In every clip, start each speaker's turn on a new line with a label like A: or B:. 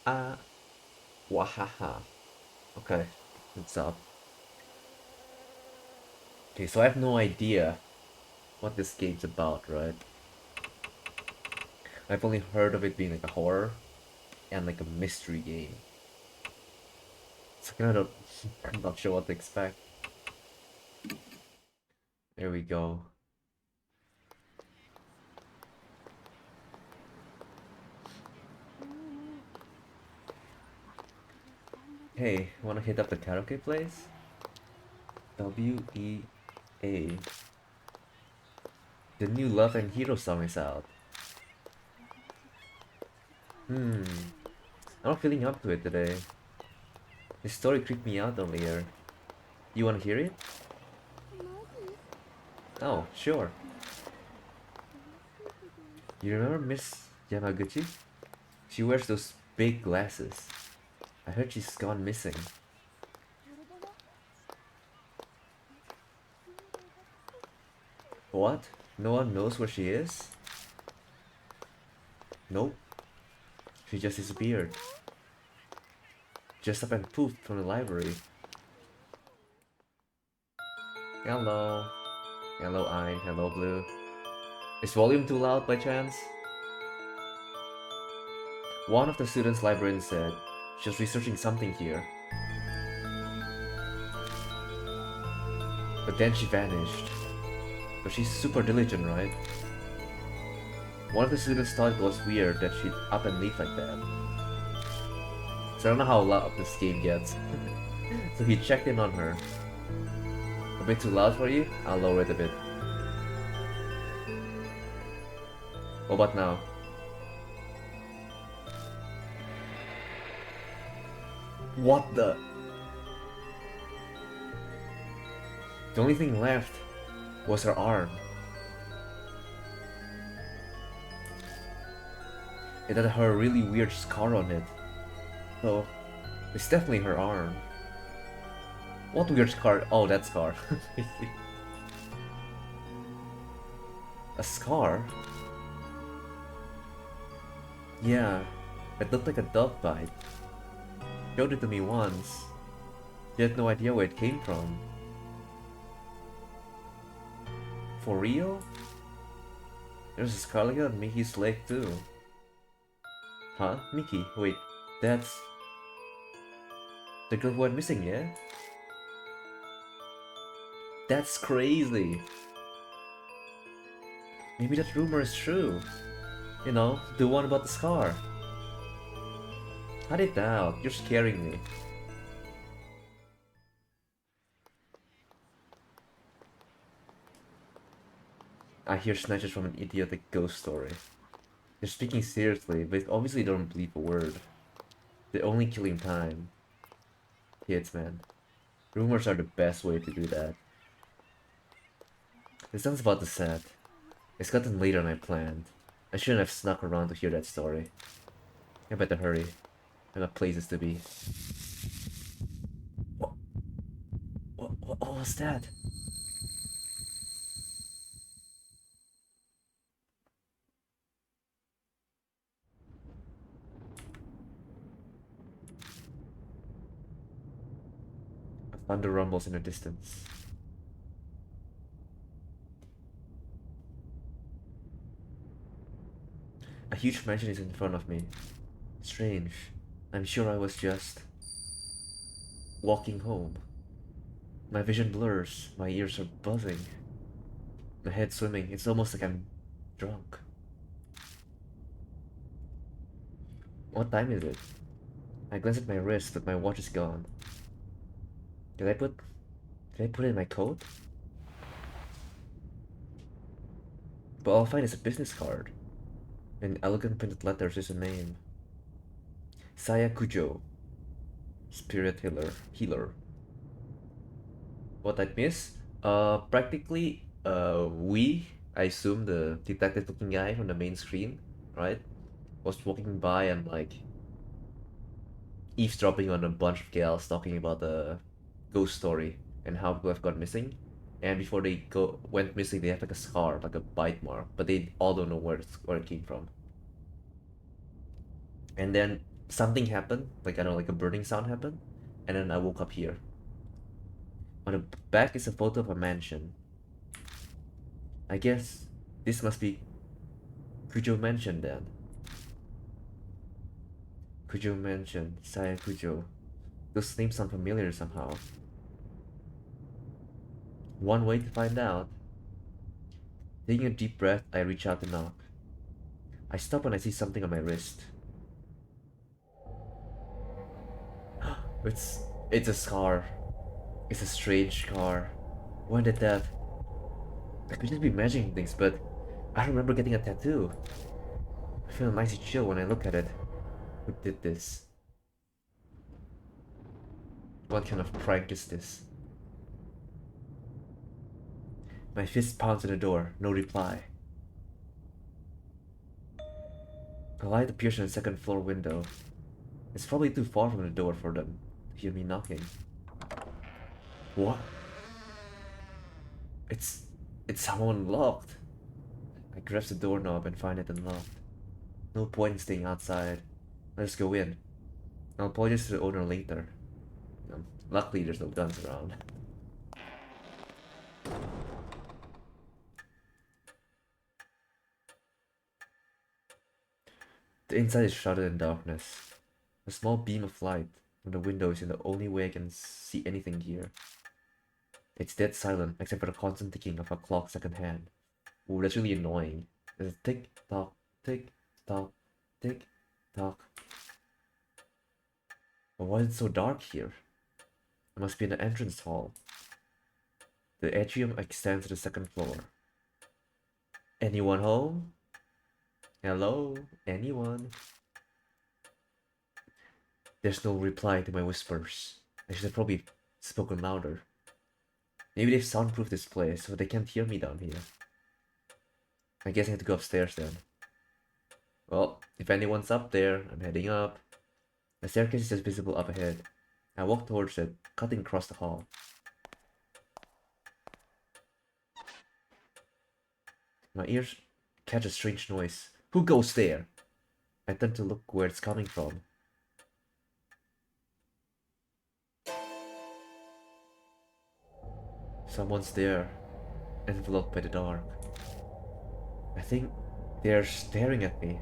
A: Ah, wahaha. Okay, what's up? Okay, so I have no idea what this game's about, right? I've only heard of it being like a horror and like a mystery game. So I kind of I'm not sure what to expect. There we go. Hey, wanna hit up the karaoke place? WEA. The new Love and Hero song is out. Hmm, I'm not feeling up to it today. This story creeped me out earlier. You wanna hear it? Oh, sure. You remember Miss Yamaguchi? She wears those big glasses. I heard she's gone missing. What? No one knows where she is? Nope. She just disappeared. Just up and poofed from the library. Hello. Hello, Ein. Hello, Blue. Is volume too loud by chance? One of the students' librarians said she was researching something here. But then she vanished. But she's super diligent, right? One of the students thought it was weird that she'd up and leave like that. So I don't know how loud this game gets. So he checked in on her. A bit too loud for you? I'll lower it a bit. What about now? What the? The only thing left was her arm. It had her really weird scar on it. So, it's definitely her arm. What weird scar? Oh, that scar. A scar? Yeah, it looked like a dog bite. Showed it to me once. She had no idea where it came from. For real? There's a scar like that on Mickey's leg too. Huh? Mickey? Wait, that's the girl who went missing, yeah? That's crazy. Maybe that rumor is true. You know, the one about the scar. Cut it out, you're scaring me. I hear snatches from an idiotic ghost story. They're speaking seriously, but obviously don't believe a word. They're only killing time. Kids, man. Rumors are the best way to do that. The sun's about to set. It's gotten later than I planned. I shouldn't have snuck around to hear that story. I better hurry. I got places to be. What, what was that? A thunder rumbles in the distance. A huge mansion is in front of me. Strange. I'm sure I was just walking home. My vision blurs, my ears are buzzing, my head swimming. It's almost like I'm drunk. What time is it? I glance at my wrist, but my watch is gone. Did I put did I put it in my coat? But all I find is a business card. In elegant printed letters is a name. Saya Kujo, spirit healer. What I miss? Practically, I assume the detective looking guy from the main screen, right? Was walking by and like eavesdropping on a bunch of gals talking about the ghost story and how people have gone missing. And before they went missing, they have like a scar, like a bite mark, but they all don't know where it came from. And then something happened, like I don't know, like a burning sound happened, and then I woke up here. On the back is a photo of a mansion. I guess this must be Kujo Mansion then. Kujo Mansion, Saya Kujo. Those names sound familiar somehow. One way to find out. Taking a deep breath, I reach out to knock. I stop when I see something on my wrist. It's it's a scar. It's a strange scar. When did that? I could just be imagining things, but I remember getting a tattoo. I feel a nice chill when I look at it. Who did this? What kind of prank is this? My fist pounds on the door, no reply. A light appears in the second floor window. It's probably too far from the door for them to hear me knocking. What? It's it's someone locked. I grab the doorknob and find it unlocked. No point in staying outside. Let's go in. I'll apologize to the owner later. Luckily there's no guns around. The inside is shrouded in darkness. A small beam of light from the window is the only way I can see anything here. It's dead silent except for the constant ticking of a clock second hand. Ooh, that's really annoying. There's a tick tock, tick tock, tick tock. But why is it so dark here? I must be in the entrance hall. The atrium extends to the second floor. Anyone home? Hello? Anyone? There's no reply to my whispers. I should have probably spoken louder. Maybe they've soundproofed this place so they can't hear me down here. I guess I have to go upstairs then. Well, if anyone's up there, I'm heading up. The staircase is just visible up ahead. I walk towards it, cutting across the hall. My ears catch a strange noise. Who goes there? I turn to look where it's coming from. Someone's there, enveloped by the dark. I think they're staring at me,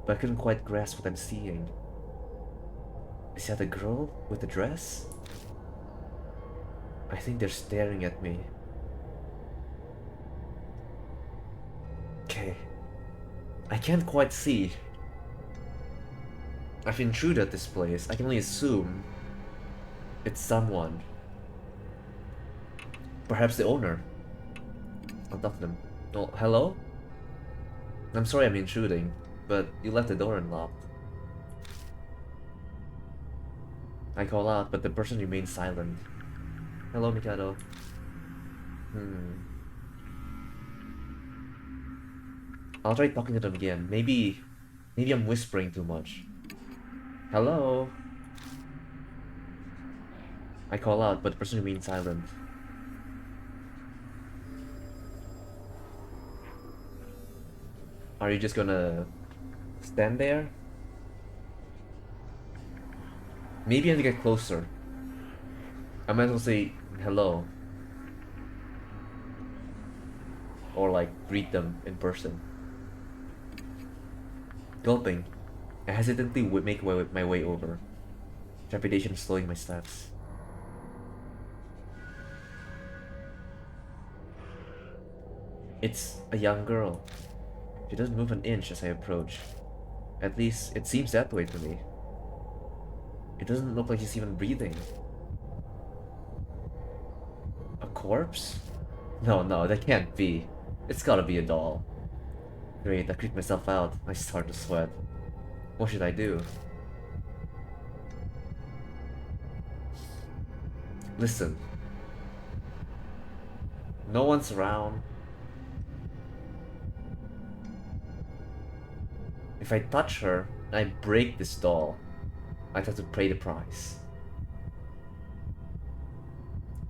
A: but I couldn't quite grasp what I'm seeing. Is that a girl with a dress? I think they're staring at me. Okay. I can't quite see. I've intruded this place. I can only assume it's someone. Perhaps the owner. I'll talk to them. Oh, hello? I'm sorry I'm intruding, but you left the door unlocked. I call out, but the person remains silent. Hello, Mikado. I'll try talking to them again. Maybe I'm whispering too much. Hello? I call out, but the person remains silent. Are you just gonna stand there? Maybe I have to get closer. I might as well say hello. Or like greet them in person. Gulping, I hesitantly would make my way over. Trepidation slowing my steps. It's a young girl. She doesn't move an inch as I approach. At least, it seems that way to me. It doesn't look like she's even breathing. A corpse? No, that can't be. It's gotta be a doll. Great, I creep myself out. I start to sweat. What should I do? Listen. No one's around. If I touch her and I break this doll, I'd have to pay the price.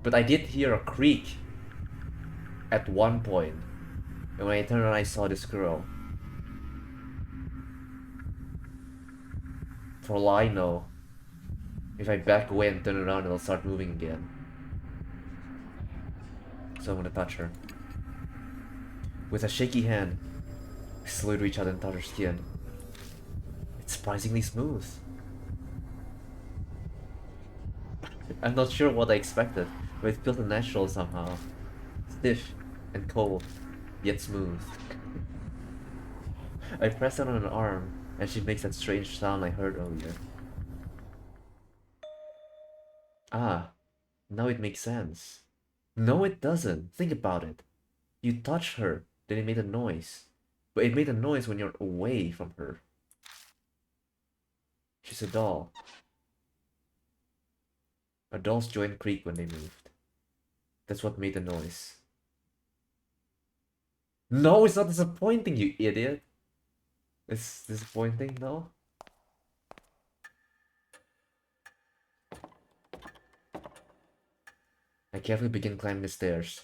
A: But I did hear a creak at one point, and when I turned around I saw this girl. For all I know, if I back away and turn around, it'll start moving again. So I'm gonna touch her. With a shaky hand, I slowly reach out and touch her skin. It's surprisingly smooth. I'm not sure what I expected, but it feels unnatural somehow. Stiff and cold, yet smooth. I press down on her arm, and she makes that strange sound I heard earlier. Ah, now it makes sense. No, it doesn't. Think about it. You touch her, then it made a noise. But it made a noise when you're away from her. She's a doll. A doll's joint creaked when they moved. That's what made the noise. No, it's not disappointing, you idiot. It's disappointing, no? I carefully begin climbing the stairs,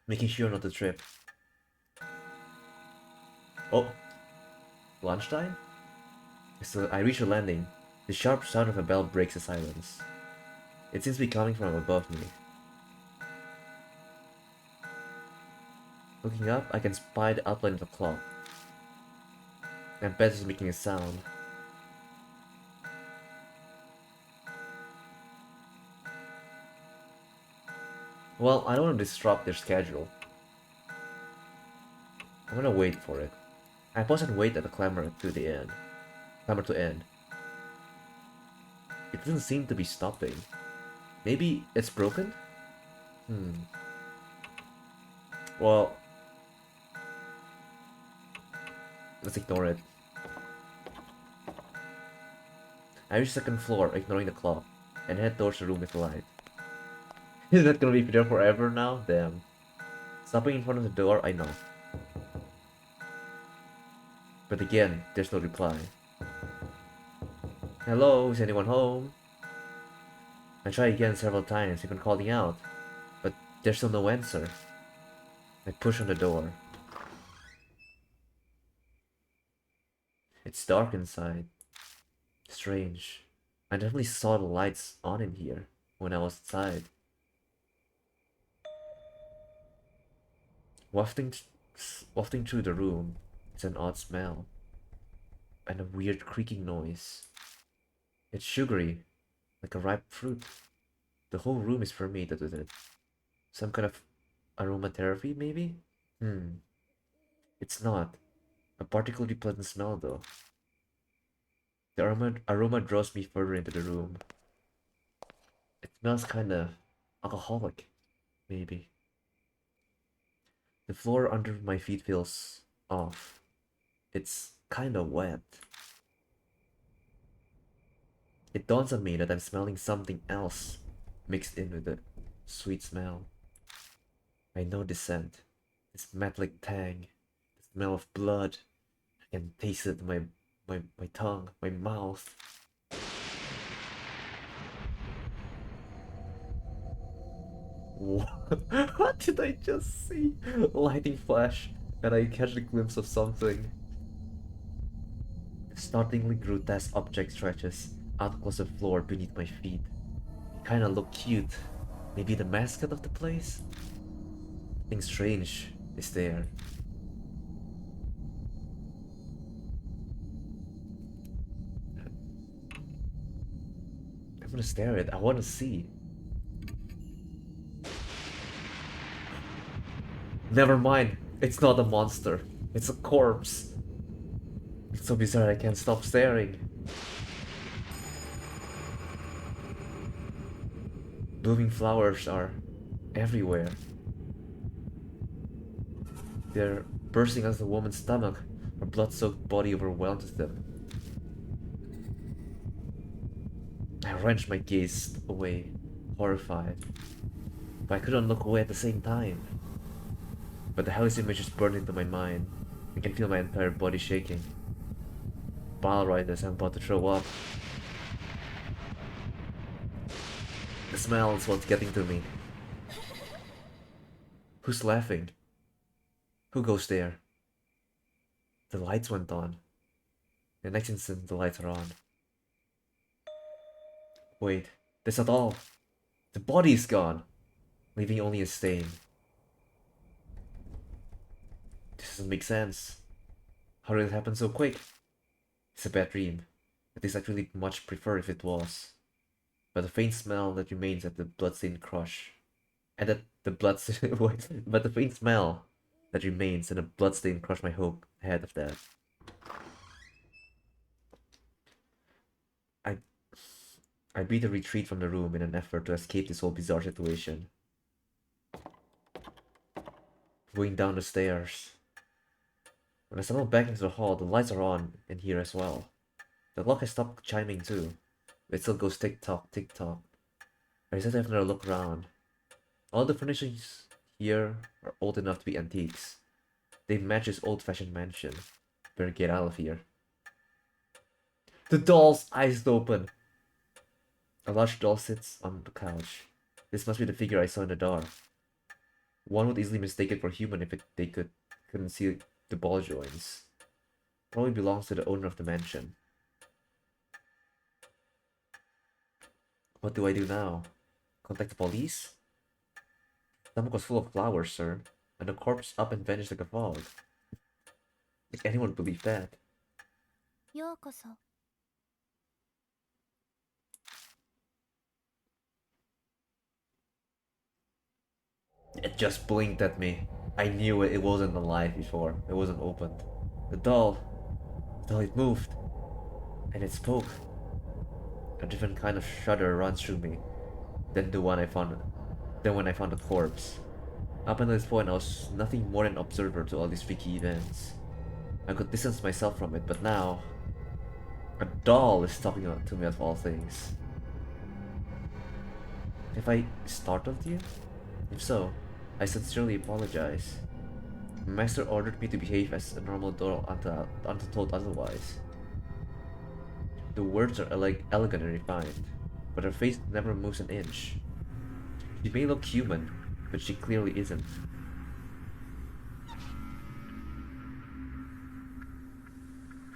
A: making sure not to trip. Oh, lunchtime? So I reach the landing. The sharp sound of a bell breaks the silence. It seems to be coming from above me. Looking up, I can spy the outline of the clock. And bed is making a sound. Well, I don't want to disrupt their schedule. I'm gonna wait for it. I pause and wait at the clamor to the end. Clamor to end. It doesn't seem to be stopping. Maybe it's broken? Well, let's ignore it. I reach the second floor, ignoring the clock, and head towards the room with the light. Is that gonna be there forever now? Damn. Stopping in front of the door, I knock. But again, there's no reply. Hello, is anyone home? I try again several times, even calling out, but there's still no answer. I push on the door. It's dark inside. Strange. I definitely saw the lights on in here when I was inside. Wafting, wafting through the room, it's an odd smell and a weird creaking noise. It's sugary, like a ripe fruit. The whole room is permeated with it. Some kind of aromatherapy, maybe? It's not. A particularly pleasant smell, though. The aroma draws me further into the room. It smells kinda alcoholic, maybe. The floor under my feet feels off. It's kinda wet. It dawns on me that I'm smelling something else mixed in with the sweet smell. I know the scent. This metallic tang. The smell of blood. I can taste it in my tongue, my mouth. What did I just see? Lightning flash, and I catch a glimpse of something. A startlingly grotesque object stretches out across the floor beneath my feet. It kinda look cute. Maybe the mascot of the place? Something strange is there. I'm gonna stare at it. I wanna see. Never mind. It's not a monster. It's a corpse. It's so bizarre I can't stop staring. Blooming flowers are everywhere. They're bursting out of the woman's stomach. Her blood-soaked body overwhelms them. I wrench my gaze away, horrified. But I couldn't look away at the same time. But the hellish images burned into my mind. I can feel my entire body shaking. Bile right as I'm about to throw up. The smell is what's getting to me. Who's laughing? Who goes there? The lights went on. The next instant, the lights are on. Wait, that's not all. The body is gone, leaving only a stain. This doesn't make sense. How did it happen so quick? It's a bad dream. At least I'd really much prefer if it was. But the faint smell that remains at the bloodstained crush. And that the bloodstained wait, but the faint smell that remains and the bloodstained crush my hope ahead of that. I I beat a retreat from the room in an effort to escape this whole bizarre situation. Going down the stairs. When I stumble back into the hall, the lights are on in here as well. The clock has stopped chiming too. It still goes tick tock, tick tock. I decided to have another look around. All the furnishings here are old enough to be antiques. They match this old-fashioned mansion. Better get out of here. The doll's eyes open. A large doll sits on the couch. This must be the figure I saw in the dark. One would easily mistake it for human if they couldn't see the ball joints. Probably belongs to the owner of the mansion. What do I do now? Contact the police? The stomach was full of flowers, sir, and the corpse up and vanished like a fog. Like anyone would believe that.
B: ようこそ。
A: It just blinked at me. I knew it wasn't alive before. It wasn't opened. The doll, it moved. And it spoke. A different kind of shudder runs through me than the one I found than when I found the corpse. Up until this point I was nothing more than an observer to all these freaky events. I could distance myself from it, but now a doll is talking to me of all things. Have I startled you? If so, I sincerely apologize. My master ordered me to behave as a normal doll until told otherwise. The words are elegant and refined, but her face never moves an inch. She may look human, but she clearly isn't.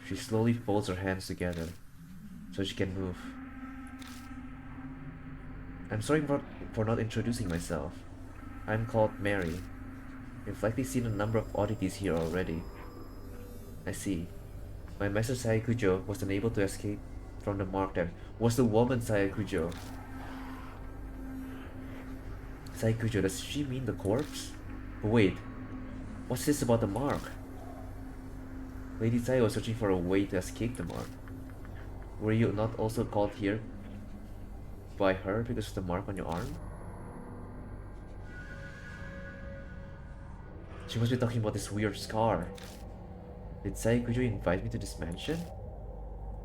A: She slowly folds her hands together, so she can move. I'm sorry for not introducing myself. I'm called Mary. You've likely seen a number of oddities here already. I see. My master Sayakujo was unable to escape from the mark that was the woman Sayakujo. Sayakujo, does she mean the corpse? But wait, what's this about the mark? Lady Saya was searching for a way to escape the mark. Were you not also called here by her because of the mark on your arm? She must be talking about this weird scar. Did Sayakujo invite me to this mansion?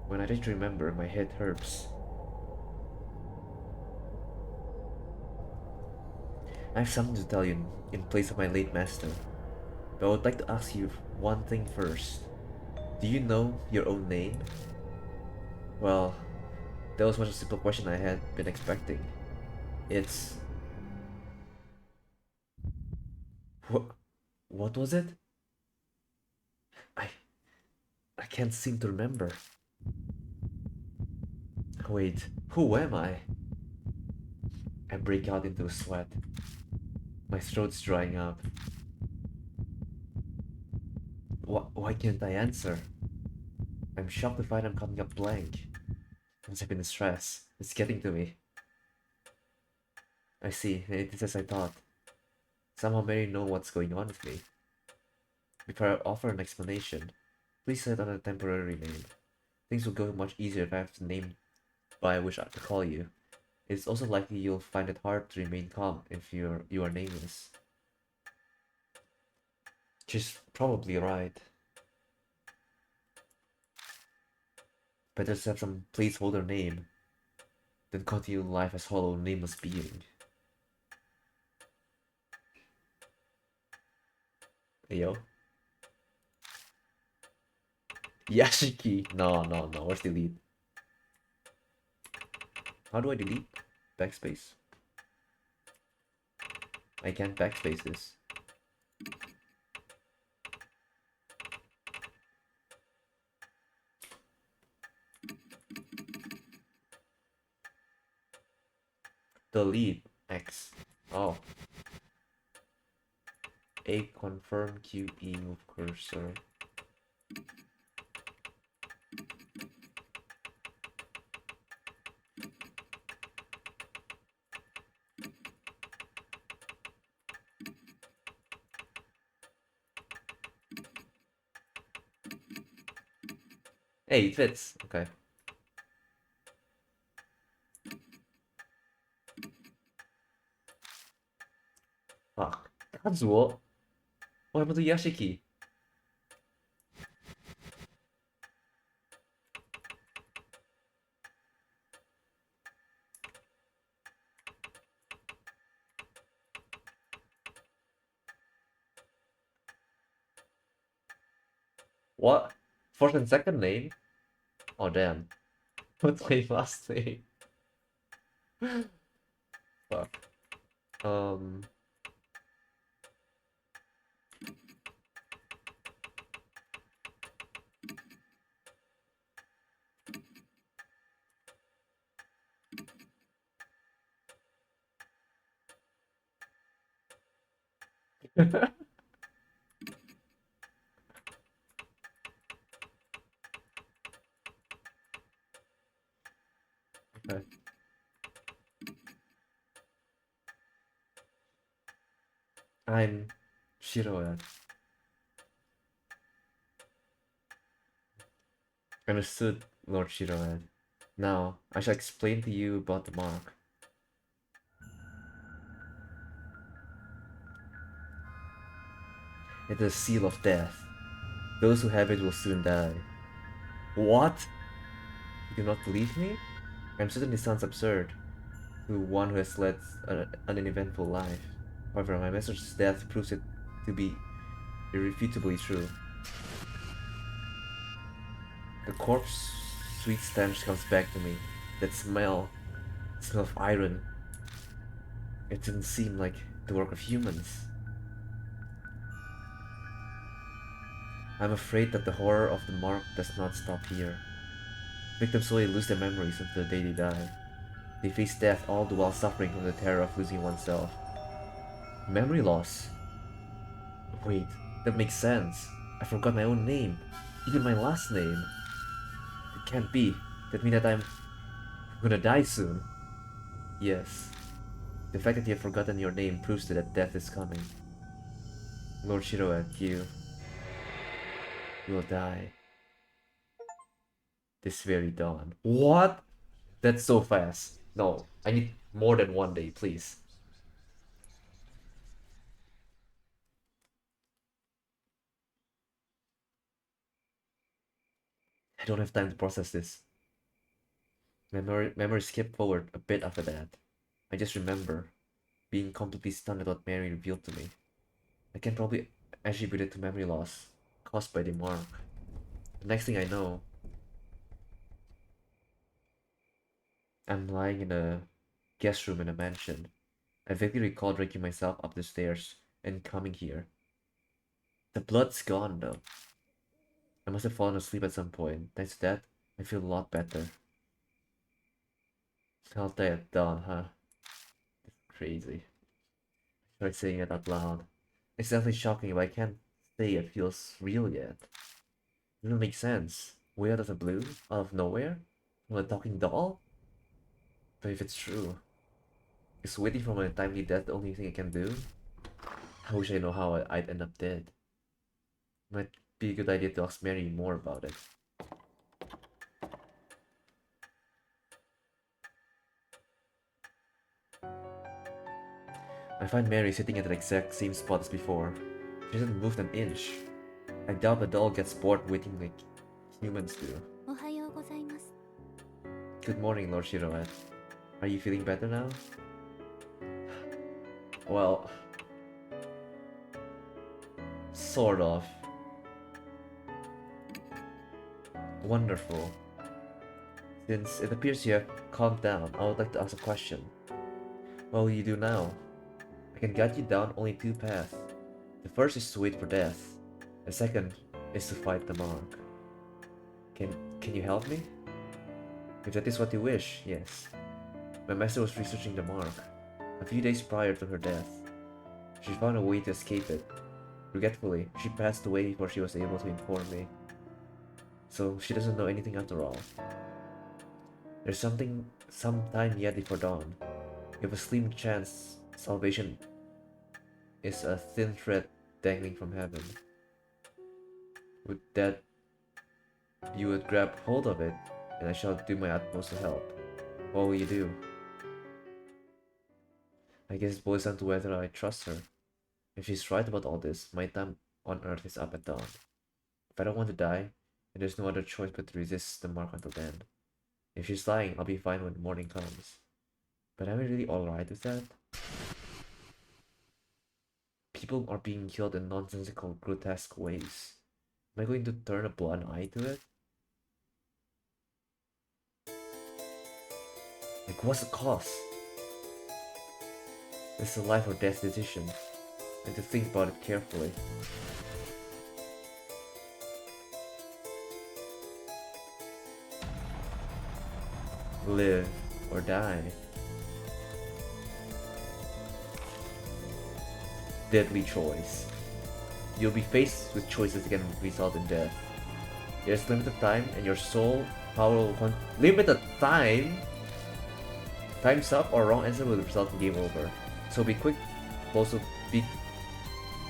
A: When I try to remember, my head hurts. I have something to tell you in place of my late master, but I would like to ask you one thing first. Do you know your own name? Well, that was much a simple question I had been expecting. It's... What was it? I... I can't seem to remember. Wait, who am I? I break out into a sweat. My throat's drying up. Why can't I answer? I'm shocked to find I'm coming up blank. Must have been the stress. It's getting to me. I see, it is as I thought. Somehow Mary know what's going on with me. Before I offer an explanation, please set on a temporary name. Things will go much easier if I have the name by which I to call you. It's also likely you'll find it hard to remain calm if you are nameless. She's probably right. Better set some placeholder name than continue life as hollow, nameless being. Hey, yo. Yashiki! No. Where's delete? How do I delete? Backspace? I can't backspace this. Delete X. Oh. A confirm QE move cursor. Hey, it fits. Okay. Fuck. Kazuo? What happened to Yashiki? What? First and second name? Oh damn. What's my last name? Fuck. Um. Okay. I'm Shiroed. Understood, Lord Shiroed. Now, I shall explain to you about the mark. It is a seal of death. Those who have it will soon die. What? You do not believe me? I'm certain this sounds absurd to one who has led an uneventful life. However, my master's death proves it to be irrefutably true. The corpse sweet stench comes back to me. That smell, the smell of iron. It didn't seem like the work of humans. I'm afraid that the horror of the mark does not stop here. Victims slowly lose their memories until the day they die. They face death all the while suffering from the terror of losing oneself. Memory loss? Wait, that makes sense. I forgot my own name. Even my last name. It can't be. That means that I'm gonna die soon. Yes. The fact that you have forgotten your name proves that death is coming. Lord Shiroed, you will die this very dawn. What? That's so fast. No, I need more than one day, please. I don't have time to process this. Memory skipped forward a bit after that. I just remember being completely stunned at what Mary revealed to me. I can probably attribute it to memory loss caused by the mark. The next thing I know, I'm lying in a guest room in a mansion. I vaguely recall dragging myself up the stairs and coming here. The blood's gone though. I must have fallen asleep at some point. Thanks to that, I feel a lot better. I'll die at dawn, huh? Crazy. Try saying it out loud. It's definitely shocking, but I can't say it feels real yet. It doesn't make sense. Way out of the blue? Out of nowhere? From a talking doll? But if it's true, is waiting for my timely death the only thing I can do? I wish I know how I'd end up dead. Might be a good idea to ask Mary more about it. I find Mary sitting at the exact same spot as before. She hasn't moved an inch. I doubt the doll gets bored waiting like humans do.
B: おはようございます。
A: Good morning, Lord Shiroed. Are you feeling better now? Well, sort of. Wonderful. Since it appears you have calmed down, I would like to ask a question. What will you do now? I can guide you down only two paths. The first is to wait for death. The second is to fight the mark. Can you help me? If that is what you wish, yes. My master was researching the mark. A few days prior to her death, she found a way to escape it. Regretfully, she passed away before she was able to inform me. So she doesn't know anything after all. There's some time yet before dawn. We have a slim chance salvation is a thin thread dangling from heaven. With that, you would grab hold of it, and I shall do my utmost to help. What will you do? I guess it boils down to whether I trust her. If she's right about all this, my time on Earth is up at dawn. If I don't want to die, then there's no other choice but to resist the mark until then. If she's lying, I'll be fine when morning comes. But am I really alright with that? People are being killed in nonsensical, grotesque ways. Am I going to turn a blind eye to it? Like, what's the cost? It's a life or death decision, and to think about it carefully. Live or die. Deadly choice. You'll be faced with choices that can result in death. There's limited time, and your soul power will limited time. Time's up, or wrong answer will result in game over. So be quick. Also be,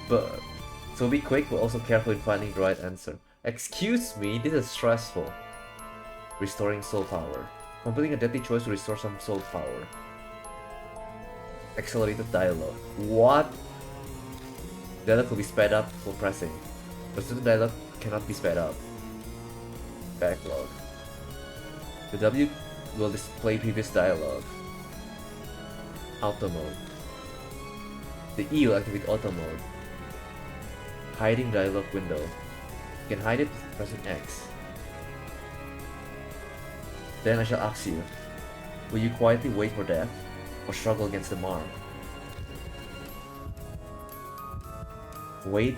A: but so be quick, but also careful in finding the right answer. Excuse me, this is stressful. Restoring soul power. Completing a deadly choice will restore some soul power. Accelerated dialogue. What? Dialogue will be sped up while pressing, but certain dialogue cannot be sped up. Backlog. The W will display previous dialogue. Auto mode. The E will activate auto mode. Hiding dialogue window. You can hide it with pressing X. Then I shall ask you, will you quietly wait for death, or struggle against the mark? Wait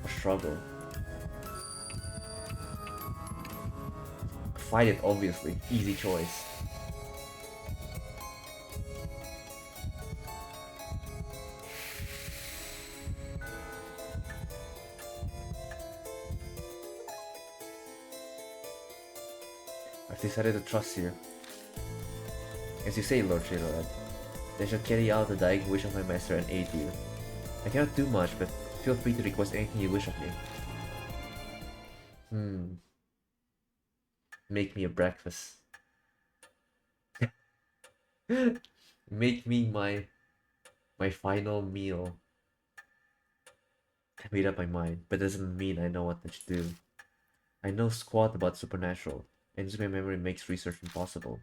A: or struggle? Fight it, obviously. Easy choice. I've decided to trust you. As you say, Lord Shadowhead, I shall carry out the dying wish of my master and aid you. I cannot do much, but feel free to request anything you wish of me. Make me a breakfast. Make me my final meal. I made up my mind, but doesn't mean I know what to do. I know squat about supernatural, and using my memory makes research impossible.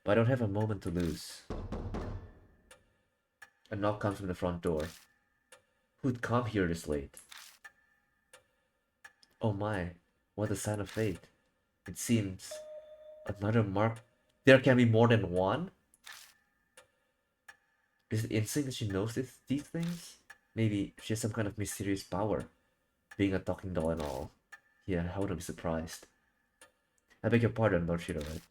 A: But I don't have a moment to lose. A knock comes from the front door. Who'd come here this late? Oh my, what a sign of fate. It seems another mark. There can be more than one? Is it instinct that she knows these things? Maybe she has some kind of mysterious power, being a talking doll and all. Yeah, I wouldn't be surprised. I beg your pardon, Lord Shadowhead.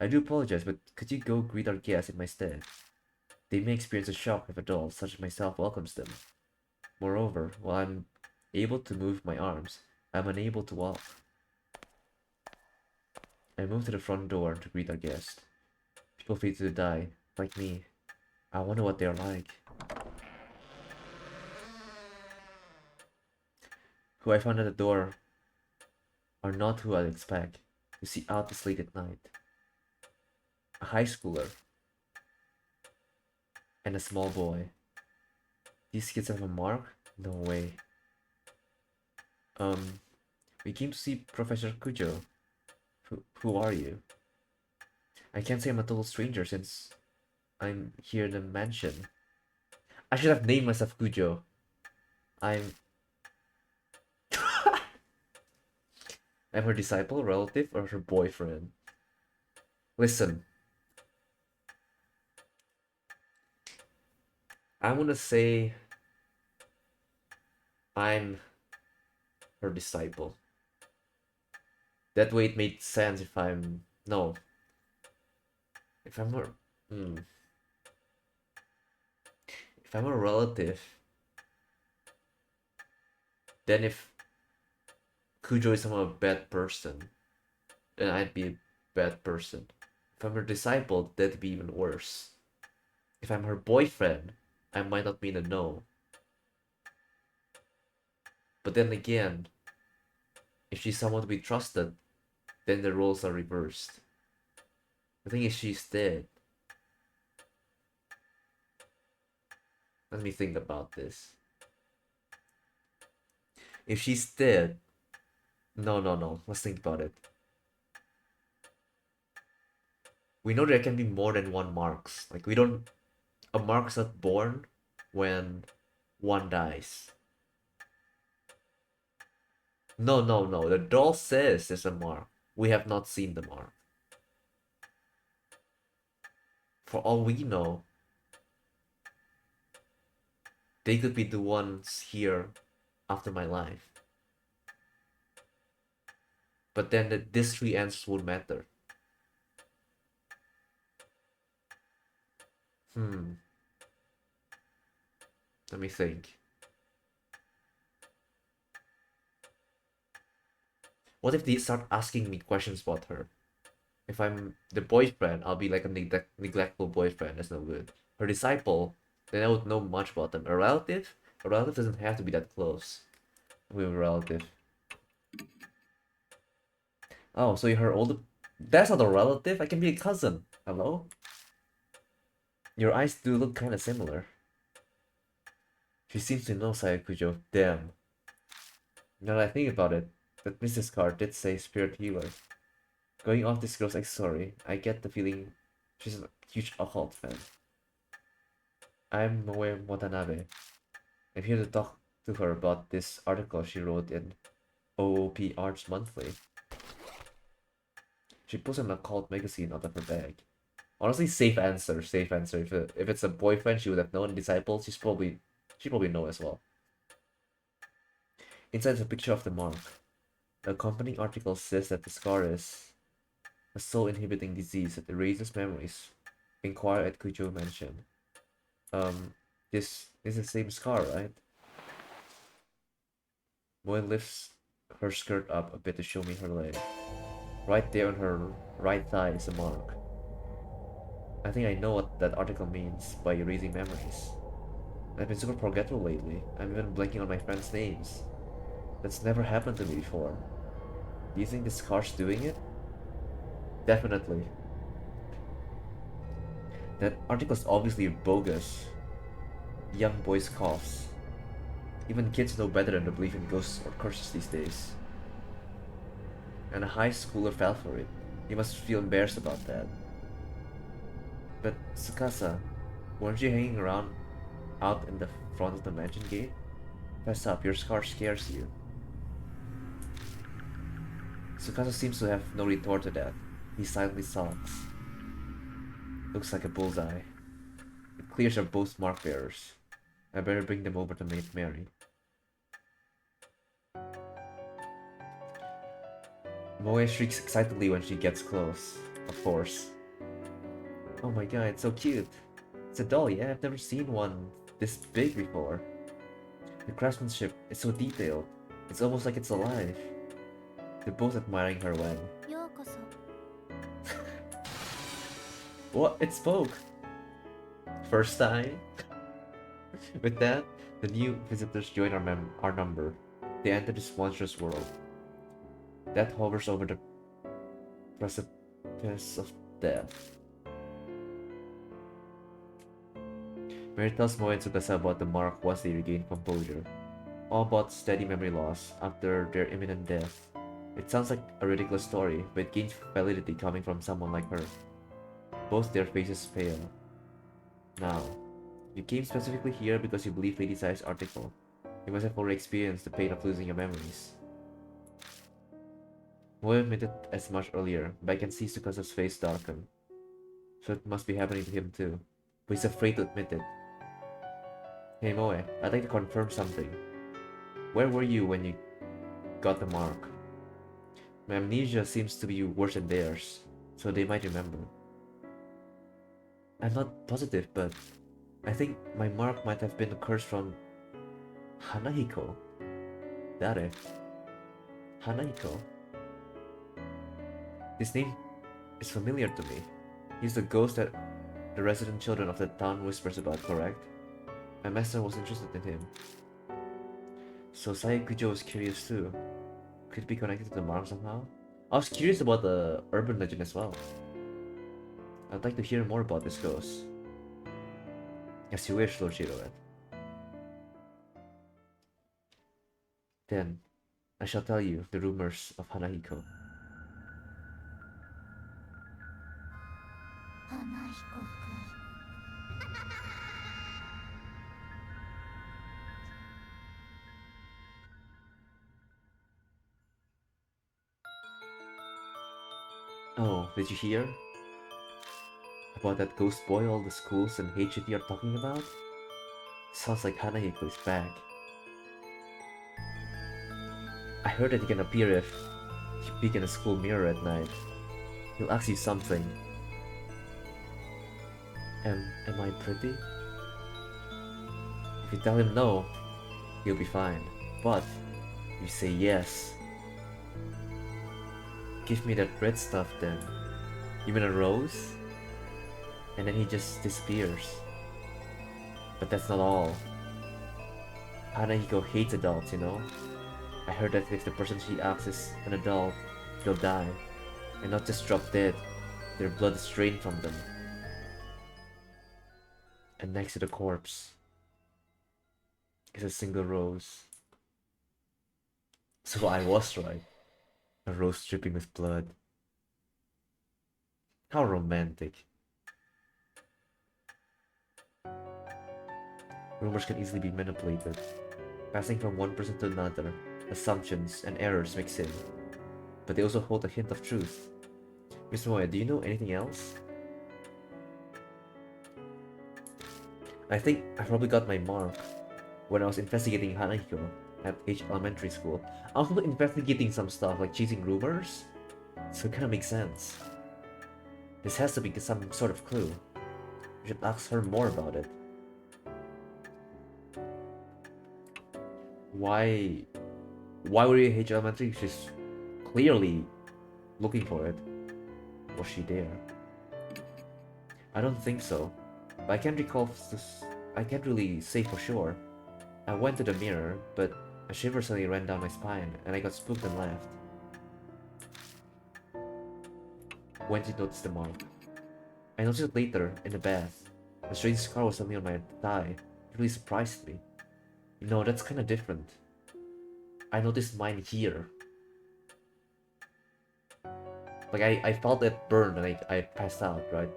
A: I do apologize, but could you go greet our guests in my stead? They may experience a shock if a doll such as myself welcomes them. Moreover, while I'm able to move my arms, I'm unable to walk. I move to the front door to greet our guest. People fated to die, like me. I wonder what they're like. Who I found at the door are not who I'd expect to see out this late at night. A high schooler and a small boy. These kids have a mark? No way. We came to see Professor Kujo. Who are you? I can't say I'm a total stranger since I'm here in the mansion. I should have named myself Kujo. I'm her disciple, relative, or her boyfriend. Listen. I'm gonna say I'm her disciple. That way it made sense if I'm... No. If I'm her... Hmm. If I'm a relative, then if Kujo is somehow a bad person, then I'd be a bad person. If I'm her disciple, that'd be even worse. If I'm her boyfriend, I might not mean to know. But then again, if she's someone to be trusted, then the roles are reversed. The thing is, she's dead. Let me think about this. If she's dead, no. Let's think about it. We know there can be more than one Marks. Like we don't. A Mark's not born when one dies. No. The doll says there's a mark. We have not seen the mark. For all we know, they could be the ones here after my life. But then these three answers won't matter. Hmm. Let me think. What if they start asking me questions about her? If I'm the boyfriend, I'll be like a neglectful boyfriend. That's no good. Her disciple, then I would know much about them. A relative? A relative doesn't have to be that close with a relative. Oh, so you're her older. That's not a relative. I can be a cousin. Hello? Your eyes do look kind of similar. She seems to know Sayakujo. Damn. Now that I think about it, that Mrs. card did say spirit healer. Going off this girl's story, I get the feeling she's a huge occult fan. I'm Moe Watanabe. I'm here to talk to her about this article she wrote in OOP Arts Monthly. She pulls an occult magazine out of her bag. Honestly, safe answer, safe answer. If it's a boyfriend, she would have known. Disciples, she probably know as well. Inside is a picture of the mark. The accompanying article says that the scar is a soul-inhibiting disease that erases memories. Inquire at Kujo Mansion. This is the same scar, right? Moe lifts her skirt up a bit to show me her leg. Right there on her right thigh is a mark. I think I know what that article means by erasing memories. I've been super forgetful lately. I'm even blanking on my friends' names. That's never happened to me before. Do you think the scar's doing it? Definitely. That article's obviously bogus. Young boys' coughs. Even kids know better than to believe in ghosts or curses these days. And a high schooler fell for it. He must feel embarrassed about that. But Tsukasa, weren't you hanging around out in the front of the mansion gate? Fess up, your scar scares you. Tsukasa seems to have no retort to that. He silently sulks. Looks like a bullseye. It clears are both mark bearers. I better bring them over to Maid Mary. Moe shrieks excitedly when she gets close. Of course. Oh my god, it's so cute. It's a doll, yeah? I've never seen one this big before. The craftsmanship is so detailed. It's almost like it's alive. They're both admiring her when...
B: ようこそ
A: What? It spoke! First time? With that, the new visitors join our number. They enter this monstrous world that hovers over the precipice of death. Mary tells Moe and Tsukasa about the mark once they regain composure. All about steady memory loss after their imminent death. It sounds like a ridiculous story, but it gains validity coming from someone like her. Both their faces pale. Now, you came specifically here because you believe Lady Sai's article. You must have already experienced the pain of losing your memories. Moe admitted as much earlier, but I can see Tsukasa's face darken. So it must be happening to him too. But he's afraid to admit it. Hey Moe, I'd like to confirm something. Where were you when you got the mark? My amnesia seems to be worse than theirs, so they might remember. I'm not positive, but I think my mark might have been a curse from Hanahiko. Dare. Hanahiko. This name is familiar to me. He's the ghost that the resident children of the town whispers about, correct? My master was interested in him. So Saikujo was curious too. Could it be connected to the mark somehow? I was curious about the urban legend as well. I'd like to hear more about this ghost. As you wish, Lord Shiroed. Then, I shall tell you the rumors of Hanahiko.
B: 花彦くん
A: Oh, did you hear? About that ghost boy all the schools and HUD are talking about? Sounds like Hanahiko is back. I heard that he can appear if you peek in a school mirror at night. He'll ask you something. Am I pretty? If you tell him no, he'll be fine. But if you say yes, give me that red stuff then. You mean a rose? And then he just disappears. But that's not all. Hanahiko hates adults, you know? I heard that if the person she asks is an adult, they'll die. And not just drop dead, their blood is drained from them. And next to the corpse is a single rose. So I was right. A rose dripping with blood. How romantic. Rumors can easily be manipulated, passing from one person to another. Assumptions and errors mix in, but they also hold a hint of truth. Miss Moya, do you know anything else? I think I probably got my mark when I was investigating Hanahiko at H Elementary School. I was also investigating some stuff like chasing rumors, so it kind of makes sense. This has to be some sort of clue. We should ask her more about it. Why were you at H Elementary? She's clearly looking for it. Was she there? I don't think so. But I can't recall this. I can't really say for sure. I went to the mirror, but a shiver suddenly ran down my spine, and I got spooked and laughed. When did you notice the mark? I noticed it later, in the bath. A strange scar was suddenly on my thigh. It really surprised me. You know, that's kinda different. I noticed mine here. Like, I felt that burn and I passed out, right?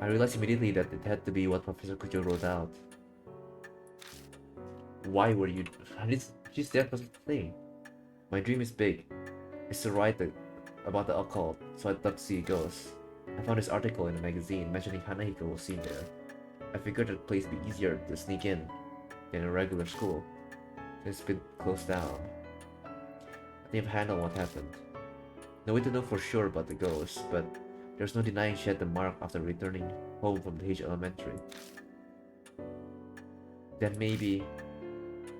A: I realized immediately that it had to be what Professor Kujo wrote out. Why were you... She's there for something. My dream is big. It's to write about the occult, so I'd love to see it goes. I found this article in a magazine mentioning Hanahiko was seen there. I figured the place would be easier to sneak in than a regular school. It's been closed down. I think I've handled what happened. No way to know for sure about the ghost, but there's no denying she had the mark after returning home from the H Elementary. Then maybe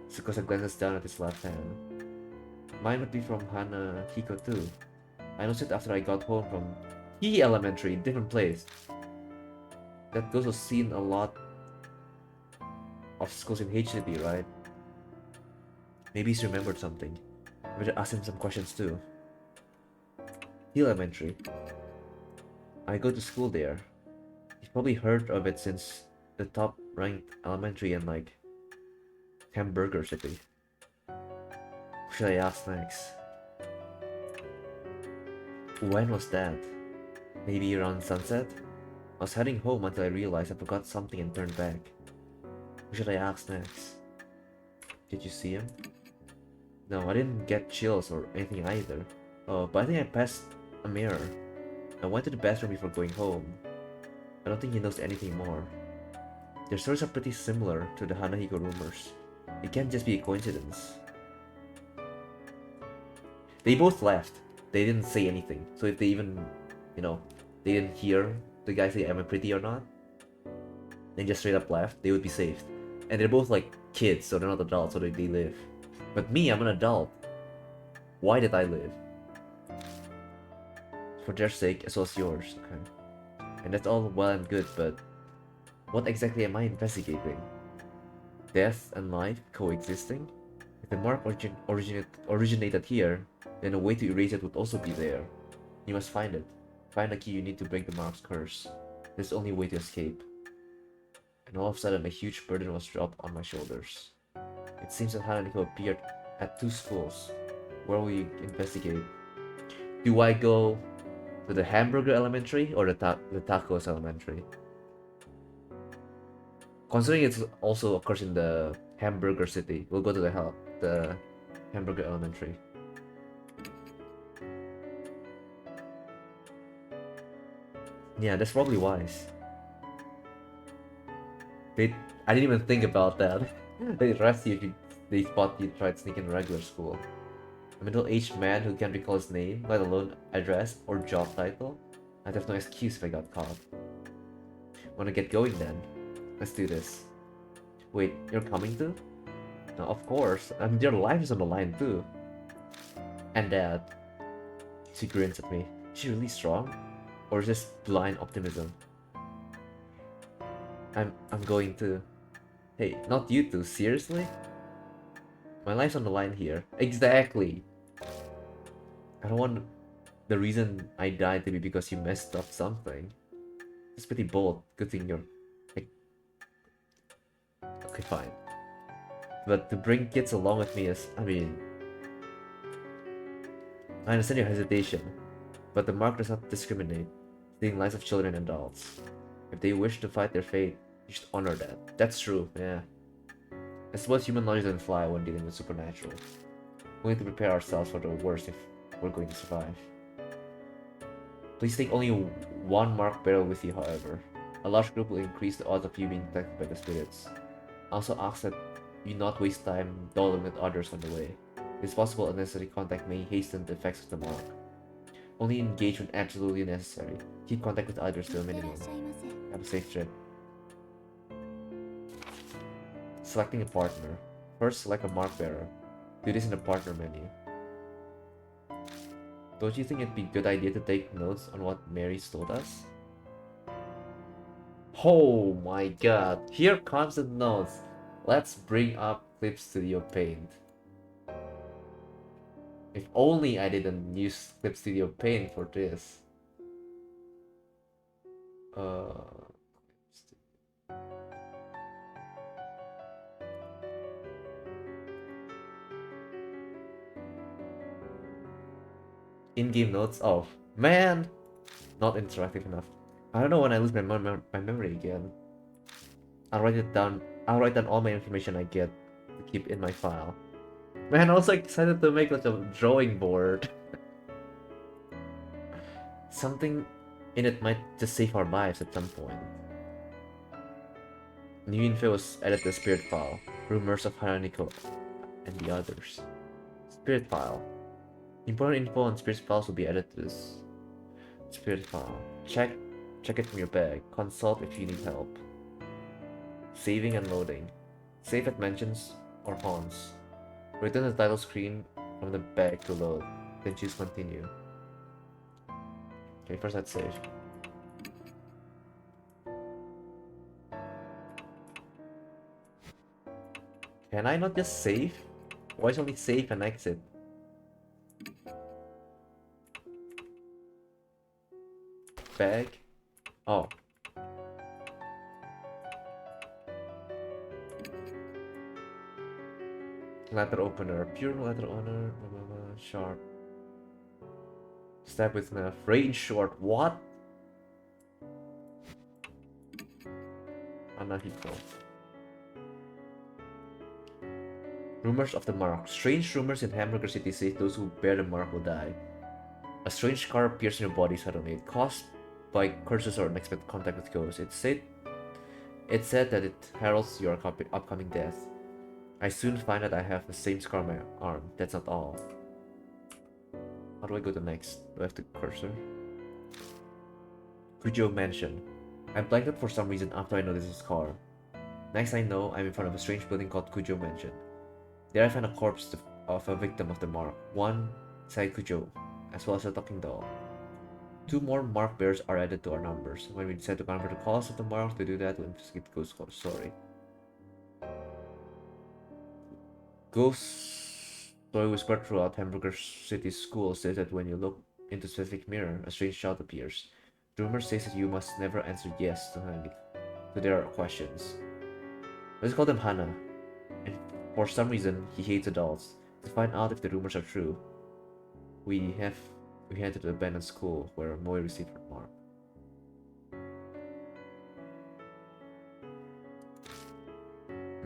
A: Tsukasa glances down at his left hand. Mine would be from Hanahiko too. I noticed it after I got home from He Elementary, different place. That ghost was seen a lot of schools in HDB, right? Maybe he's remembered something. We should ask him some questions too. He Elementary. I go to school there. He's probably heard of it since the top ranked elementary in like Hamburger City. Who should I ask next? When was that? Maybe around sunset? I was heading home until I realized I forgot something and turned back. Who should I ask next? Did you see him? No, I didn't get chills or anything either. Oh, but I think I passed a mirror. I went to the bathroom before going home. I don't think he knows anything more. Their stories are pretty similar to the Hanahiko rumors. It can't just be a coincidence. They both left. They didn't say anything. So if they even, you know, they didn't hear the guy say, am I pretty or not? They just straight up left, they would be saved. And they're both like kids, so they're not adults, so they live. But me, I'm an adult. Why did I live? For their sake, as well as yours. Okay. And that's all well and good, but what exactly am I investigating? Death and life coexisting? If the mark originated here, then a way to erase it would also be there. You must find it. Find the key you need to break the mark's curse. There's the only way to escape. And all of a sudden, a huge burden was dropped on my shoulders. It seems that Hanako appeared at 2 schools. Where will you investigate? Do I go to the Hamburger Elementary or the Tacos Elementary? Considering it also occurs in the Hamburger City, we'll go to the Hamburger Elementary. Yeah, that's probably wise. I didn't even think about that. They arrest you if they spot you try to sneak in regular school. A middle-aged man who can't recall his name, let alone address or job title? I'd have no excuse if I got caught. Wanna get going then? Let's do this. Wait, you're coming too? No, of course. I mean, their life is on the line too. And Dad. She grins at me. Is she really strong? Or is this blind optimism? I'm going to. Hey, not you two, seriously? My life's on the line here. Exactly. I don't want the reason I died to be because you messed up something. It's pretty bold. Good thing you're like, okay, fine. But to bring kids along with me is, I mean, I understand your hesitation, but the mark does not discriminate, stealing lives of children and adults. If they wish to fight their fate, you should honor that. That's true, yeah. I suppose human knowledge doesn't fly when dealing with supernatural. We need to prepare ourselves for the worst if we're going to survive. Please take only one mark barrel with you, however. A large group will increase the odds of you being detected by the spirits. I also ask that you not waste time dawdling with others on the way. It's possible unnecessary contact may hasten the effects of the mark. Only engage when absolutely necessary. Keep contact with others to a minimum. Have a safe trip. Selecting a partner. First, select a mark bearer. Do this in the partner menu. Don't you think it'd be a good idea to take notes on what Mary's told us? Oh my god, here comes the notes. Let's bring up Clip Studio Paint. If only I didn't use Clip Studio Paint for this. In-game notes? Oh, man! Not interactive enough. I don't know when I lose my memory again. I'll write it down. I'll write down all my information I get to keep in my file. Man, I'm also excited to make like a drawing board. Something in it might just save our lives at some point. New info was added to the spirit file. Rumors of Haraniko and the others. Spirit file. Important info on spirit files will be added to this spirit file. Check it from your bag. Consult if you need help. Saving and loading. Save at mentions or haunts. Return the title screen from the bag to load. Then choose continue. Okay, first let's save. Can I not just save? Why is only save and exit? Bag? Oh. Letter opener. Pure letter owner. Sharp. Stab with knife. Range short. What? Anahiko. Rumors of the mark. Strange rumors in Hamburger City say those who bear the mark will die. A strange scar appears in your body suddenly. It caused by curses or unexpected contact with ghosts. It said that it heralds your upcoming death. I soon find that I have the same scar on my arm. That's not all. How do I go to next? Do I have to cursor? Kujo Mansion. I blanked out for some reason after I noticed his car. Next I know, I'm in front of a strange building called Kujo Mansion. There I find a corpse of a victim of the mark, one side Kujo, as well as a talking doll. 2 more mark bearers are added to our numbers. When we decide to convert the cause of the mark, to do that, we'll investigate ghost story. Ghost story whispered throughout Hamburger City's schools says that when you look into a specific mirror, a strange child appears. The rumor says that you must never answer yes to their questions. Let's call them Hana, and for some reason he hates adults. To find out if the rumors are true, we head to the abandoned school where Moe received her mark.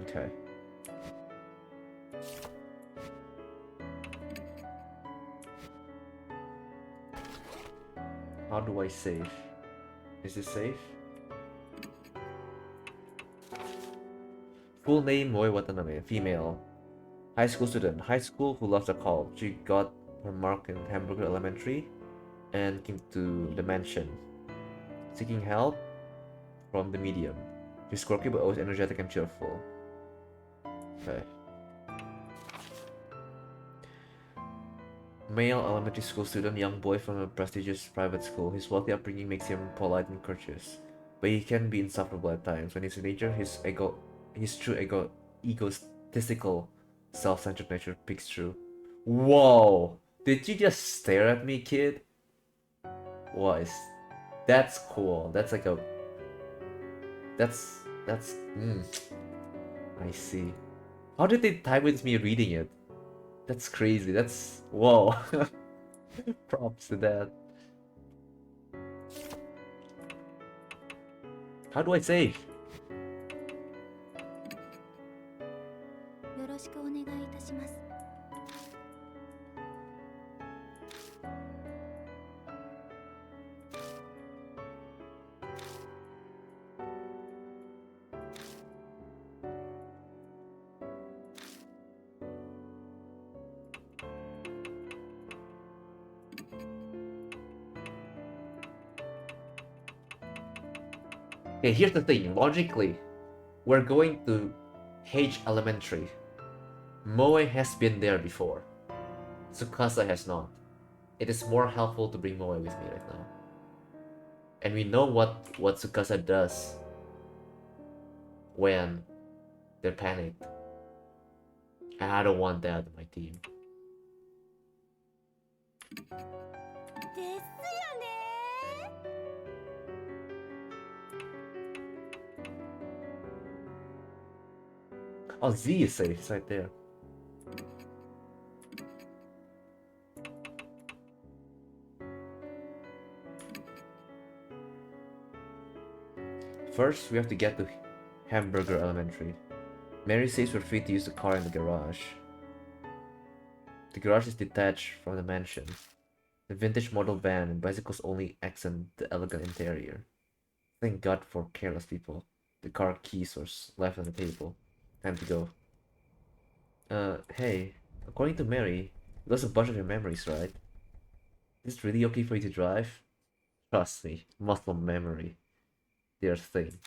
A: Okay. How do I save? Is this safe? Full name Moe Watanabe, female. High school student. High school who loves a call. She got her mark in Hamburger Elementary and came to the mansion, seeking help from the medium. She's quirky but always energetic and cheerful. Okay. Male elementary school student, young boy from a prestigious private school. His wealthy upbringing makes him polite and courteous, but he can be insufferable at times. When he's a teenager, his egotistical, self-centered nature peeks through. Whoa! Did you just stare at me, kid? That's cool. That's like a... That's... I see. How did they time with me reading it? That's crazy. That's... Whoa. Props to that. How do I save?
B: よろしくお願いいたします。
A: Okay, here's the thing. Logically, we're going to H Elementary. Moe has been there before. Tsukasa has not. It is more helpful to bring Moe with me right now. And we know what Tsukasa does when they're panicked. And I don't want that on my team.
B: ですよね。
A: Oh, Z is safe. It's right there. First, we have to get to Hamburger Elementary. Mary says we're free to use the car in the garage. The garage is detached from the mansion. The vintage model van and bicycles only accent the elegant interior. Thank God for careless people. The car keys were left on the table. Time to go. Hey, according to Mary, you lost a bunch of your memories, right? Is it really okay for you to drive? Trust me, muscle memory. Their thing.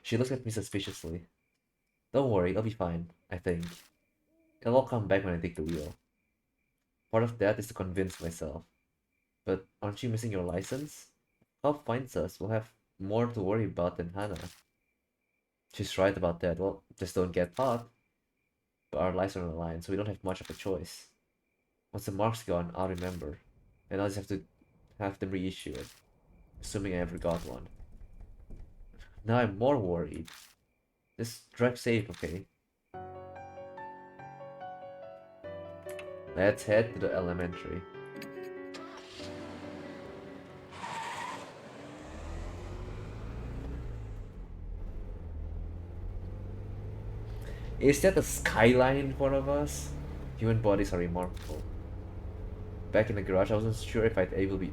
A: She looks at me suspiciously. Don't worry, I'll be fine, I think. It'll all come back when I take the wheel. Part of that is to convince myself. But aren't you missing your license? If help finds us, we'll have more to worry about than Hannah. She's right about that. Well, just don't get caught. But our lives are on the line, so we don't have much of a choice. Once the mark's gone, I'll remember. And I'll just have to have them reissue it. Assuming I ever got one. Now I'm more worried. Just drive safe, okay? Let's head to the elementary. Is that a skyline in front of us? Human bodies are remarkable. Back in the garage, I wasn't sure if I'd be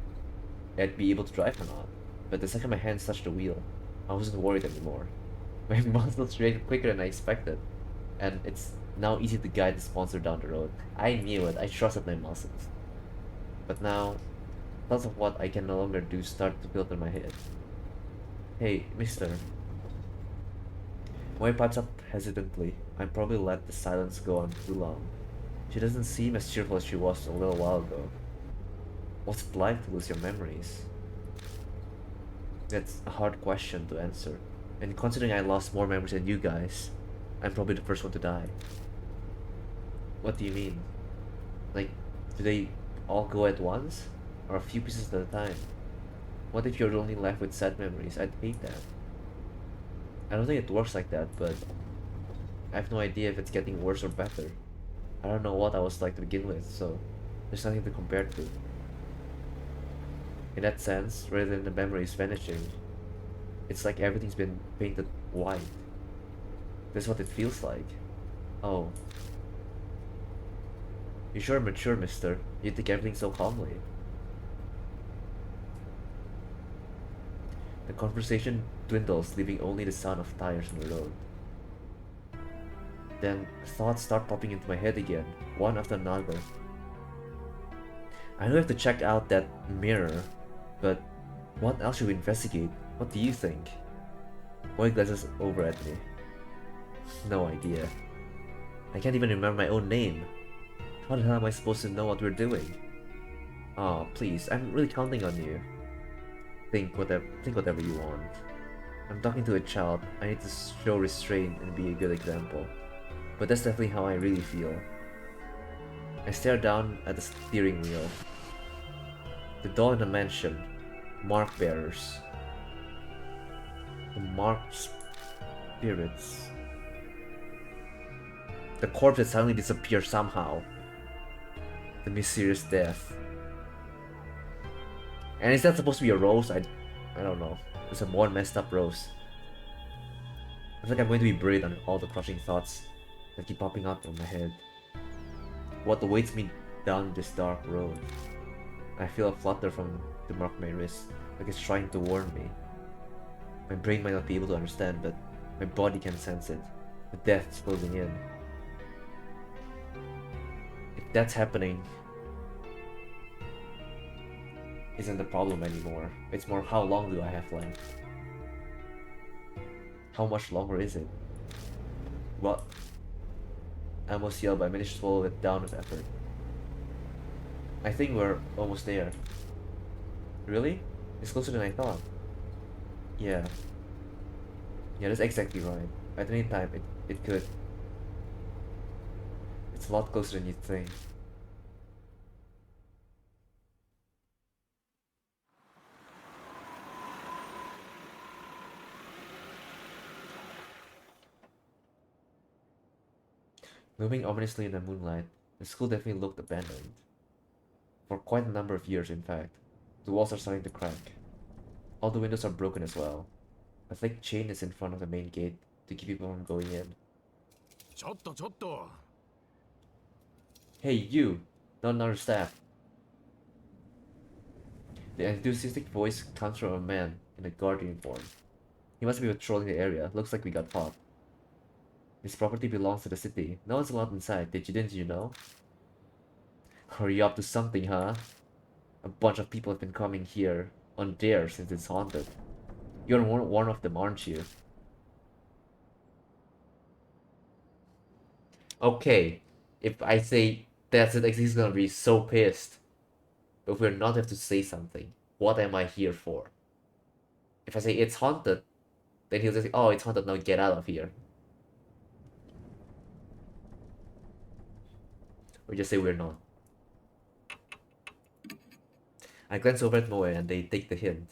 A: able to drive or not. But the second my hands touched the wheel, I wasn't worried anymore. My muscles reacted quicker than I expected, and it's now easy to guide the sponsor down the road. I knew it. I trusted my muscles. But now, Thoughts of what I can no longer do start to build in my head. Hey, mister. Moe pipes up hesitantly. I probably let the silence go on too long. She doesn't seem as cheerful as she was a little while ago. What's it like to lose your memories? That's a hard question to answer. And considering I lost more memories than you guys, I'm probably the first one to die. What do you mean? Like, do they all go at once? Or a few pieces at a time? What if you're only left with sad memories? I'd hate that. I don't think it works like that, but I have no idea if it's getting worse or better. I don't know what I was like to begin with, so there's nothing to compare to. In that sense, rather than the memories vanishing, it's like everything's been painted white. That's what it feels like. Oh, you sure mature, mister. You take everything so calmly. The conversation dwindles, leaving only the sound of tires on the road. Then thoughts start popping into my head again, one after another. I know I have to check out that mirror, but what else should we investigate? What do you think? Boy glances over at me. No idea. I can't even remember my own name. How the hell am I supposed to know what we're doing? Oh, please, I'm really counting on you. Think whatever you want. I'm talking to a child. I need to show restraint and be a good example. But that's definitely how I really feel. I stare down at the steering wheel. The door in the mansion. Mark bearers. The marked spirits. The corpse that suddenly disappears somehow. The mysterious death. And is that supposed to be a rose? I don't know. It's a more messed up rose. I feel like I'm going to be buried under all the crushing thoughts that keep popping up in my head. What awaits me down this dark road? I feel a flutter from the mark of my wrist, like it's trying to warn me. My brain might not be able to understand, but my body can sense it. The death's closing in. If that's happening, isn't the problem anymore. It's more, how long do I have left? How much longer is it? Well, I almost yelled, but I managed to swallow it down with effort. I think we're almost there. Really? It's closer than I thought. Yeah. Yeah, that's exactly right. At any time, it could. It's a lot closer than you think. Looming ominously in the moonlight, the school definitely looked abandoned. For quite a number of years, in fact. The walls are starting to crack. All the windows are broken as well. A thick chain is in front of the main gate to keep people from going in.
C: ちょっとちょっと
A: Hey, you! Not another staff. The enthusiastic voice comes from a man in a guard uniform. He must be patrolling the area. Looks like we got caught. This property belongs to the city. No one's allowed inside. Didn't you know? Are you up to something, huh? A bunch of people have been coming here on dare since it's haunted. You're one of them, aren't you? Okay, if I say that's it, he's gonna be so pissed. But if we're not, have to say something. What am I here for? If I say it's haunted, then he'll just say, oh, it's haunted, now get out of here. Or just say we're not. I glance over at Moe and they take the hint.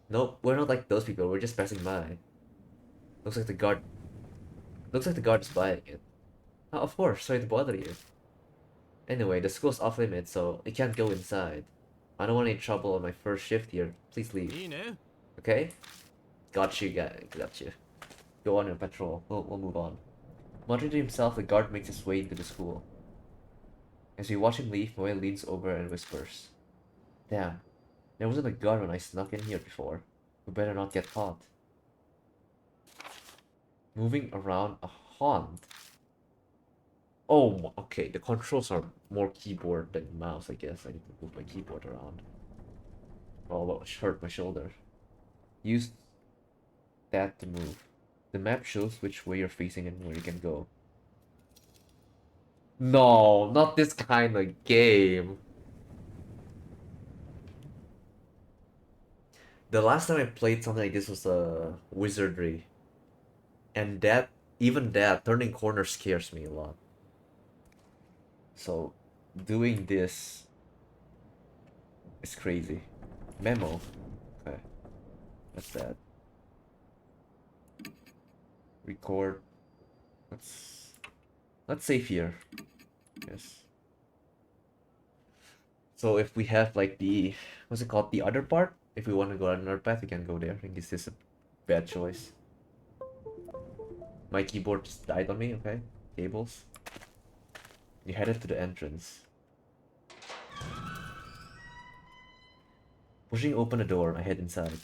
A: Nope, we're not like those people, we're just passing by. Looks like the guard is buying it. Oh, of course, sorry to bother you. Anyway, the school's off limits, so I can't go inside. I don't want any trouble on my first shift here. Please leave.
C: いいね
A: Okay? Got you, guy. Got you. Go on your patrol. We'll move on. Muttering to himself, the guard makes his way into the school. As we watch him leave, Moe leans over and whispers. Damn, there wasn't a guard when I snuck in here before. We better not get caught. Moving around a haunt. Oh, okay. The controls are more keyboard than mouse, I guess. I need to move my keyboard around. Oh, well, hurt my shoulder. Use that to move. The map shows which way you're facing and where you can go. No, not this kind of game. The last time I played something like this was Wizardry. And even that, turning corners scares me a lot. So, doing this is crazy. Memo. Okay, that's that. Record. Let's save here. Yes. So if we have like what's it called? The other part? If we want to go on another path, we can go there. I think this is a bad choice. My keyboard just died on me, okay? Cables. You headed to the entrance. Pushing open a door, I head inside.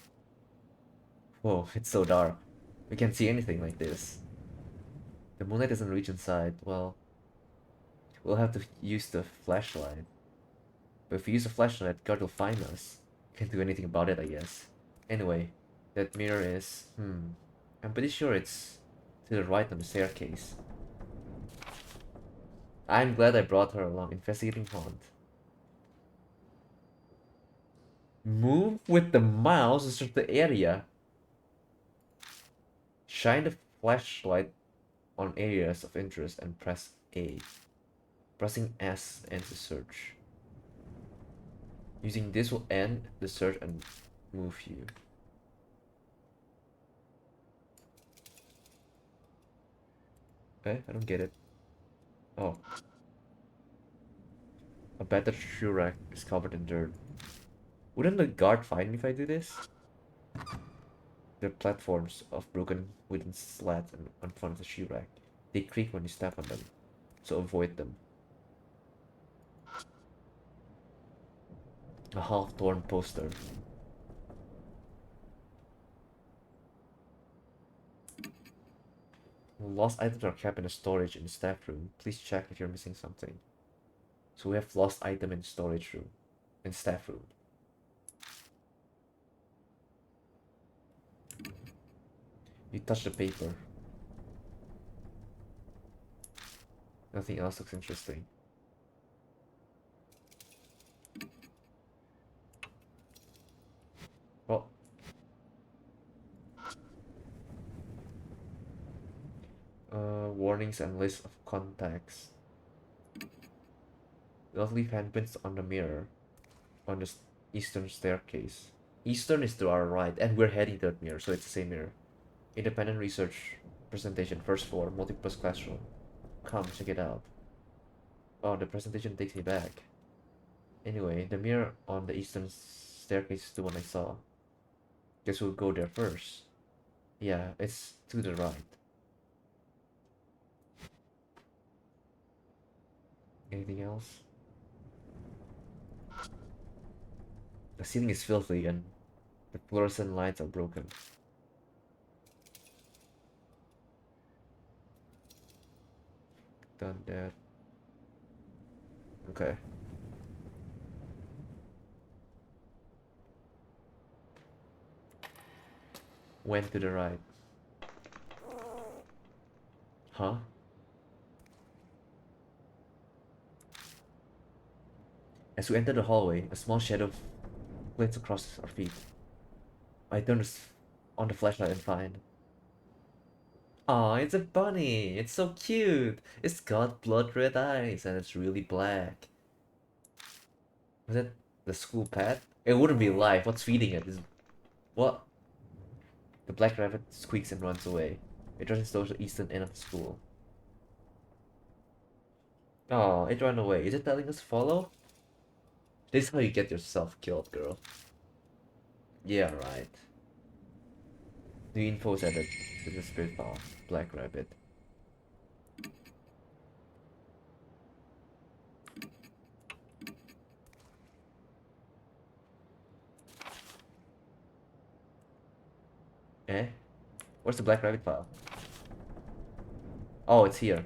A: Whoa, it's so dark. We can't see anything like this. The moonlight doesn't reach inside. Well, we'll have to use the flashlight. But if we use the flashlight, guard will find us. Can't do anything about it, I guess. Anyway, that mirror is... I'm pretty sure it's to the right on the staircase. I'm glad I brought her along. Investigating haunt. Move with the mouse to search the area. Shine the flashlight on areas of interest and press A. Pressing S ends the search. Using this will end the search and move you. Okay, I don't get it. Oh. A battered shoe rack is covered in dirt. Wouldn't the guard find me if I do this? There are platforms of broken wooden slats in front of the shoe rack. They creak when you step on them, so avoid them. A half-torn poster. Lost items are kept in a storage in the staff room. Please check if you're missing something. So we have lost item in storage room, in staff room. You touch the paper. Nothing else looks interesting. Well, warnings and list of contacts. Don't leave handprints on the mirror on the eastern staircase. Eastern is to our right, and we're heading to that mirror, so it's the same mirror. Independent research presentation, first floor, multi-purpose classroom. Come, check it out. Oh, the presentation takes me back. Anyway, the mirror on the eastern staircase is the one I saw. Guess we'll go there first. Yeah, it's to the right. Anything else? The ceiling is filthy and the fluorescent lights are broken. Done that. Okay. Went to the right. Huh? As we enter the hallway, a small shadow flits across our feet. I turn on the flashlight and find. Aw, it's a bunny! It's so cute! It's got blood red eyes and it's really black. Was that the school pet? It wouldn't be live. What's feeding it? Is what? The black rabbit squeaks and runs away. It runs towards the eastern end of the school. Oh, it ran away. Is it telling us to follow? This is how you get yourself killed, girl. Yeah, right. The info is added to the spirit file. Black rabbit. Eh? Where's the black rabbit file? Oh, it's here.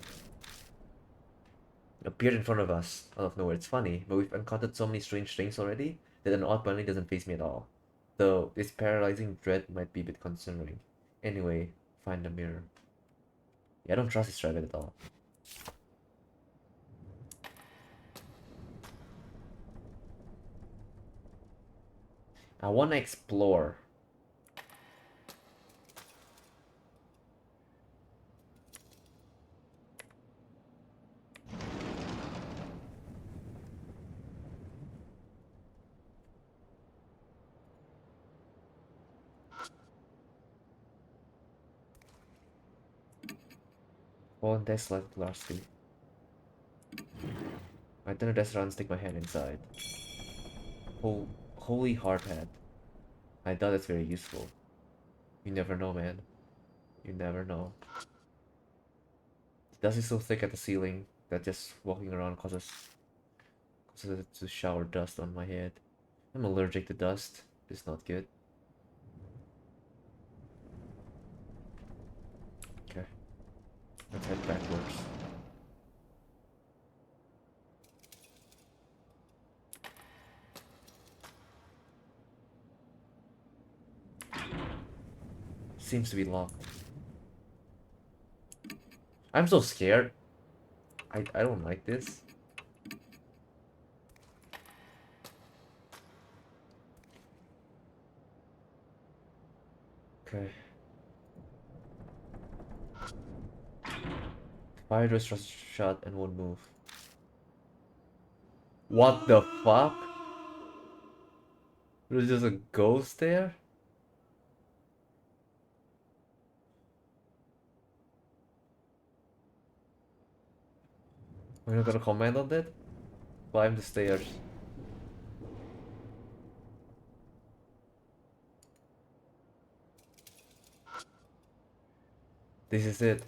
A: appeared in front of us out of nowhere. It's funny, but we've encountered so many strange things already that an odd bunny doesn't faze me at all. Though this paralyzing dread might be a bit concerning. Anyway, find the mirror. Yeah, I don't trust this rabbit at all. I want to explore. Well, that's like largely. I turn the desk around and stick my hand inside. Holy hard hat. I doubt that's very useful. You never know, man. You never know. The dust is so thick at the ceiling that just walking around causes it to shower dust on my head. I'm allergic to dust. It's not good. Okay. Let's head backwards. Seems to be locked. I'm so scared. I don't like this. Okay. Fire door is shut and won't move. What the fuck? There's just a ghost there? We're not gonna comment on that? Climb the stairs. This is it.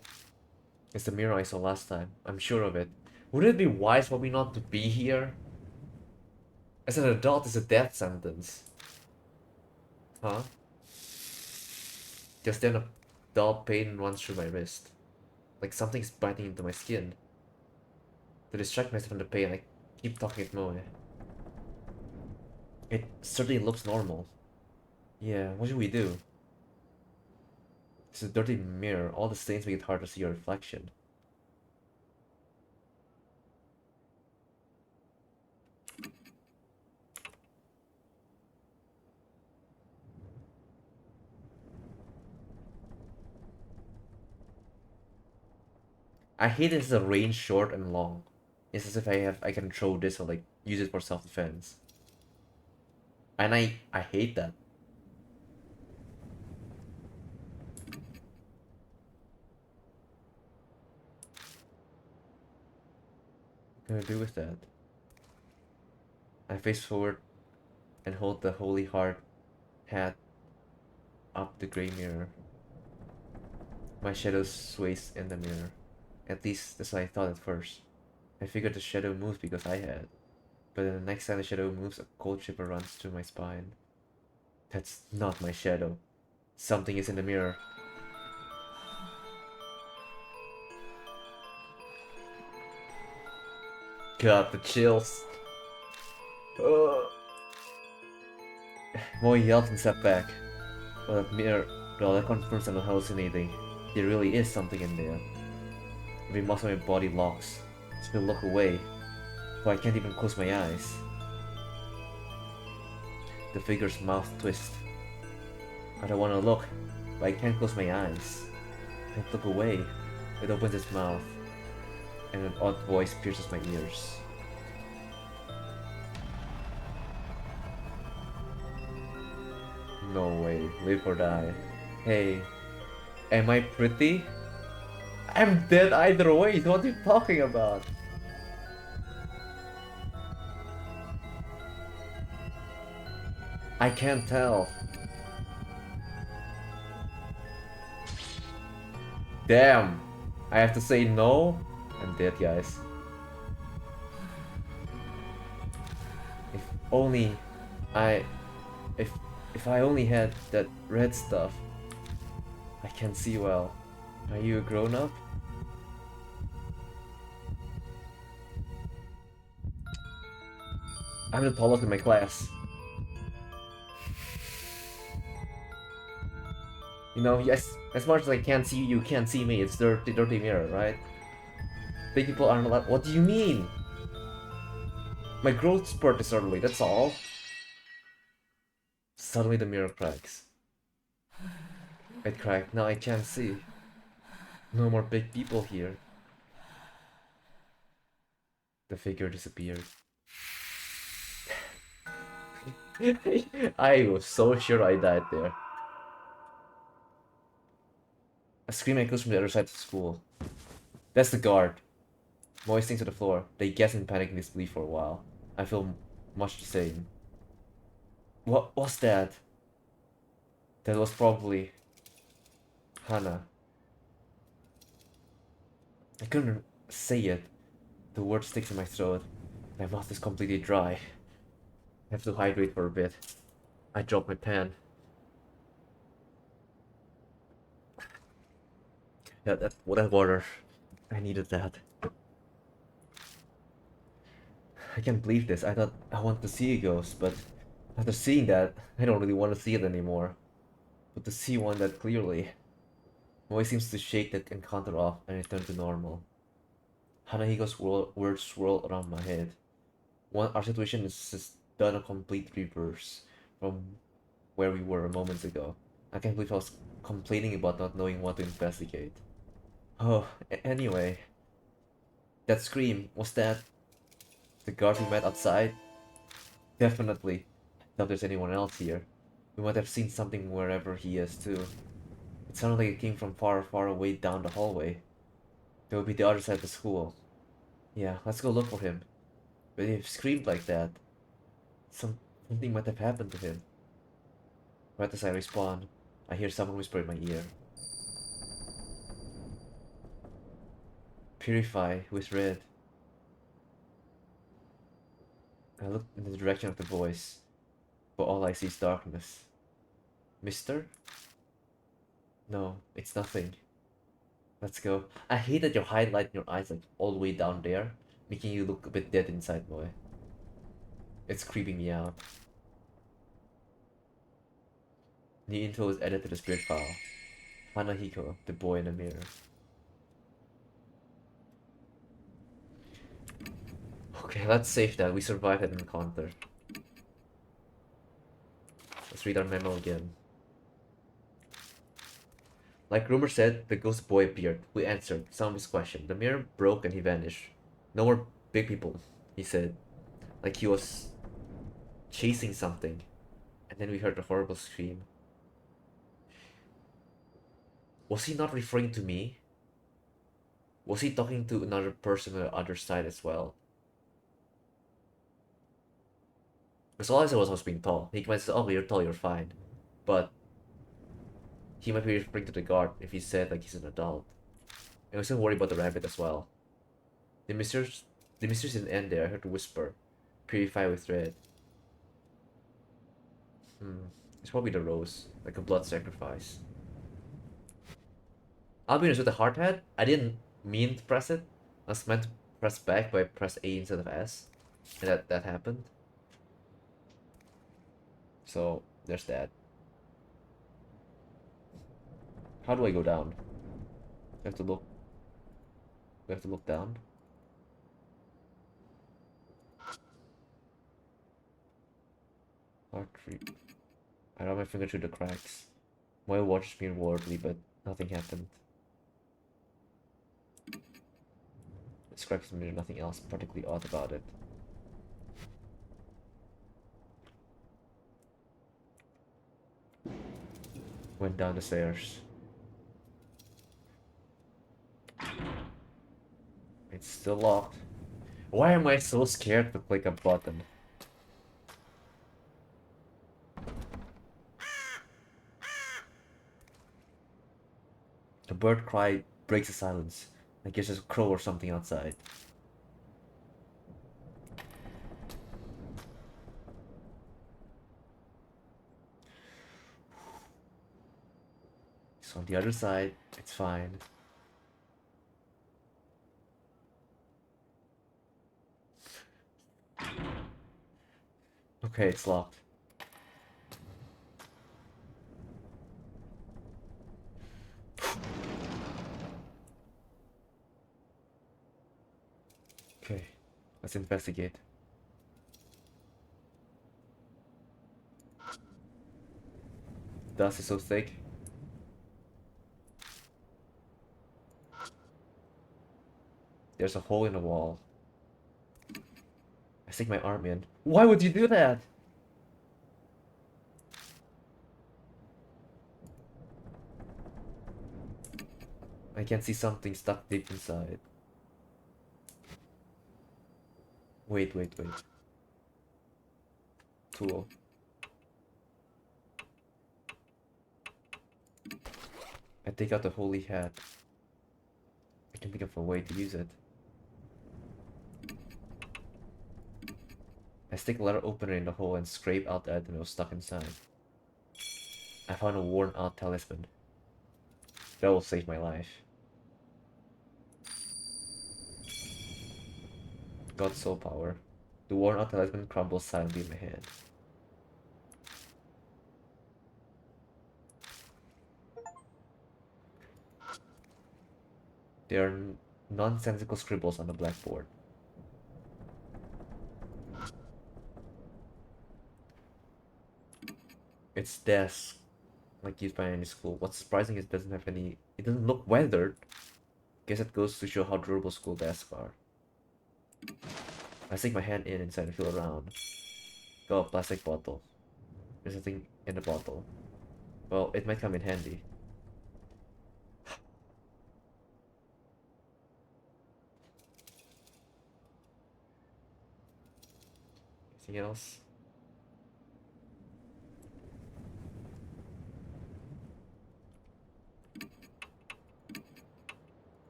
A: It's the mirror I saw last time. I'm sure of it. Would it be wise for me not to be here? As an adult, it's a death sentence. Huh? Just then a dull pain runs through my wrist. Like something's biting into my skin. To distract myself from the pain, I keep talking it Moe. It certainly looks normal. Yeah, what should we do? It's a dirty mirror. All the stains make it hard to see your reflection. I hate this as a range short and long. It's as if I can throw this or like use it for self-defense. And I hate that. What can I do with that? I face forward and hold the holy heart hat up the gray mirror. My shadow sways in the mirror. At least that's what I thought at first. I figured the shadow moves because I had. But then the next time the shadow moves, a cold shiver runs through my spine. That's not my shadow. Something is in the mirror. God, the chills. Moe yells and stepped back. Well, that mirror, well, that confirms I'm not hallucinating. There really is something in there. Every muscle in my body locks. I still look away, but I can't even close my eyes. The figure's mouth twists. I don't want to look, but I can't close my eyes. I look away. It opens its mouth, and an odd voice pierces my ears. No way, live or die. Hey, am I pretty? I'm dead either way, what are you talking about? I can't tell. Damn, I have to say no? I'm dead, guys. If only I... If I only had that red stuff. I can't see well. Are you a grown-up? I'm the tallest in my class. You know, yes, as much as I can't see you, you can't see me. It's dirty, dirty mirror, right? Big people aren't allowed. What do you mean? My growth spurt is early, that's all. Suddenly the mirror cracks. It cracked, now I can't see. No more big people here. The figure disappeared. I was so sure I died there. A scream echoes from the other side of the school. That's the guard. Moistening to the floor. They guess in panic and disbelief for a while. I feel much the same. What was that? That was probably Hannah. I couldn't say it. The word sticks in my throat. My mouth is completely dry. I have to hydrate for a bit. I dropped my pen. Yeah, that water. I needed that. I can't believe this. I thought I wanted to see a ghost, but after seeing that, I don't really want to see it anymore. But to see one that clearly, my voice seems to shake that encounter off and return to normal. Hanahiko's words swirl around my head. Our situation is just done a complete reverse from where we were moments ago. I can't believe I was complaining about not knowing what to investigate. Oh, anyway, that scream, was that the guard we met outside? Definitely. Doubt there's anyone else here. We might have seen something wherever he is too. It sounded like it came from far, far away down the hallway. It would be the other side of the school. Yeah, let's go look for him. But if he screamed like that, something might have happened to him. Right as I respond, I hear someone whisper in my ear. Purify with red. I look in the direction of the voice, but all I see is darkness. Mister? No, it's nothing. Let's go. I hate that your highlight in your eyes like all the way down there, making you look a bit dead inside, boy. It's creeping me out. The info is added to the spirit file. Hanahiko, the boy in the mirror. Okay, let's save that. We survived that encounter. Let's read our memo again. Like rumor said, the ghost boy appeared. We answered some of his questions. The mirror broke and he vanished. No more big people, he said. Like he was chasing something. And then we heard a horrible scream. Was he not referring to me? Was he talking to another person on the other side as well? Because all I said was I was being tall. He might say, oh, you're tall, you're fine. But he might be referring to the guard if he said like he's an adult. And I was still worried about the rabbit as well. The mistress didn't end there. I heard a whisper. Purify with red. It's probably the rose. Like a blood sacrifice. I'll be honest with the hard hat. I didn't mean to press it. I was meant to press back, but I pressed A instead of S. And that happened. So, there's that. How do I go down? I have to look. We have to look down. Heart rate. I run my finger through the cracks. Moy watches me inwardly, but nothing happened. This cracks me, there's nothing else particularly odd about it. Went down the stairs. It's still locked. Why am I so scared to click a button? The bird cry breaks the silence. I guess there's a crow or something outside. So on the other side, it's fine. Okay, it's locked. Okay, let's investigate. Dust is so thick. There's a hole in the wall. I stick my arm in. Why would you do that? I can see something stuck deep inside. Wait. Tool. I take out the holy hat. I can think of a way to use it. I stick a letter opener in the hole and scrape out the item that was stuck inside. I found a worn out talisman. That will save my life. God's soul power. The worn out talisman crumbles silently in my hand. There are nonsensical scribbles on the blackboard. It's desk, like used by any school. What's surprising is it doesn't have any. It doesn't look weathered. Guess it goes to show how durable school desks are. I stick my hand inside and feel around. Oh, plastic bottle. There's nothing in the bottle. Well, it might come in handy. Anything else?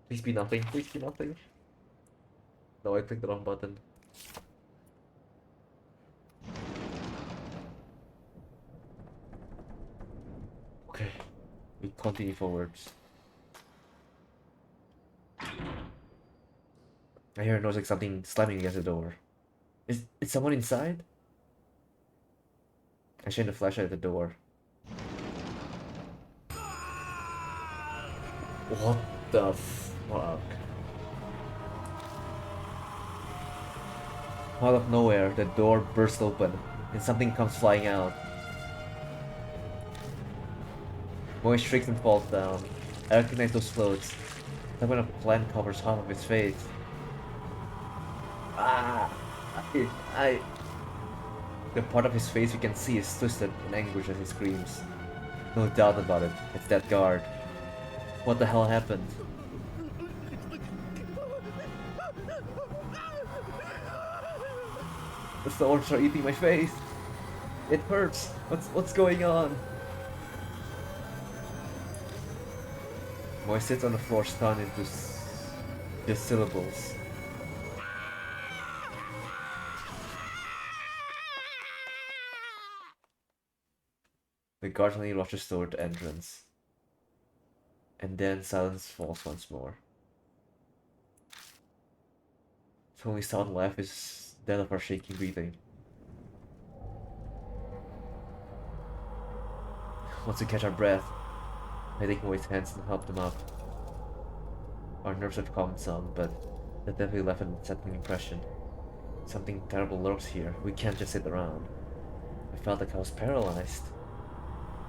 A: Please be nothing. Please be nothing. No, I clicked the wrong button. Okay, we continue forwards. I hear a noise like something slamming against the door. Is someone inside? I shine the flashlight at the door. What the fuck? Out of nowhere, the door bursts open, and something comes flying out. Moe shrieks and falls down. I recognize those floats. Some kind of plant covers half of his face. Ah! The part of his face we can see is twisted in anguish as he screams. No doubt about it, it's that guard. What the hell happened? The thorns are eating my face. It hurts. What's going on? Moe sits on the floor stunned into just syllables. The guard suddenly rushes toward the entrance. And then silence falls once more. The only sound left is that of our shaking breathing. Once we catch our breath, I take Moe's hands and help them up. Our nerves have calmed some, but that definitely left an unsettling impression. Something terrible lurks here. We can't just sit around. I felt like I was paralyzed.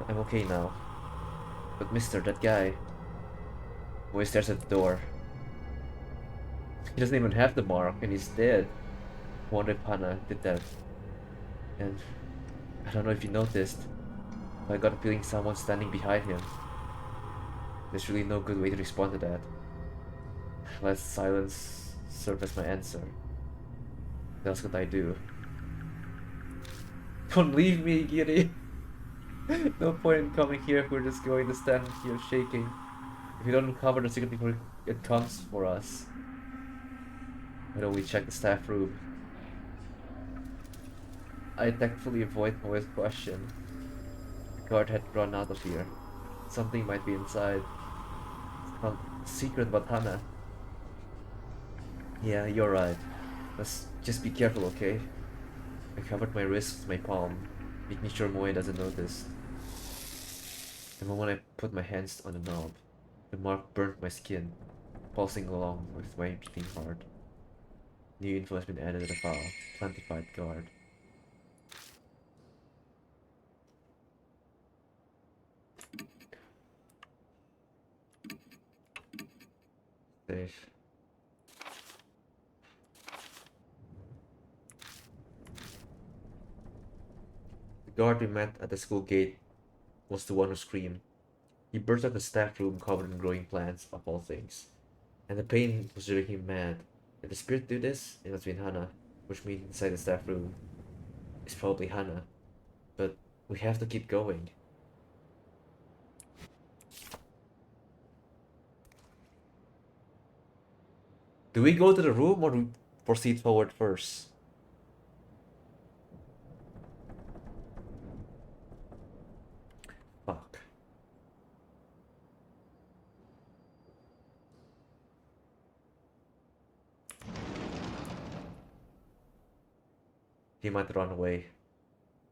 A: I'm okay now. But mister, that guy... Moe stares at the door. He doesn't even have the mark, and he's dead. I wonder if Hana did that. And... I don't know if you noticed, but I got a feeling someone's standing behind him. There's really no good way to respond to that. Let silence serve as my answer. That's what I do. Don't leave me, Giri! No point in coming here if we're just going to stand here shaking. If we don't uncover the secret before it comes for us. Why don't we check the staff room? I tactfully avoid Moe's question. The guard had run out of here. Something might be inside. Some secret about Hana. Yeah, you're right. Just be careful, okay? I covered my wrist with my palm, making sure Moe doesn't notice. The moment I put my hands on the knob, the mark burned my skin, pulsing along with my beating heart. New info has been added to the file. Plantified guard. Safe. The guard we met at the school gate was the one who screamed. He burst out the staff room covered in growing plants, of all things. And the pain was driving him mad. Did the spirit do this? It must have been Hannah, which means inside the staff room. It's probably Hannah. But we have to keep going. Do we go to the room or do we proceed forward first? Fuck. He might run away.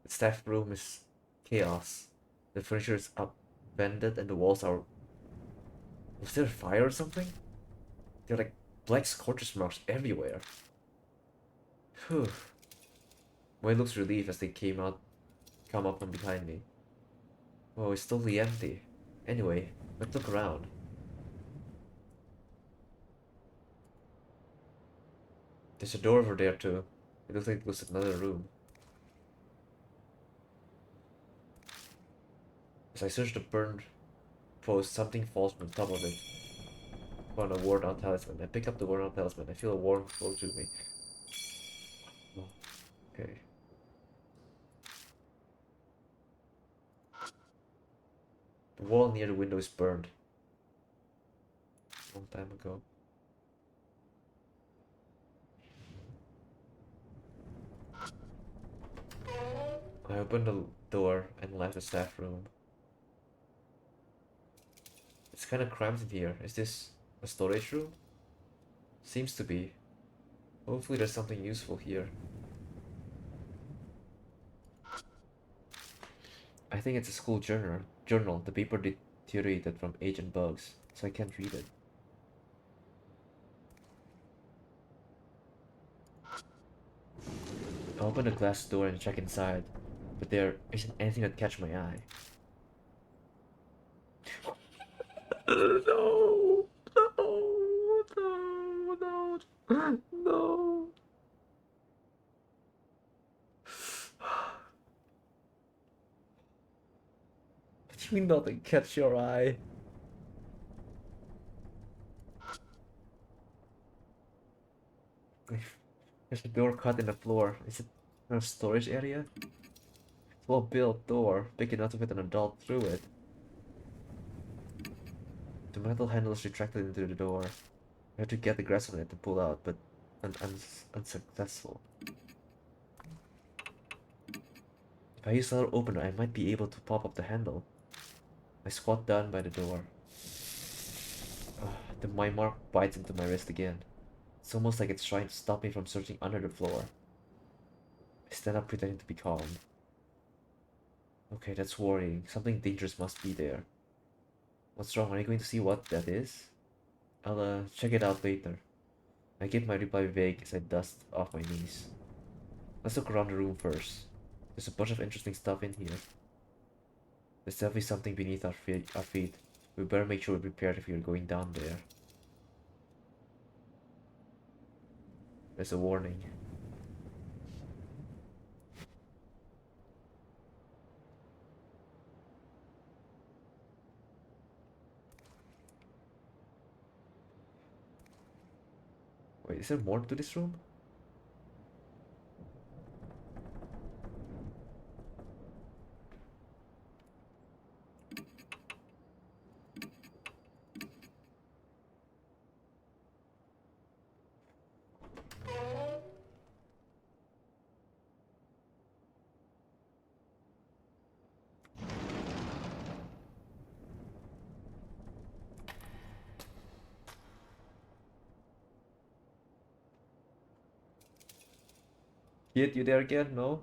A: The staff room is chaos. The furniture is upended and the walls are... Was there a fire or something? There are like black scorches marks everywhere. Phew. Moy looks relieved as they come up from behind me. Oh, it's totally empty. Anyway, let's look around. There's a door over there too. It looks like it goes to another room. As I search the burned post, something falls from the top of it. Found a worn out talisman. I pick up the worn out talisman. I feel a warmth flow through me. Oh, okay. The wall near the window is burned. Long time ago. I opened the door and left the staff room. It's kind of cramped in here. Is this a storage room? Seems to be. Hopefully there's something useful here. I think it's a school journal. The paper deteriorated from age and bugs, so I can't read it. I open the glass door and check inside, but there isn't anything that catch my eye. No, no. What do you mean nothing catch your eye? There's a door cut in the floor. Is it a storage area? Well built door, big enough to fit an adult through it. The metal handle is retracted into the door. I have to get the grasp on it to pull out, but unsuccessful. If I use another opener, I might be able to pop up the handle. I squat down by the door. My mark bites into my wrist again. It's almost like it's trying to stop me from searching under the floor. I stand up pretending to be calm. Okay, that's worrying. Something dangerous must be there. What's wrong? Are you going to see what that is? I'll check it out later. I give my reply vague as I dust off my knees. Let's look around the room first. There's a bunch of interesting stuff in here. There's definitely something beneath our feet. We better make sure we're prepared if we're going down there. There's a warning. Wait, is there more to this room? Kid, you there again? No?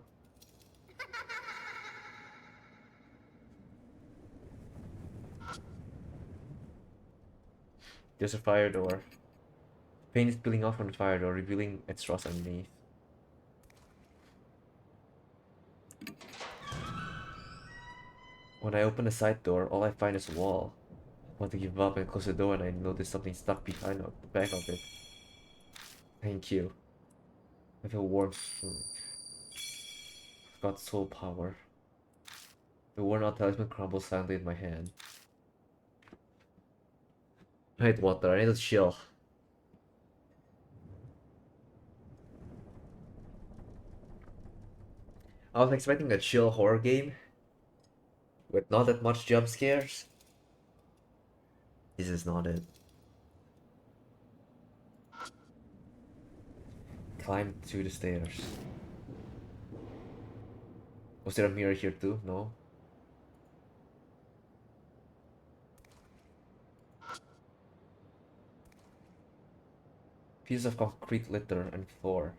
A: There's a fire door. Paint is peeling off from the fire door, revealing its rust underneath. When I open the side door, all I find is a wall. I want to give up and close the door, and I notice something stuck behind the back of it. Thank you. I feel warmth. I've got soul power. The worn out talisman crumbles silently in my hand. I need water, I need to chill. I was expecting a chill horror game with not that much jump scares. This is not it. Climb to the stairs. Was there a mirror here too? No. Pieces of concrete litter and floor.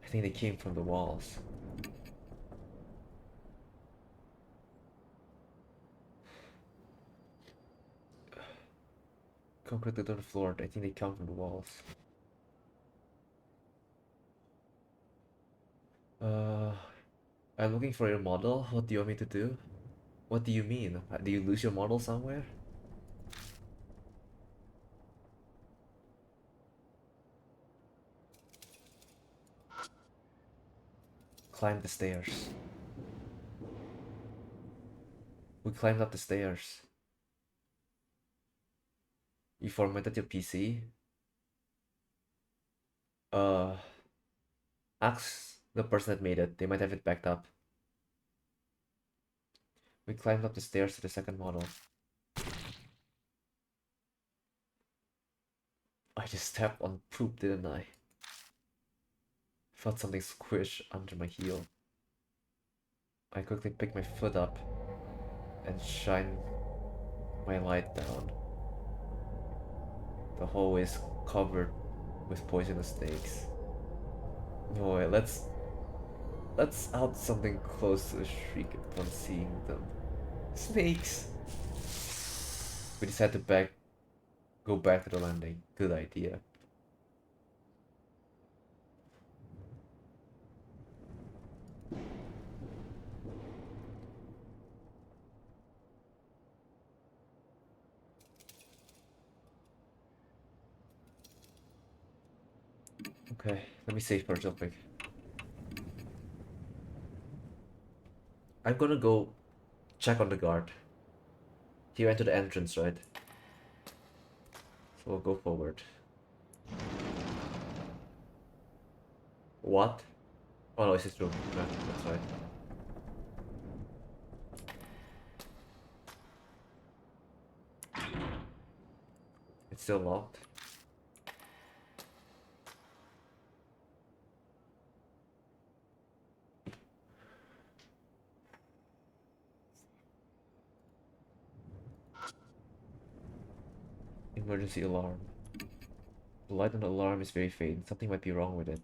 A: I think they came from the walls. Concrete litter on the floor. I think they come from the walls. Uh, I'm looking for your model. What do you want me to do? What do you mean? Do you lose your model somewhere? Climb the stairs. We climbed up the stairs. You formatted your PC? Uh, ask the person that made it. They might have it backed up. We climbed up the stairs to the second model. I just stepped on poop, didn't I? Felt something squish under my heel. I quickly picked my foot up and shine my light down. The hallway is covered with poisonous snakes. Boy, let's out something close to a shriek upon seeing them. Snakes! We decided to go back to the landing. Good idea. Okay, let me save for jumping. I'm gonna go check on the guard. He went to the entrance, right? So we'll go forward. What? Oh no, it's his room. Yeah, that's right. It's still locked. Emergency alarm. The light on the alarm is very faint. Something might be wrong with it.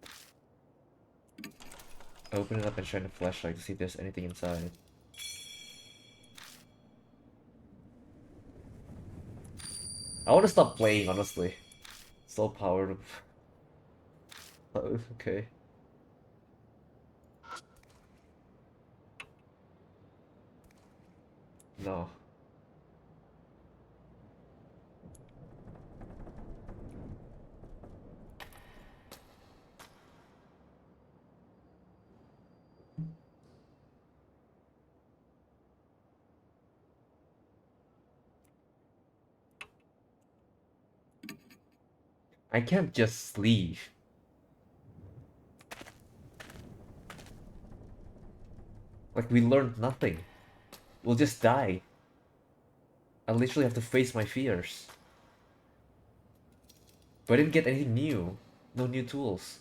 A: I open it up and shine a flashlight to see if there's anything inside. I want to stop playing, honestly. So powered. Okay. No. I can't just leave. Like, we learned nothing. We'll just die. I literally have to face my fears. But I didn't get anything new. No new tools.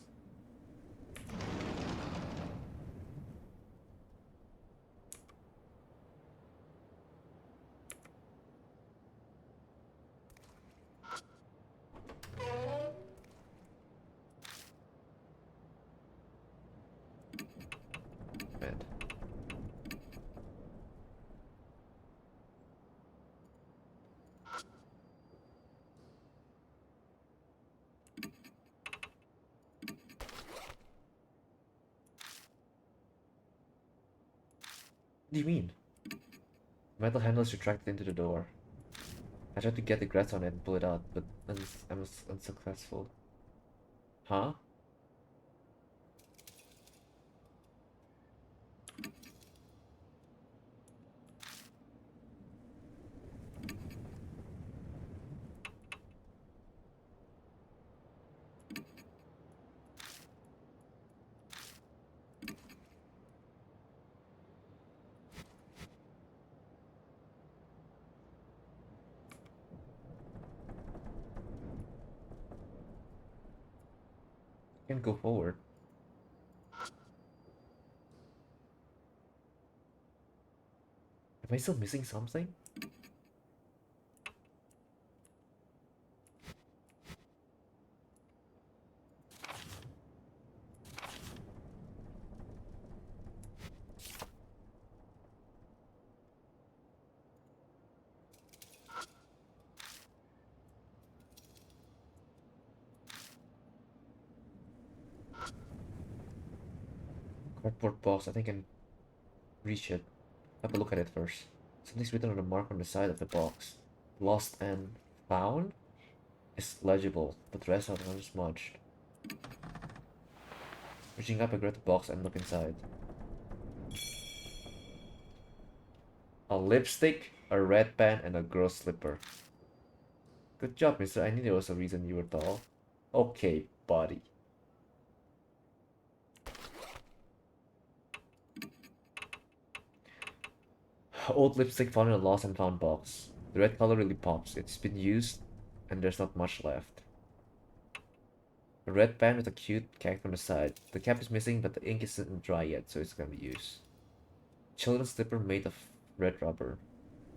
A: equipment. What do you mean? Metal handle is retracted into the door. I tried to get the grass on it and pull it out, but I was unsuccessful. Huh? Can't go forward. Am I still missing something? Cardboard box, I think I can reach it. Have a look at it first. Something's written on the mark on the side of the box. Lost and found? It's legible, but the rest are unsmudged. Reaching up, I grab the box and look inside. A lipstick, a red pen, and a girl's slipper. Good job, mister. I knew there was a reason you were tall. Okay, buddy. Old lipstick found in a lost and found box. The red color really pops. It's been used, and there's not much left. A red pen with a cute cap on the side. The cap is missing, but the ink isn't dry yet, so it's gonna be used. Children's slipper made of red rubber.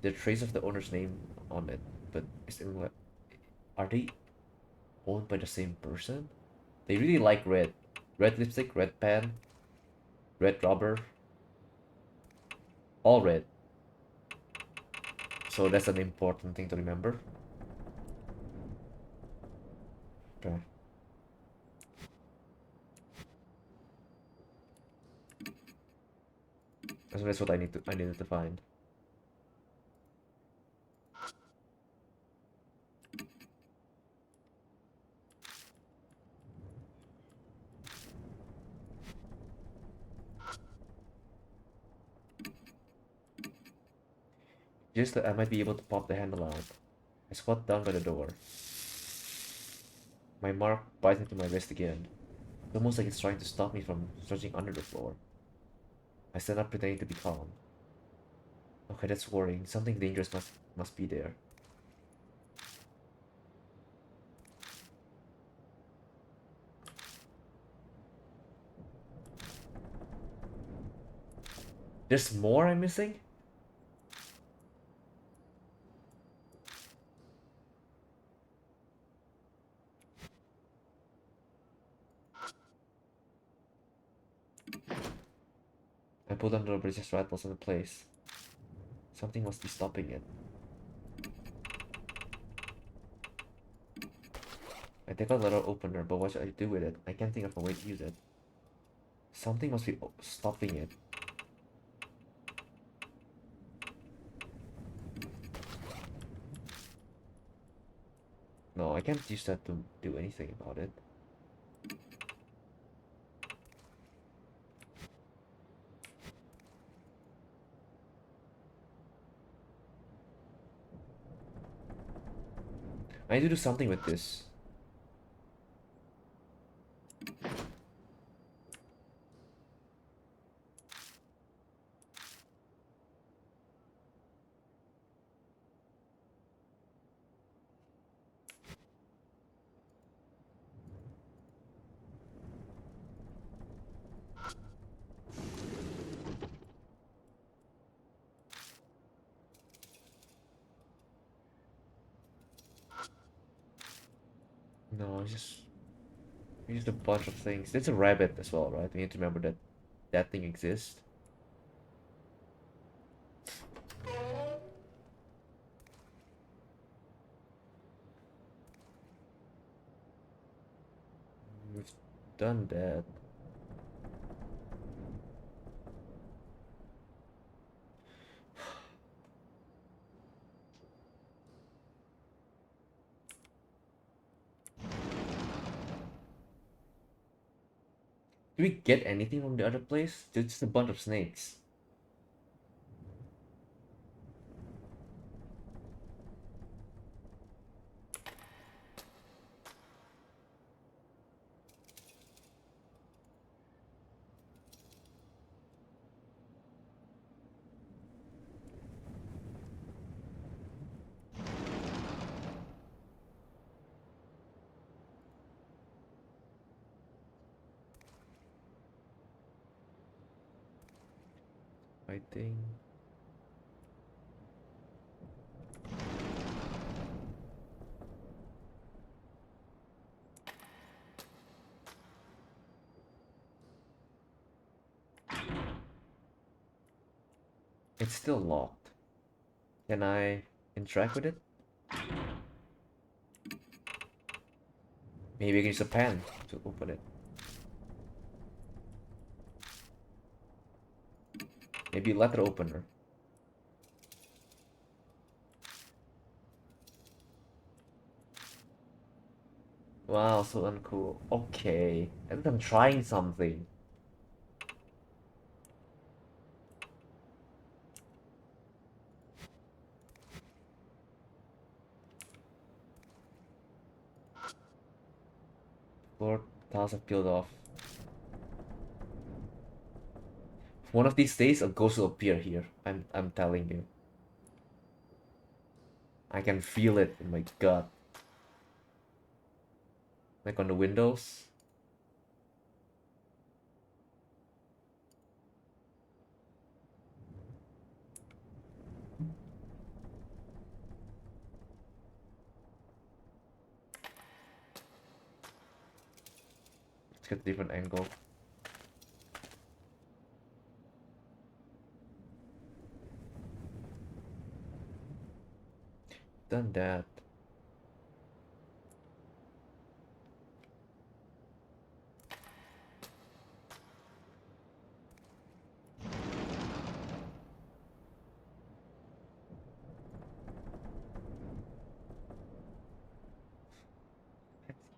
A: There's trace of the owner's name on it, but it's in are they owned by the same person? They really like red. Red lipstick, red pen, red rubber. All red. So that's an important thing to remember. Okay. So that's what I needed to find. Just that I might be able to pop the handle out. I squat down by the door. My mark bites into my wrist again. It's almost like it's trying to stop me from searching under the floor. I stand up pretending to be calm. Okay, that's worrying. Something dangerous must be there. There's more I'm missing? I pulled on the rubber, just rattles into place. Something must be stopping it. I take out a letter opener, but what should I do with it? I can't think of a way to use it. Something must be stopping it. No, I can't use that to do anything about it. I need to do something with this. No, it's just used a bunch of things. There's a rabbit as well, right? We need to remember that that thing exists. Done that. Did we get anything from the other place? Just a bunch of snakes. I think. It's still locked. Can I interact with it? Maybe I can use a pen to open it. Maybe a letter opener. Wow, so uncool. Okay. I think I'm trying something. Floor tiles have peeled off. One of these days a ghost will appear here. I'm telling you. I can feel it in my gut. Like on the windows. Let's get a different angle. Done that.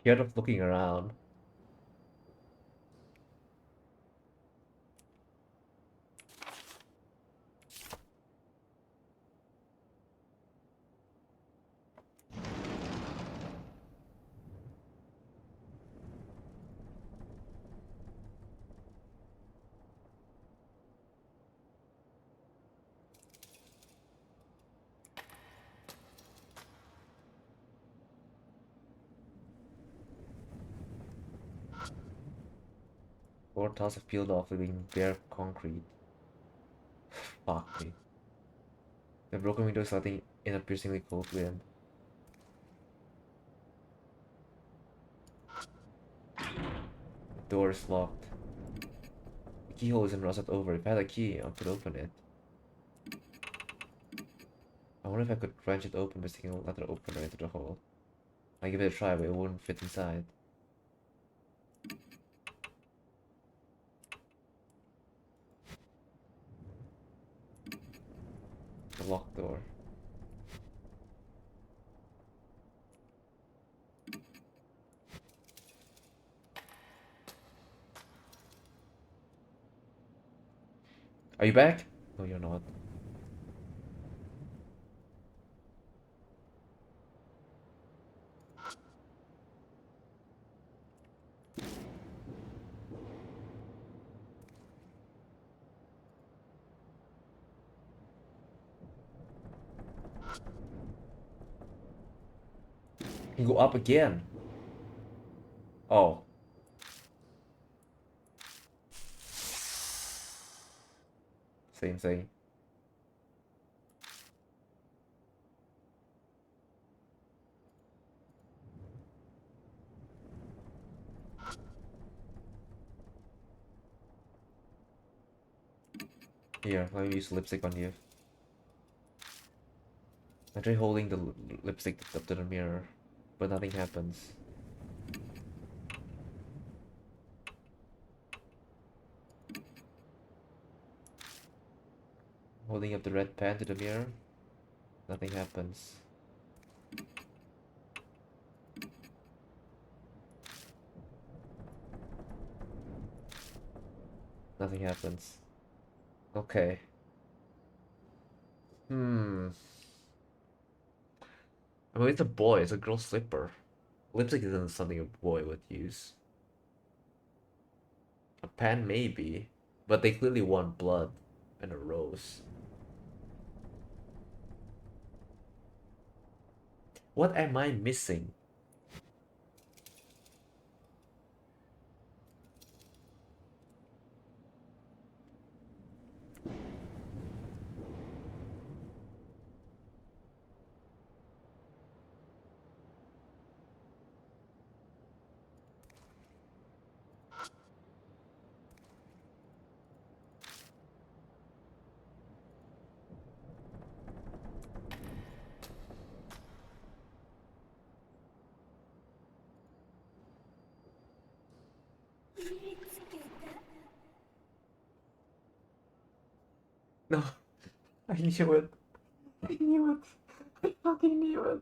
A: Scared of looking around. Floor tiles have peeled off, leaving bare concrete. Fuck me. The broken window is letting in a piercingly cold wind. The door is locked. The keyhole isn't rusted over. If I had a key, I could open it. I wonder if I could wrench it open by sticking a letter opener into the hole. I give it a try, but it wouldn't fit inside. The locked door. Are you back? No, you're not. You can go up again. Oh. Same thing. Here, let me use lipstick on you. I try holding the lipstick up to the mirror, but nothing happens. Holding up the red pen to the mirror. Nothing happens. Nothing happens. Okay. I mean, it's a boy. It's a girl's slipper. Lipstick isn't something a boy would use. A pen, maybe. But they clearly want blood and a rose. What am I missing? No, I knew it. I knew it. I fucking knew it.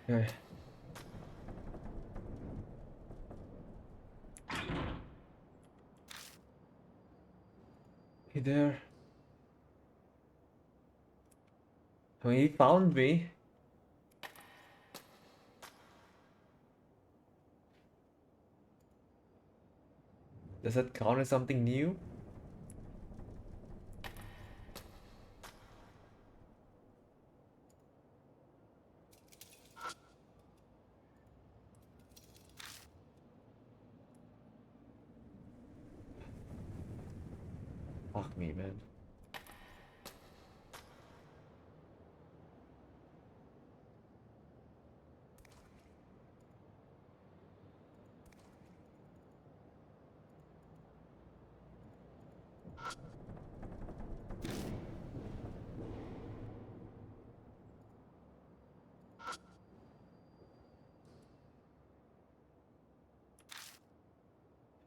A: Okay. Hey there. I mean, he found me. Does that count as something new? Fuck me, man.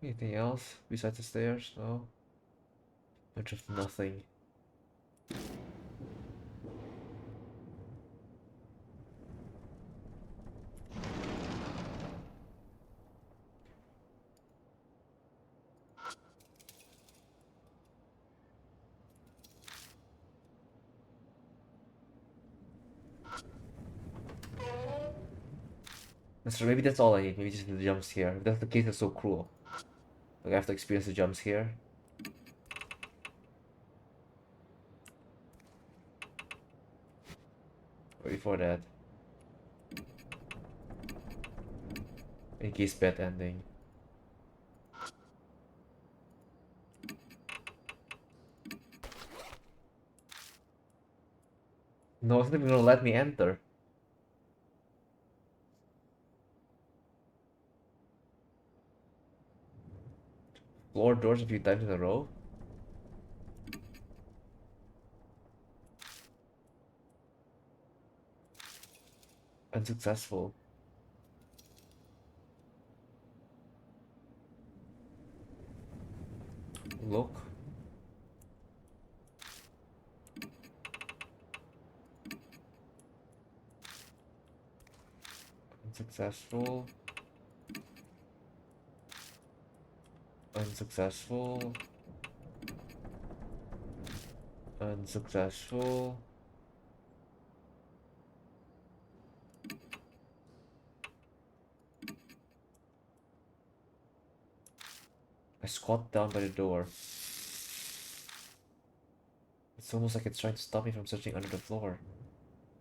A: Anything else besides the stairs? No. Bunch of nothing. So maybe that's all I need. Maybe just the jump scare. If that's the case, it's so cruel. Like I have to experience the jump scare. Or before that. In case bad ending. No, it's not even gonna let me enter. Floor doors a few times in a row. Unsuccessful. Look. Unsuccessful. Unsuccessful. Unsuccessful. I squat down by the door. It's almost like it's trying to stop me from searching under the floor.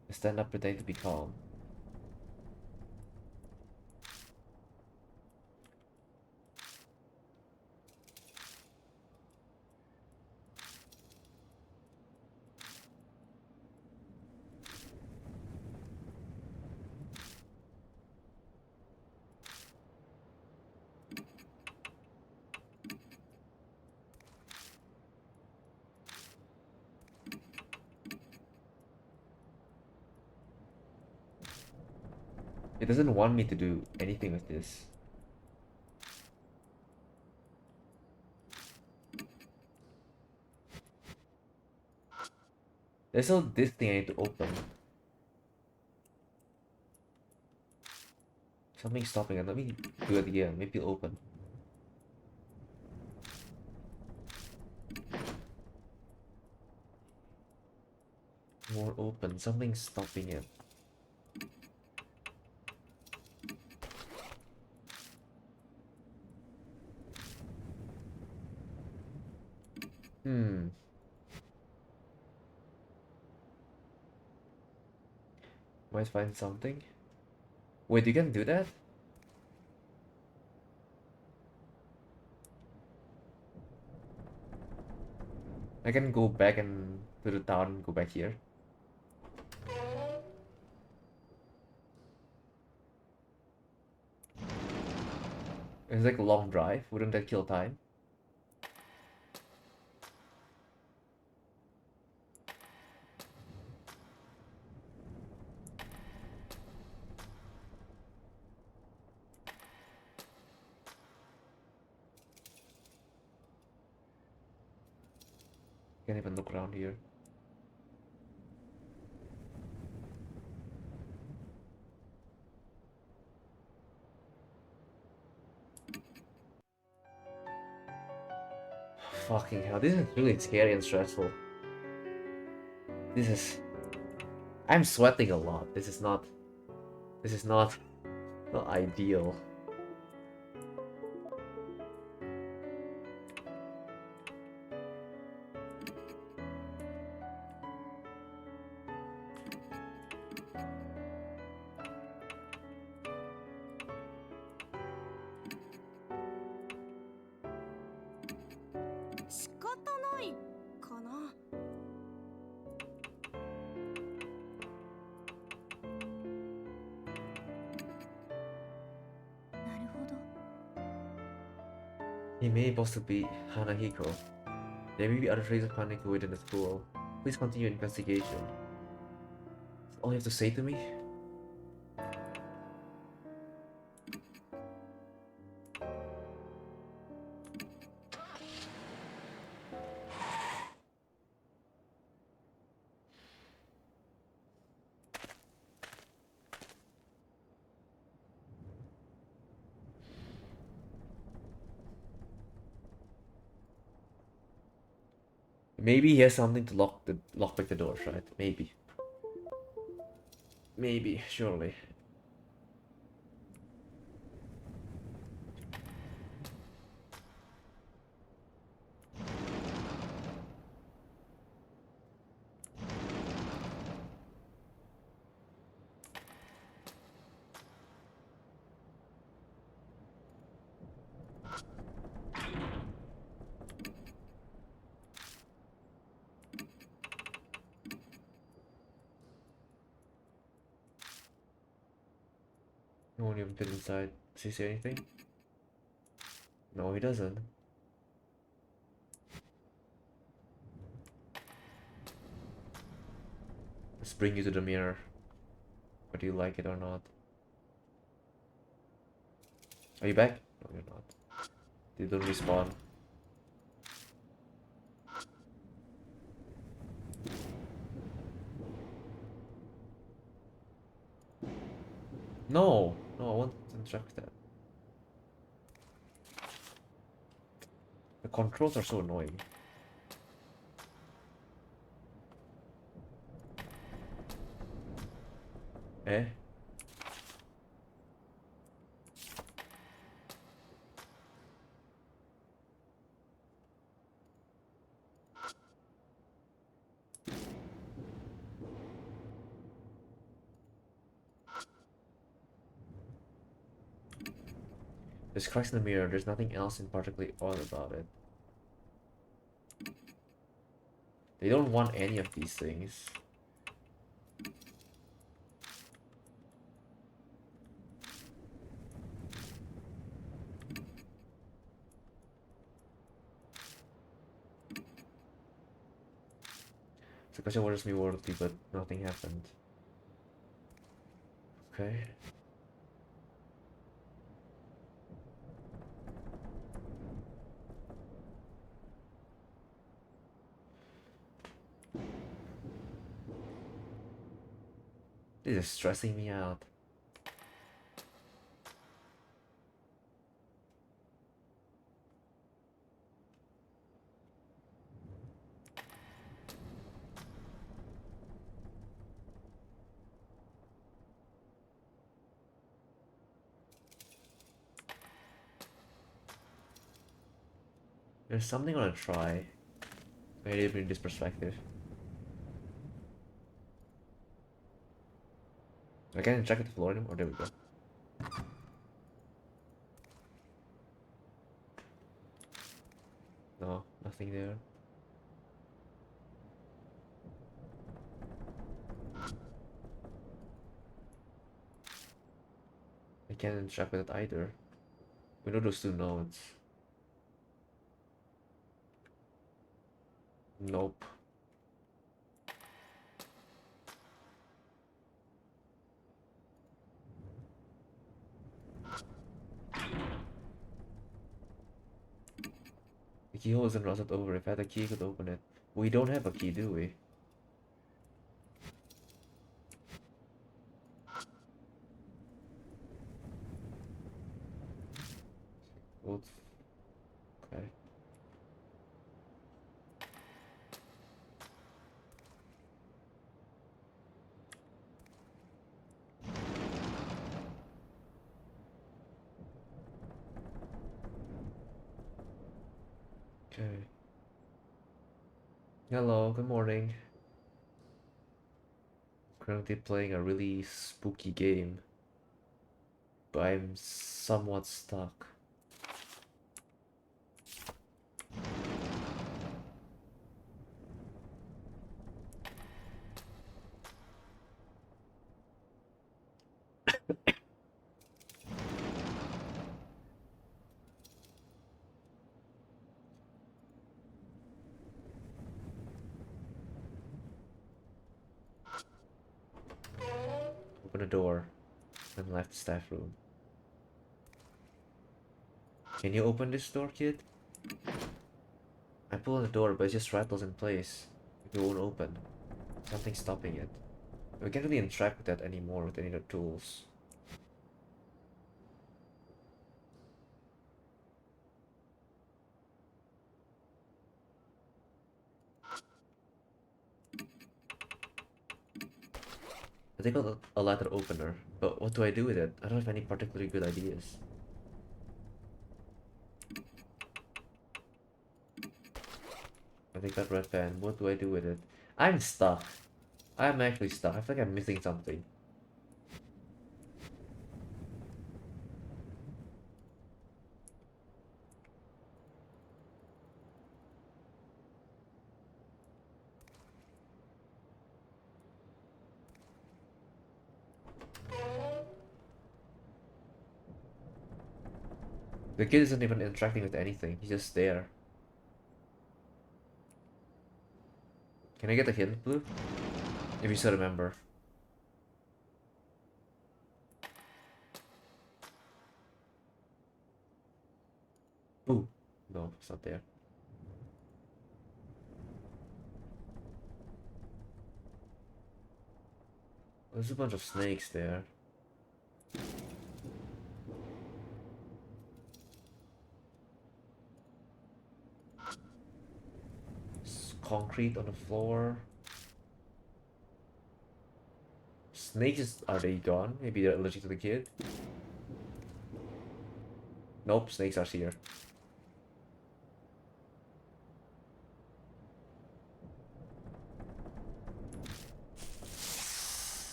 A: I stand up pretending to be calm. It doesn't want me to do anything with this. There's still this thing I need to open. Something's stopping it. Let me do it again. Maybe it'll open. Won't open. Something's stopping it. Hmm. Might find something. Wait, you can do that? I can go back and to the town and go back here. It's like a long drive. Wouldn't that kill time? Can't even look around here. Fucking hell, this is really scary and stressful. This is... I'm sweating a lot. This is not... not ideal. He may possibly be Hanahiko. There may be other traces of Hanahiko within the school. Please continue investigation. That's all you have to say to me? Maybe he has something to lock back the doors, right? Maybe. Maybe, surely. No one even fit inside. Does he say anything? No, he doesn't. Let's bring you to the mirror. Whether you like it or not. Are you back? No, you're not. They don't respawn. No! No, I want to instruct that. The controls are so annoying. Eh? There's cracks in the mirror. There's nothing else in particularly odd about it. They don't want any of these things. So question orders me worldly, but nothing happened. Okay. This is stressing me out. There's something I want to try. Maybe in this perspective. I can't interact with the floor anymore. There we go. No, nothing there. I can't interact with it either. We know those two nodes. Nope. The keyhole isn't rusted over. If I had a key, I could open it. We don't have a key, do we? Well, okay. Okay. Hello, good morning. Currently playing a really spooky game, but I'm somewhat stuck. Open a door and left the staff room. Can you open this door, kid? I pull on the door, but it just rattles in place. It won't open. Something's stopping it. We can't really interact with that anymore with any of the tools. I think a letter opener, but what do I do with it? I don't have any particularly good ideas. I think that red pen, what do I do with it? I'm stuck. I'm actually stuck. I feel like I'm missing something. The kid isn't even interacting with anything. He's just there. Can I get a hint, Blue? If you still remember. Ooh. No, it's not there. There's a bunch of snakes there. Concrete on the floor. Snakes, are they gone? Maybe they're allergic to the kid? Nope, snakes are here.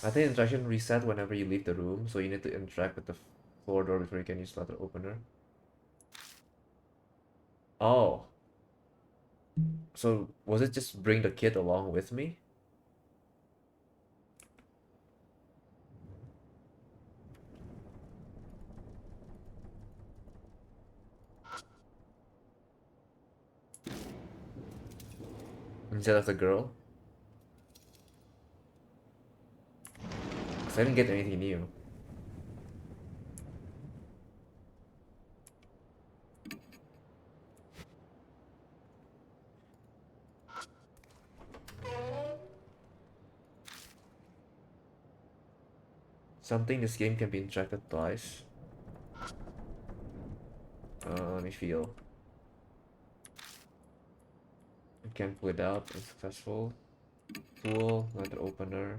A: I think interaction reset whenever you leave the room, so you need to interact with the floor door before you can use the letter opener. Oh. So, was it just bring the kid along with me? Instead of the girl? Because I didn't get anything new. Something this game can be interacted twice. Let me feel. You can pull it out, unsuccessful. Tool, letter opener.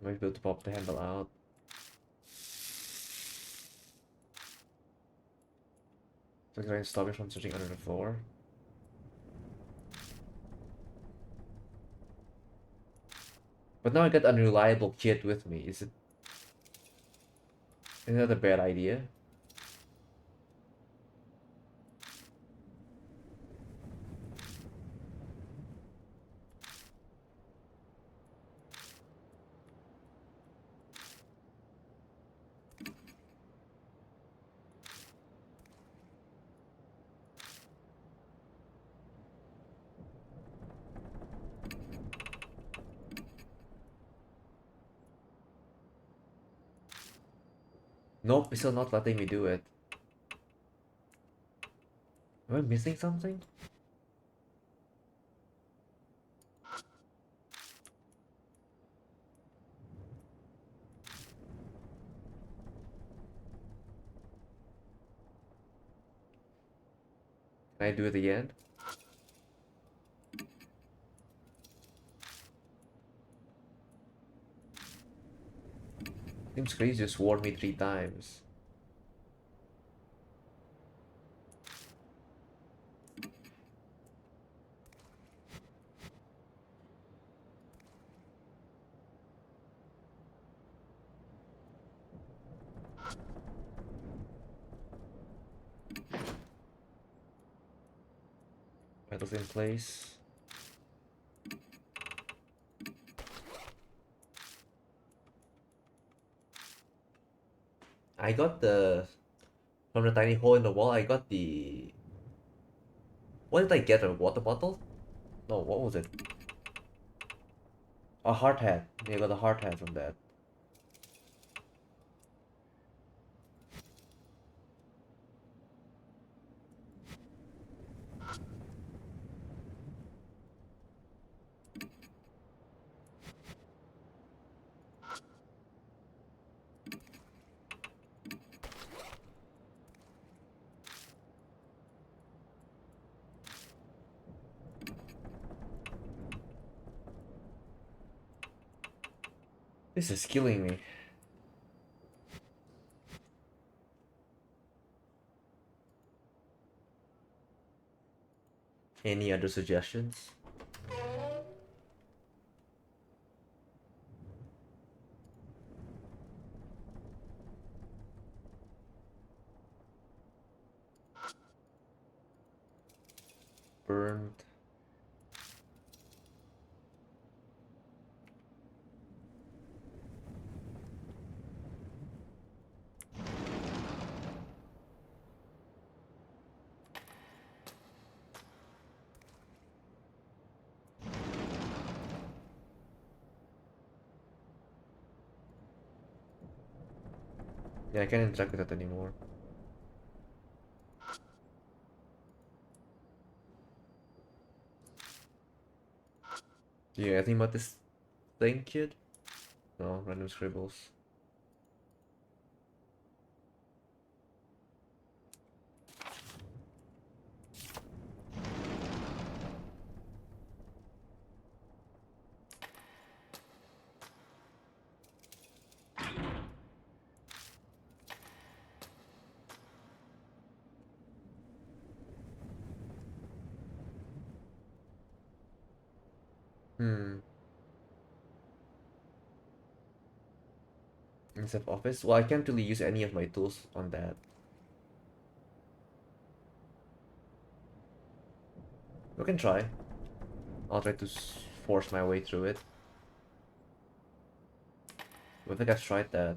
A: Might be able to pop the handle out. So try and stop it from searching under the floor. But now I got an unreliable kid with me. Is that a bad idea? Nope, it's still not letting me do it. Am I missing something? Can I do it again? Seems crazy, just warned me 3 times. Metals in place. I got from the tiny hole in the wall, I got the... What did I get? A water bottle? No, what was it? A hard hat. Yeah, I got a hard hat from that. This is killing me. Any other suggestions? Burned. Yeah, I can't interact with that anymore. Yeah, anything about this thing, kid? No, random scribbles. Instead of office? Well, I can't really use any of my tools on that. We can try. I'll try to force my way through it. I think I've tried that.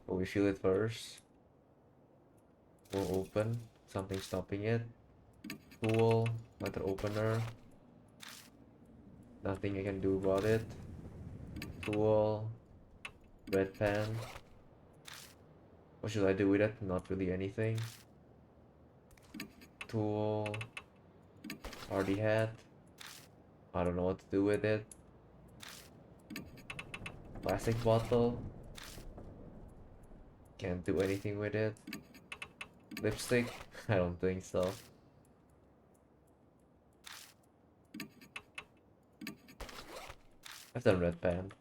A: But we feel it first. We'll open. Something stopping it. Tool. Letter opener. Nothing I can do about it. Tool. Red pen. What should I do with it? Not really anything. Tool. Already had. I don't know what to do with it. Plastic bottle. Can't do anything with it. Lipstick? I don't think so. I've done red pen.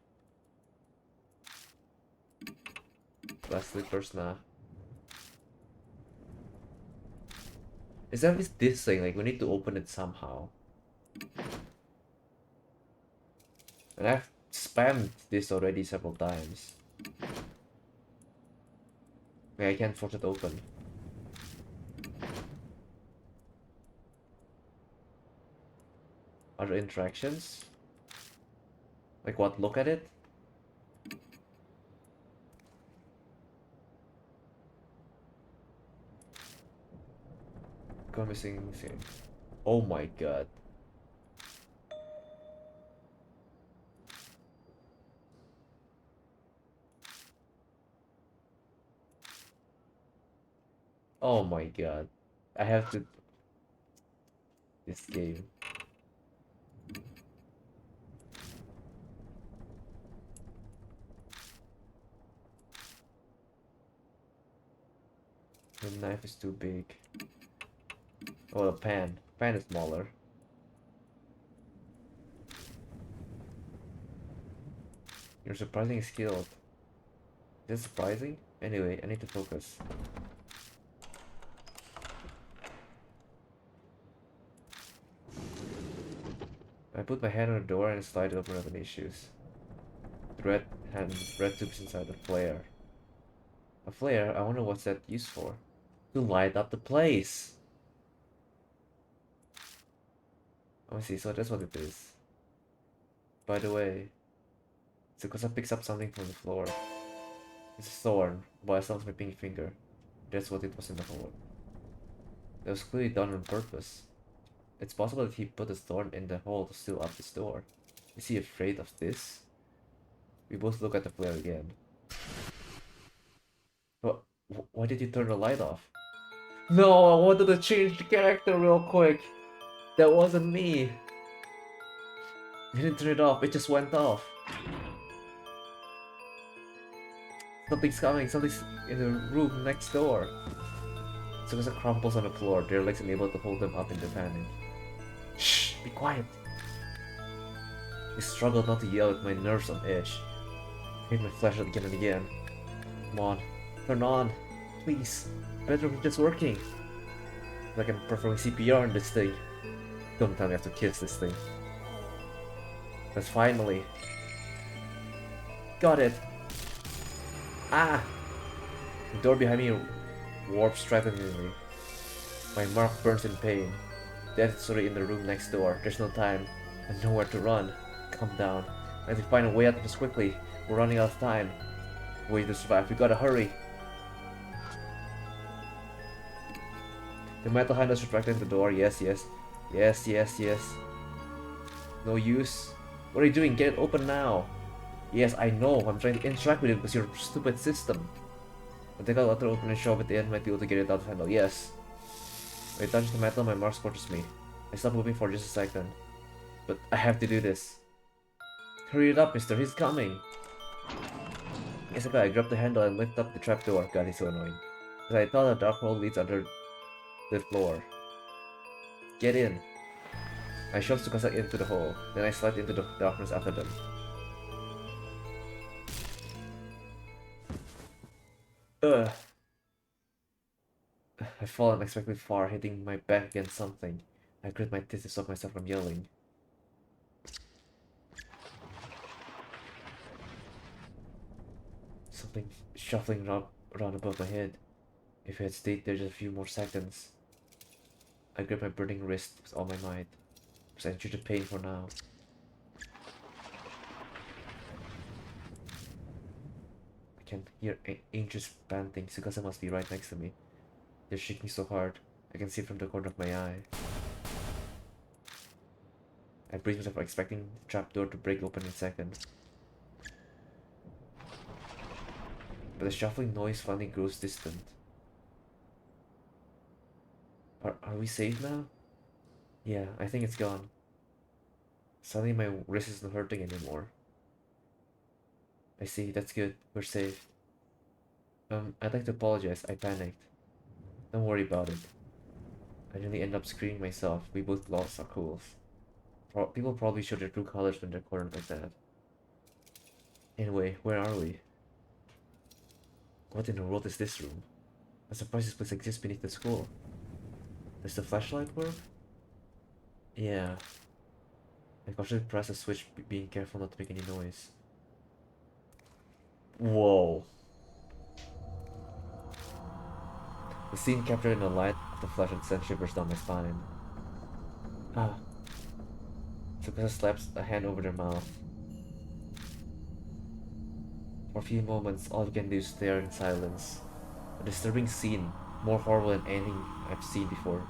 A: Glass slippers, nah. Is that this thing? Like, we need to open it somehow. And I've spammed this already several times. Okay, I can't force it open. Other interactions? Like what? Look at it? Go missing. Oh my god. Oh my god. I have to... This game. The knife is too big. Oh, the pan. Pan is smaller. You're surprisingly skilled. Is this surprising? Anyway, I need to focus. I put my hand on the door and slide it open without any issues. The red tube's inside the flare. A flare? I wonder what's that used for. To light up the place! Oh, I see, so that's what it is. By the way, Tsukasa picks up something from the floor. It's a thorn, but I saw my pink finger. That's what it was in the hole. It was clearly done on purpose. It's possible that he put a thorn in the hole to seal up this door. Is he afraid of this? We both look at the flare again. But why did you turn the light off? No, I wanted to change the character real quick. That wasn't me. I didn't turn it off, it just went off. Something's coming, something's in the room next door. Tsukasa crumples on the floor, their legs unable to hold them up in the panic. Shh, be quiet. I struggled not to yell with my nerves on edge. I hit my flashlight again and again. Come on, turn on, please. Better if it's working. Like I'm performing CPR on this thing. Don't tell me I have to kiss this thing. That's finally. Got it. Ah! The door behind me warps threateningly. My mark burns in pain. Death is already in the room next door. There's no time. And nowhere to run. Calm down. I have to find a way out of this quickly. We're running out of time. We need to survive. We gotta hurry. The metal hand is reflecting the door. Yes, yes. Yes, yes, yes. No use. What are you doing? Get it open now. Yes, I know. I'm trying to interact with it because your stupid system. I think I'll let her open and shove it in. Might be able to get it out of the handle. Yes. When I touch the metal, my mark scorches me. I stop moving for just a second. But I have to do this. Hurry it up, mister. He's coming. Yes, okay. I grab the handle and lift up the trapdoor. God, he's so annoying. Because I thought a dark hole leads under the floor. Get in. I shove Tsukasa into the hole. Then I slide into the darkness after them. Ugh. I fall unexpectedly far, hitting my back against something. I grit my teeth to stop myself from yelling. Something shuffling around above my head. If I had stayed there just a few more seconds. I grip my burning wrist with all my might. Because I enjoy the pain for now. I can hear Angel's panting. Tsukasa must be right next to me. They're shaking so hard. I can see it from the corner of my eye. I brace myself expecting the trapdoor to break open in a second. but the shuffling noise finally grows distant. Are we safe now? Yeah, I think it's gone. Suddenly my wrist isn't hurting anymore. I see, that's good. We're safe. I'd like to apologize. I panicked. Don't worry about it. I nearly end up screaming myself. We both lost our cools. People probably show their true colors when they're cornered like that. Anyway, where are we? What in the world is this room? I'm surprised this place exists beneath the school. Does the flashlight work? Yeah. I cautiously press the switch, being careful not to make any noise. Whoa. The scene captured in the light of the flash and sent shivers down my spine. Ah. Tsukasa slaps a hand over their mouth. For a few moments, all we can do is stare in silence. A disturbing scene, more horrible than anything I've seen before,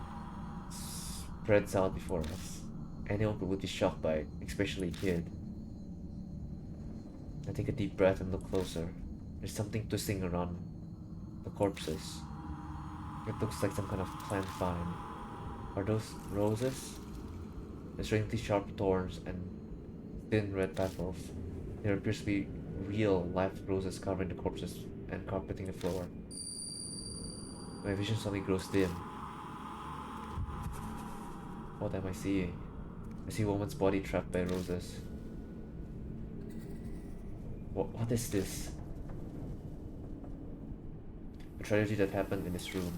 A: spreads out before us. Anyone would be shocked by it, especially a kid. I take a deep breath and look closer. There's something twisting around the corpses. It looks like some kind of plant vine. Are those roses? The strangely sharp thorns and thin red petals. There appears to be real, live roses covering the corpses and carpeting the floor. My vision suddenly grows dim. What am I seeing? I see a woman's body trapped by roses. What is this? A tragedy that happened in this room.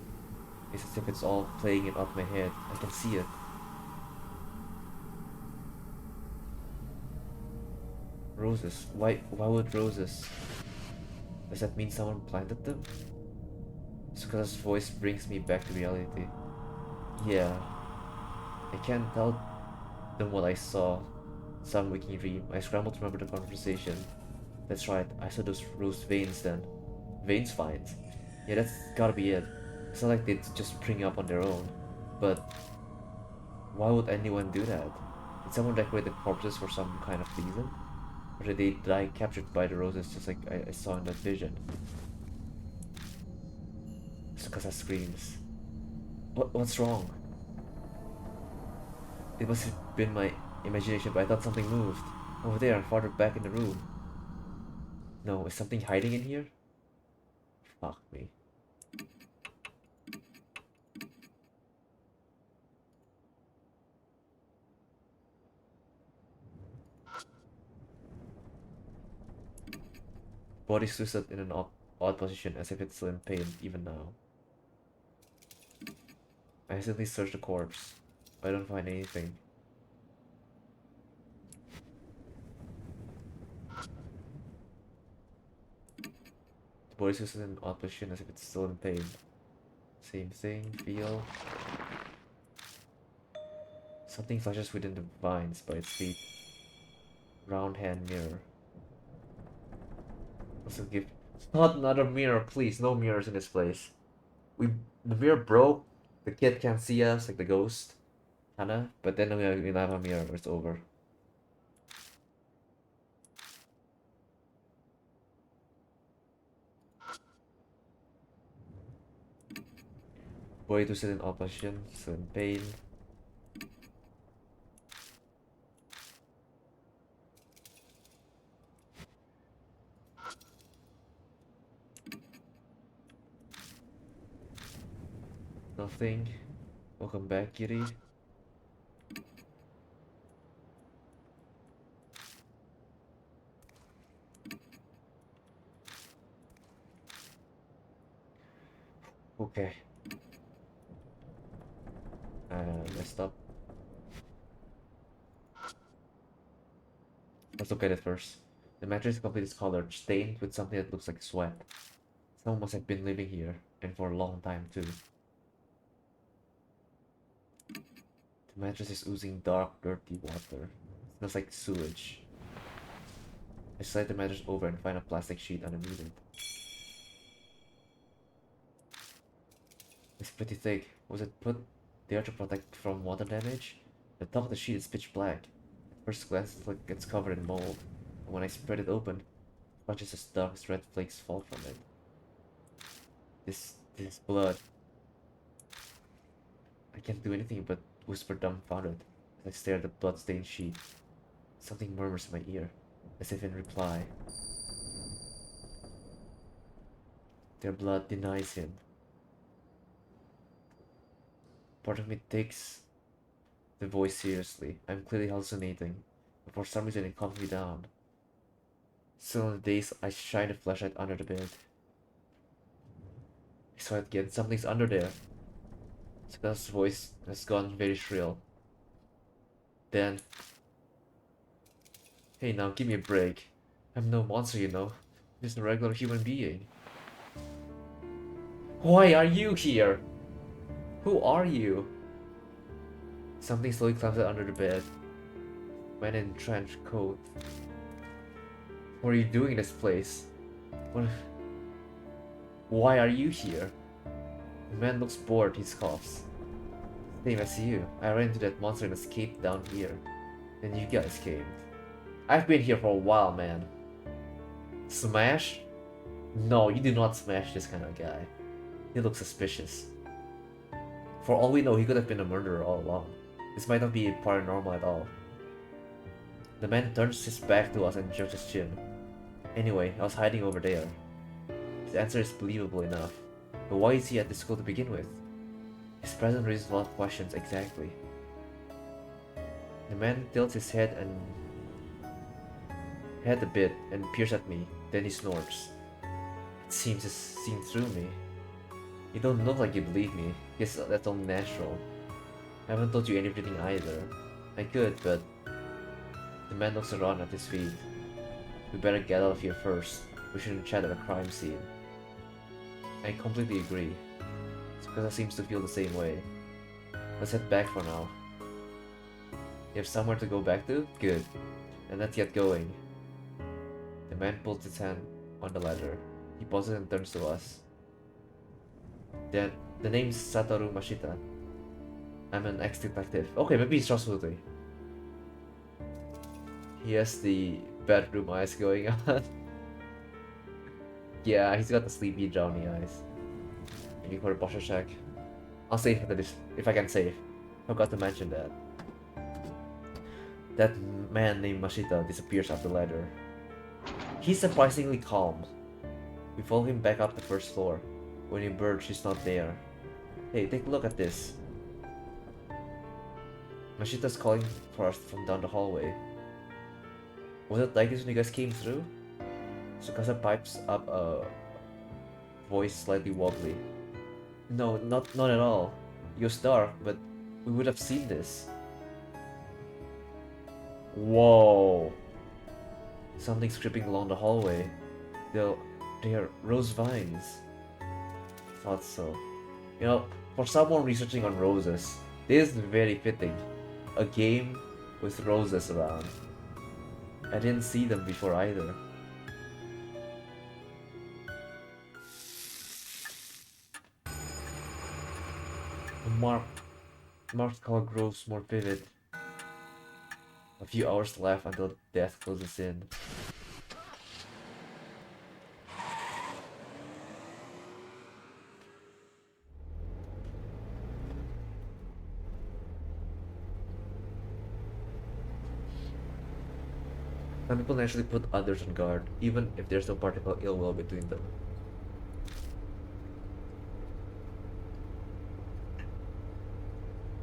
A: It's as if it's all playing it out my head. I can see it. Roses. Why would roses? Does that mean someone planted them? Sukasa's voice brings me back to reality. Yeah. I can't tell them what I saw. Some waking dream. I scrambled to remember the conversation. That's right, I saw those rose veins then. Veins finds. Yeah, that's gotta be it. It's not like they just spring up on their own. But why would anyone do that? Did someone decorate the corpses for some kind of reason? Or did they die captured by the roses just like I saw in that vision? Tsukasa screams. What's wrong? It must have been my imagination, but I thought something moved. Over there, farther back in the room. No, is something hiding in here? Fuck me. Body twisted in an odd position, as if it's still in pain, even now. I hesitantly search the corpse, but I don't find anything. The body twisted in an odd position, as if it's still in pain. Same thing, feel. Something flashes within the vines by its feet. Round hand mirror. Also give. Not another mirror, please. No mirrors in this place. The mirror broke. The kid can't see us, like the ghost, kinda. But then we have a mirror. It's over. Boy to sit in opposition, still in pain. Nothing. Welcome back, Kitty. Okay. Messed up. Let's look at it first. The mattress is completely discolored, stained with something that looks like sweat. Someone must have been living here, and for a long time too. The mattress is oozing dark, dirty water. It smells like sewage. I slide the mattress over and find a plastic sheet underneath it. It's pretty thick. Was it put there to protect from water damage? The top of the sheet is pitch black. At first glance, it's like it's covered in mold. And when I spread it open, bunches of dark red flakes fall from it. This is blood. I can't do anything but whisper dumbfounded as I stare at the blood-stained sheet. Something murmurs in my ear, as if in reply. Their blood denies him. Part of me takes the voice seriously. I'm clearly hallucinating, but for some reason it calms me down. Still on the days, I shine a flashlight under the bed. I saw it again. Something's under there. Saka's voice has gone very shrill. Then, hey now, give me a break. I'm no monster, you know. I'm just a regular human being. Why are you here? Who are you? Something slowly climbs out under the bed. Man in trench coat. What are you doing in this place? What? Why are you here? The man looks bored, he scoffs. Same as you. I ran into that monster and escaped down here. Then you guys came. I've been here for a while, man. Smash? No, you do not smash this kind of guy. He looks suspicious. For all we know, he could have been a murderer all along. This might not be paranormal at all. The man turns his back to us and jerks his chin. Anyway, I was hiding over there. His answer is believable enough. But why is he at this school to begin with? His presence raises a lot of questions, exactly. The man tilts his head a bit and peers at me, then he snorts. It seems he's seen through me. You don't look like you believe me. Guess that's only natural. I haven't told you anything either. I could, but... The man looks around at his feet. We better get out of here first. We shouldn't chat at a crime scene. I completely agree. Sakura seems to feel the same way. Let's head back for now. You have somewhere to go back to? Good. And let's get going. The man pulls his hand on the ladder. He pauses and turns to us. Then, the name's Satoru Mashita. I'm an ex-detective. Okay, maybe he's trustworthy. He has the bedroom eyes going on. Yeah, he's got the sleepy, drowny eyes. Maybe for a posture check. I'll save after this, if I can save. Forgot to mention that. That man named Mashita disappears up the ladder. He's surprisingly calm. We follow him back up the first floor. When he emerges, she's not there. Hey, take a look at this. Mashita's calling for us from down the hallway. Was it like this when you guys came through? Tsukasa pipes up a voice slightly wobbly. No, not at all. It was dark, but we would have seen this. Whoa. Something's creeping along the hallway. They're rose vines. Thought so. You know, for someone researching on roses, this is very fitting. A game with roses around. I didn't see them before either. The marked color grows more vivid. A few hours left until death closes in. Some people naturally put others on guard, even if there's no particular ill will between them.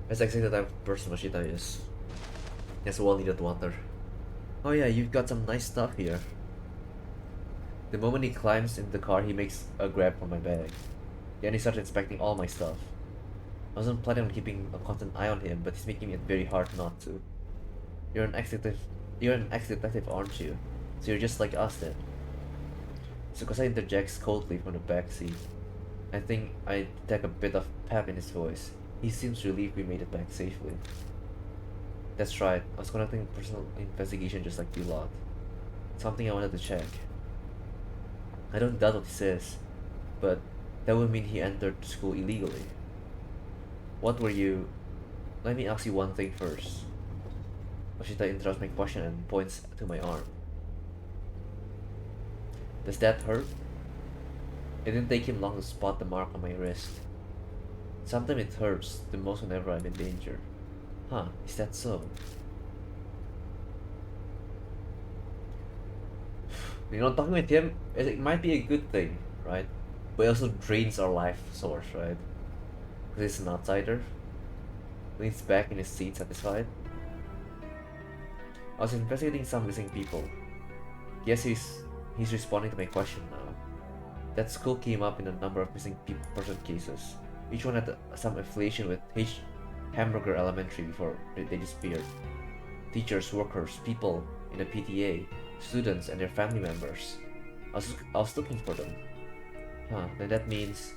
A: That's exactly the type of person Mashita is. He has well-needed water. Oh yeah, you've got some nice stuff here. The moment he climbs into the car, he makes a grab for my bag. Then he starts inspecting all my stuff. I wasn't planning on keeping a constant eye on him, but he's making it very hard not to. You're an ex-detective, aren't you? So you're just like us then. Tsukasa interjects coldly from the back seat. I think I detect a bit of pep in his voice. He seems relieved we made it back safely. That's right, I was conducting a personal investigation just like you lot. Something I wanted to check. I don't doubt what he says, but that would mean he entered school illegally. What were you... Let me ask you one thing first. Mashita interrupts my question and points to my arm. Does that hurt? It didn't take him long to spot the mark on my wrist. Sometimes it hurts the most whenever I'm in danger. Huh, is that so? You know, talking with him, it might be a good thing, right? But it also drains our life source, right? Because he's an outsider. Leans back in his seat, satisfied. I was investigating some missing people. Guess he's responding to my question now. That school came up in a number of missing person cases. Each one had some affiliation with Hamburger Elementary before they disappeared. Teachers, workers, people in the PTA, students, and their family members. I was looking for them. Huh, then that means...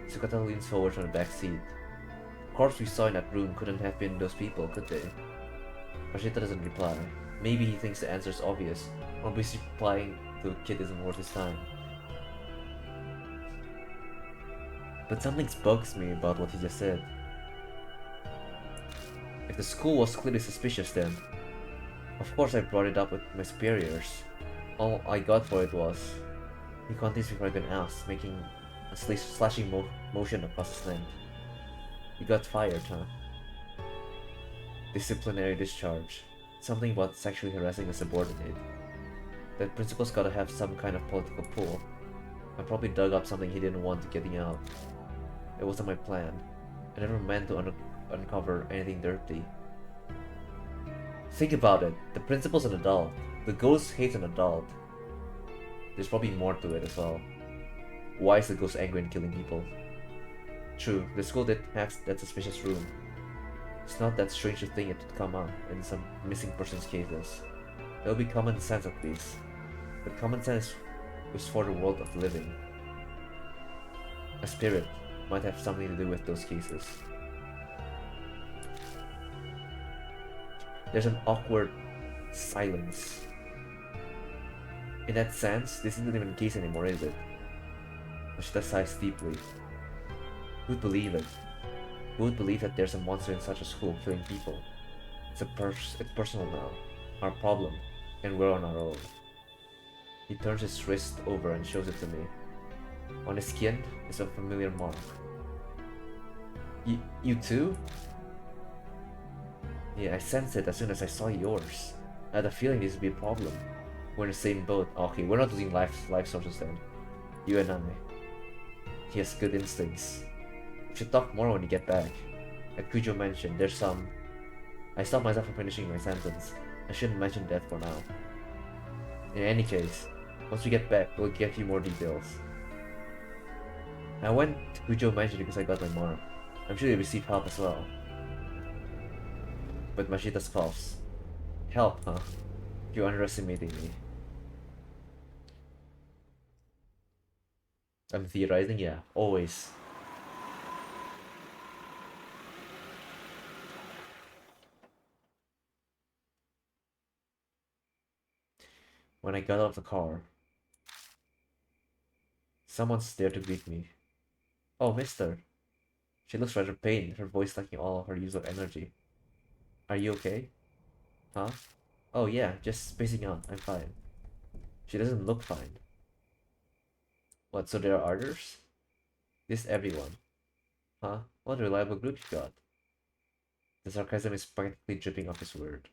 A: Sukata leans forward from the back seat. The corpse we saw in that room couldn't have been those people, could they? Rashida doesn't reply. Maybe he thinks the answer's obvious, or busy replying to a kid isn't worth his time. But something bugs me about what he just said. If the school was clearly suspicious then, of course I brought it up with my superiors. All I got for it was... He continues before I can ask, making a slashing motion across his neck. You got fired, huh? Disciplinary discharge. Something about sexually harassing a subordinate. That principal's gotta have some kind of political pull. I probably dug up something he didn't want getting out. It wasn't my plan. I never meant to uncover anything dirty. Think about it. The principal's an adult. The ghost hates an adult. There's probably more to it as well. Why is the ghost angry and killing people? True, the school did have that suspicious room. It's not that strange to think it would come up in some missing persons cases. It would be common sense at least. But common sense was for the world of the living. A spirit might have something to do with those cases. There's an awkward silence. In that sense, this isn't even a case anymore, is it? Ashita sighs deeply. Who'd believe it? Who would believe that there's a monster in such a school killing people? It's personal now. Our problem. And we're on our own. He turns his wrist over and shows it to me. On his skin is a familiar mark. You too? Yeah, I sensed it as soon as I saw yours. I had a feeling this would be a problem. We're in the same boat. Okay, we're not losing life sources then. You and I. He has good instincts. We should talk more when we get back. As Kujo mentioned, there's some... I stopped myself from finishing my sentence. I shouldn't mention that for now. In any case, once we get back, we'll give you more details. I went to Kujo mentioned because I got my mark. I'm sure they receive help as well. But Mashita scoffs. Help, huh? You're underestimating me. I'm theorizing, yeah, always. When I got out of the car, someone's there to greet me. Oh, mister. She looks rather pained, her voice lacking all her usual energy. Are you okay? Huh? Oh yeah, just spacing out, I'm fine. She doesn't look fine. What, so there are others? This everyone. Huh? What a reliable group you got. The sarcasm is practically dripping off his word.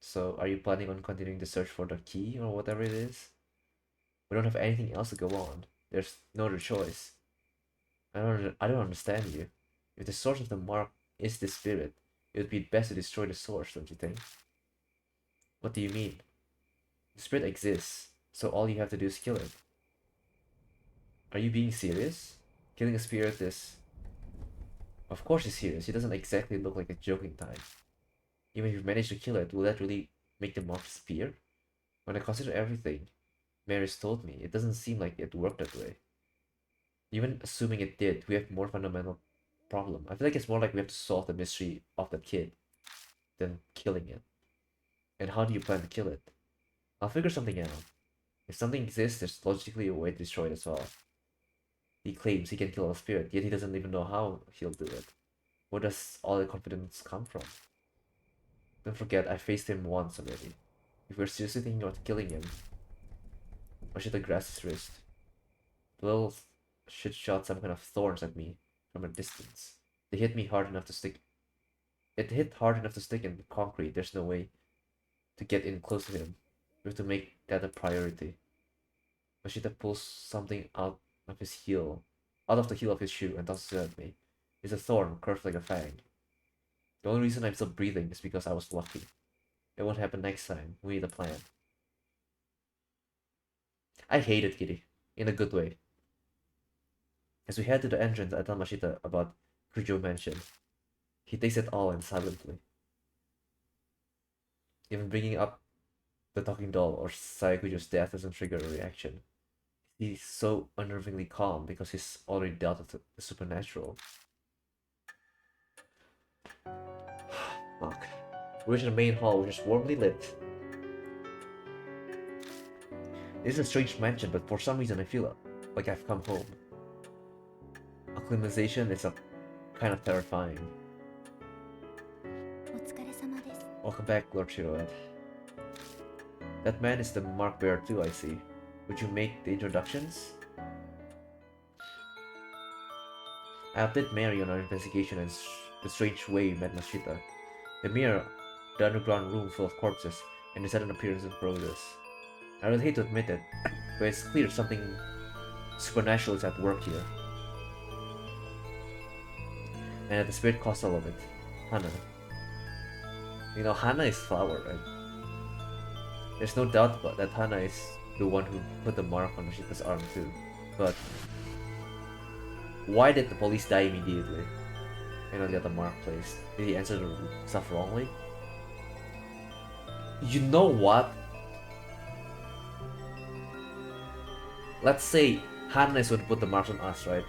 A: So, are you planning on continuing the search for the key or whatever it is? We don't have anything else to go on. There's no other choice. I don't understand you. If the source of the mark is the spirit, it would be best to destroy the source, don't you think? What do you mean? The spirit exists, so all you have to do is kill it. Are you being serious? Killing a spirit is... Of course he's serious. He doesn't exactly look like a joking type. Even if you manage to kill it, will that really make the mark disappear? When I consider everything Mary's told me, it doesn't seem like it worked that way. Even assuming it did, we have more fundamental problem. I feel like it's more like we have to solve the mystery of that kid than killing it. And how do you plan to kill it? I'll figure something out. If something exists, there's logically a way to destroy it as well. He claims he can kill a spirit, yet he doesn't even know how he'll do it. Where does all the confidence come from? Don't forget, I faced him once already. If we're seriously thinking about killing him, Mashita grasps his wrist. The shit shot some kind of thorns at me from a distance. They hit me hard enough to stick. It hit hard enough to stick in concrete. There's no way to get in close to him. We have to make that a priority. Machida pulls something out of his heel, out of the heel of his shoe, and tosses it at me. It's a thorn, curved like a fang. The only reason I'm still breathing is because I was lucky. It won't happen next time. We need a plan. I hated Kitty, in a good way. As we head to the entrance, I tell Mashita about Kujo mentioned. He takes it all in silently. Even bringing up the talking doll or Sayakujo's death doesn't trigger a reaction. He's so unnervingly calm because he's already dealt with the supernatural. Fuck. We reach the main hall, which is warmly lit. This is a strange mansion, but for some reason I feel like I've come home. Acclimatization is a kind of terrifying.
B: お疲れ様です。
A: Welcome back, Lord Shiroed. That man is the mark bearer too, I see. Would you make the introductions? I update Mary on our investigation and the strange way we met Mashita. The mirror, the underground room full of corpses, and the sudden appearance of Rhodas. I would hate to admit it, but it's clear something supernatural is at work here. And at the spirit caused all of it. Hana. You know, Hana is flower, right? There's no doubt about that Hana is the one who put the mark on Mashita's arm too. But why did the police die immediately? And not get the mark placed? Did he answer the stuff wrongly? You know what? Let's say Hana is going to put the marks on us, right?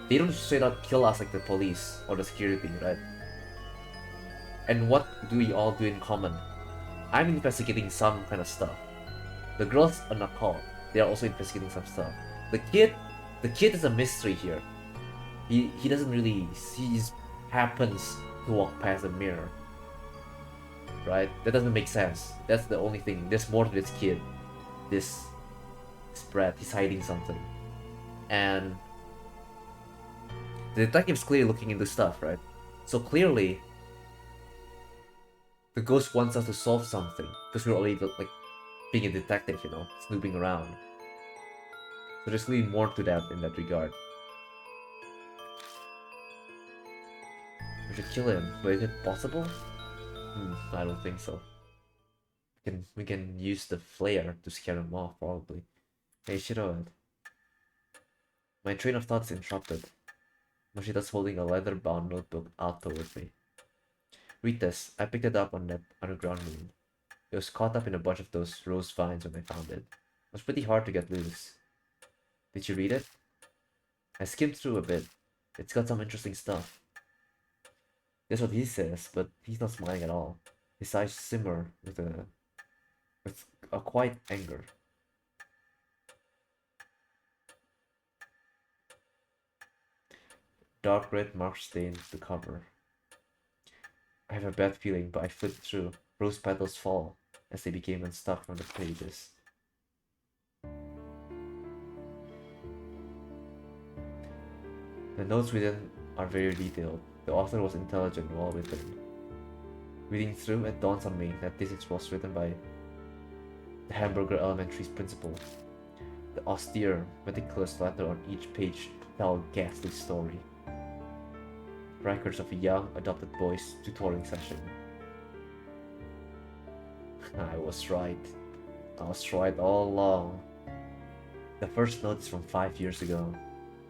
A: They don't straight up kill us like the police or the security, right? And what do we all do in common? I'm investigating some kind of stuff. The girls are not called. They are also investigating some stuff. The kid is a mystery here. He doesn't really, he happens to walk past the mirror. Right? That doesn't make sense. That's the only thing. There's more to this kid. This Brad, he's hiding something. And the detective's clearly looking into stuff, right? So clearly, the ghost wants us to solve something because we're already like being a detective, you know, snooping around. So there's clearly more to that in that regard. We should kill him, but is it possible? I don't think so. We can use the flare to scare him off, probably. Hey, Shiroed. My train of thought is interrupted. Mashita's holding a leather-bound notebook out towards me. Read this. I picked it up on that underground room. It was caught up in a bunch of those rose vines when I found it. It was pretty hard to get loose. Did you read it? I skimmed through a bit. It's got some interesting stuff. That's what he says, but he's not smiling at all. His eyes simmer with a quiet anger. Dark red mark stained the cover. I have a bad feeling, but I flipped through. Rose petals fall as they became unstuck from the pages. The notes written are very detailed. The author was intelligent and well written. Reading through, it dawns on me that this was written by the Hamburger Elementary's principal. The austere, meticulous letter on each page tell a ghastly story. Records of a young, adopted boy's tutoring session. I was right. I was right all along. The first note is from 5 years ago.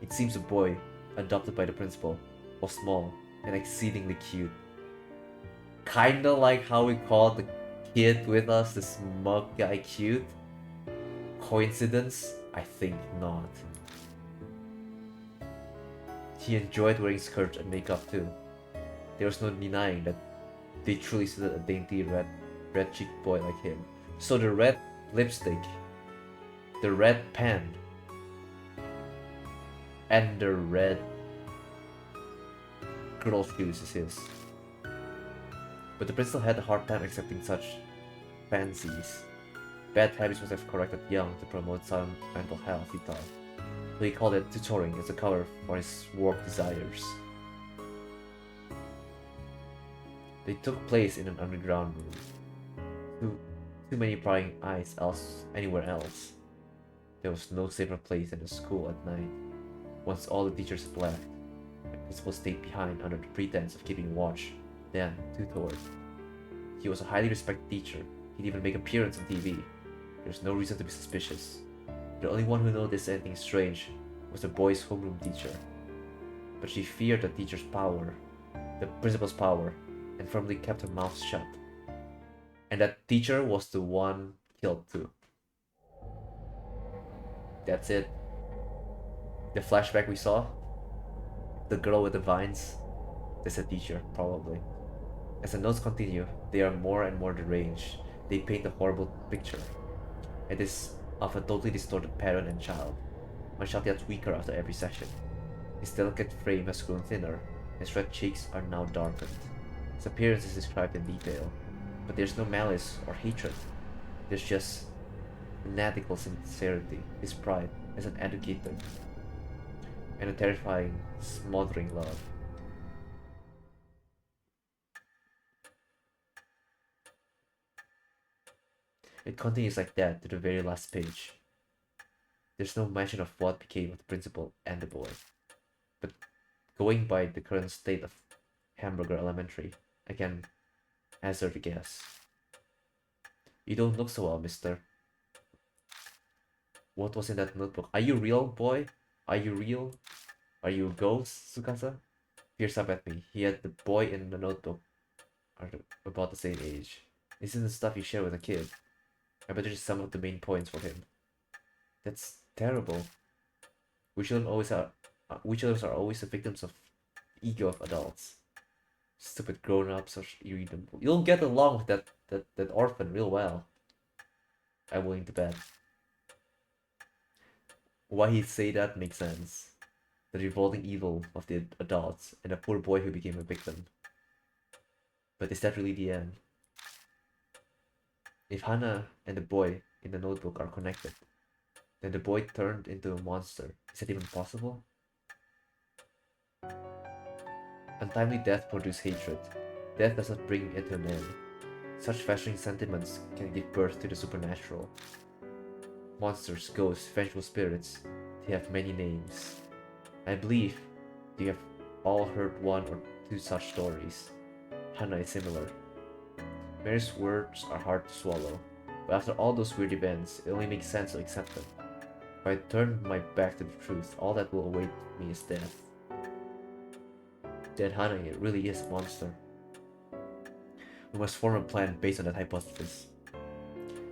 A: It seems the boy, adopted by the principal, was small and exceedingly cute. Kinda like how we called the kid with us the smug guy cute. Coincidence? I think not. He enjoyed wearing skirts and makeup too. There was no denying that they truly suited a dainty red-cheeked boy like him. So the red lipstick, the red pen, and the red girl shoes is his. But the principal had a hard time accepting such fancies. Bad habits must have corrected young to promote sound mental health, he thought. so he called it tutoring as a cover for his work desires. They took place in an underground room. Too many prying eyes anywhere else. There was no safer place than the school at night. Once all the teachers had left, the principal stayed behind under the pretense of keeping watch, then tutored. He was a highly respected teacher. He'd even make appearances on TV. There's no reason to be suspicious. The only one who noticed anything strange was the boy's homeroom teacher. But she feared the teacher's power, the principal's power, and firmly kept her mouth shut. And that teacher was the one killed too. That's it. The flashback we saw, the girl with the vines, that's a teacher, probably. As the notes continue, they are more and more deranged. They paint a horrible picture. It is of a totally distorted parent and child. My child gets weaker after every session. His delicate frame has grown thinner, his red cheeks are now darkened. His appearance is described in detail, but there's no malice or hatred. There's just fanatical sincerity, his pride as an educator, and a terrifying, smothering love. It continues like that to the very last page. There's no mention of what became of the principal and the boy. But going by the current state of Hamburger Elementary, I can hazard a guess. You don't look so well, mister. What was in that notebook? Are you real, boy? Are you real? Are you a ghost, Tsukasa? Peers up at me. He had the boy in the notebook are about the same age. This isn't the stuff you share with a kid. I bet there's some of the main points for him. That's terrible. We children are always the victims of the ego of adults. Stupid grown-ups are irredeemable. You'll get along with that orphan real well. I'm willing to bet. Why he'd say that makes sense. The revolting evil of the adults and the poor boy who became a victim. But is that really the end? If Hannah and the boy in the notebook are connected, then the boy turned into a monster. Is that even possible? Untimely death produces hatred. Death does not bring it to an end. Such festering sentiments can give birth to the supernatural. Monsters, ghosts, vengeful spirits, they have many names. I believe you have all heard one or two such stories. Hannah is similar. Mary's words are hard to swallow, but after all those weird events, it only makes sense to accept them. If I turn my back to the truth, all that will await me is death. Then Hannah really is a monster. We must form a plan based on that hypothesis.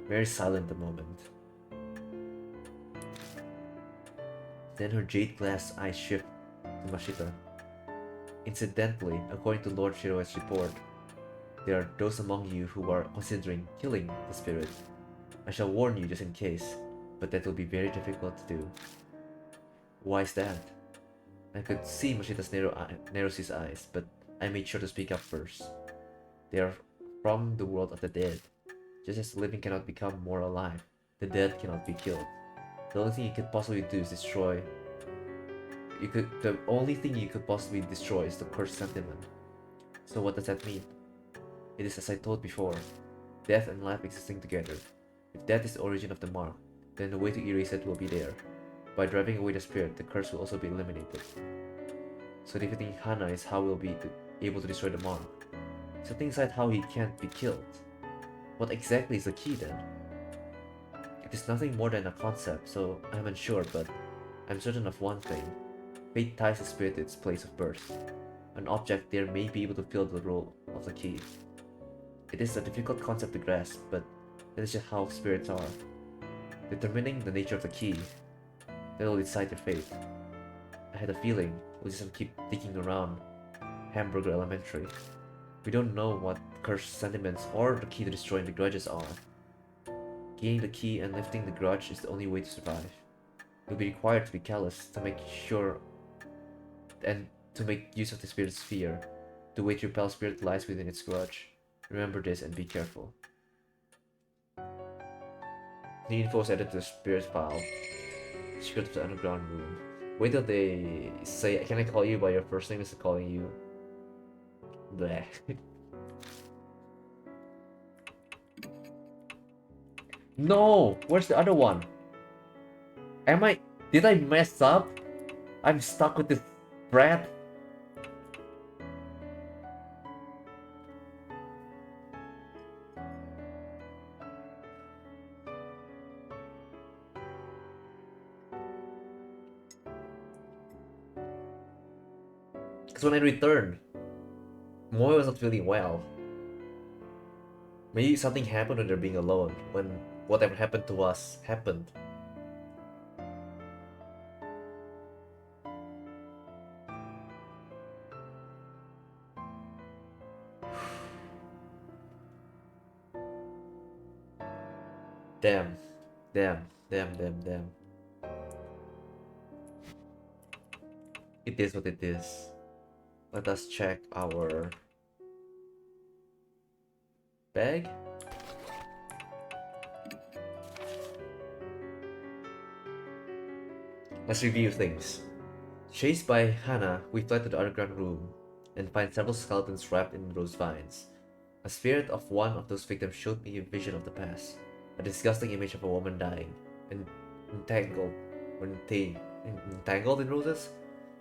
A: Mary's silent a moment. Then her jade glass eyes shift to Mashita. Incidentally, according to Lord Shiroe's report, there are those among you who are considering killing the spirit. I shall warn you just in case, but that will be very difficult to do. Why is that? I could see Mashita's narrows his eyes, but I made sure to speak up first. They are from the world of the dead. Just as the living cannot become more alive, the dead cannot be killed. The only thing you could possibly do is the only thing you could possibly destroy is the cursed sentiment. So what does that mean? It is as I told before, death and life existing together. If death is the origin of the mark, then the way to erase it will be there. By driving away the spirit, the curse will also be eliminated. So defeating Hana is how we'll be able to destroy the mark. Setting aside how he can't be killed, what exactly is the key then? It is nothing more than a concept, so I'm unsure, but I'm certain of one thing. Fate ties the spirit to its place of birth. An object there may be able to fill the role of the key. It is a difficult concept to grasp, but that is just how spirits are. Determining the nature of the key, that will decide your fate. I had a feeling we'll just keep digging around Hamburger Elementary. We don't know what cursed sentiments or the key to destroying the grudges are. Gaining the key and lifting the grudge is the only way to survive. You'll be required to be callous to make sure and to make use of the spirit's fear. The way to repel spirit lies within its grudge. Remember this and be careful. The info is added to the spirit file. Secret of the underground room. Wait till they say, "Can I call you by your first name?" Instead of calling you. Bleh. No! Where's the other one? Did I mess up? I'm stuck with this brat. Because when I returned, Moy was not feeling well. Maybe something happened when they're being alone, when whatever happened to us happened. Damn. Damn. Damn, damn, damn. It is what it is. Let us check our bag. Let's review things. Chased by Hannah, we fled to the underground room and find several skeletons wrapped in rose vines. A spirit of one of those victims showed me a vision of the past, a disgusting image of a woman dying and entangled entangled in roses.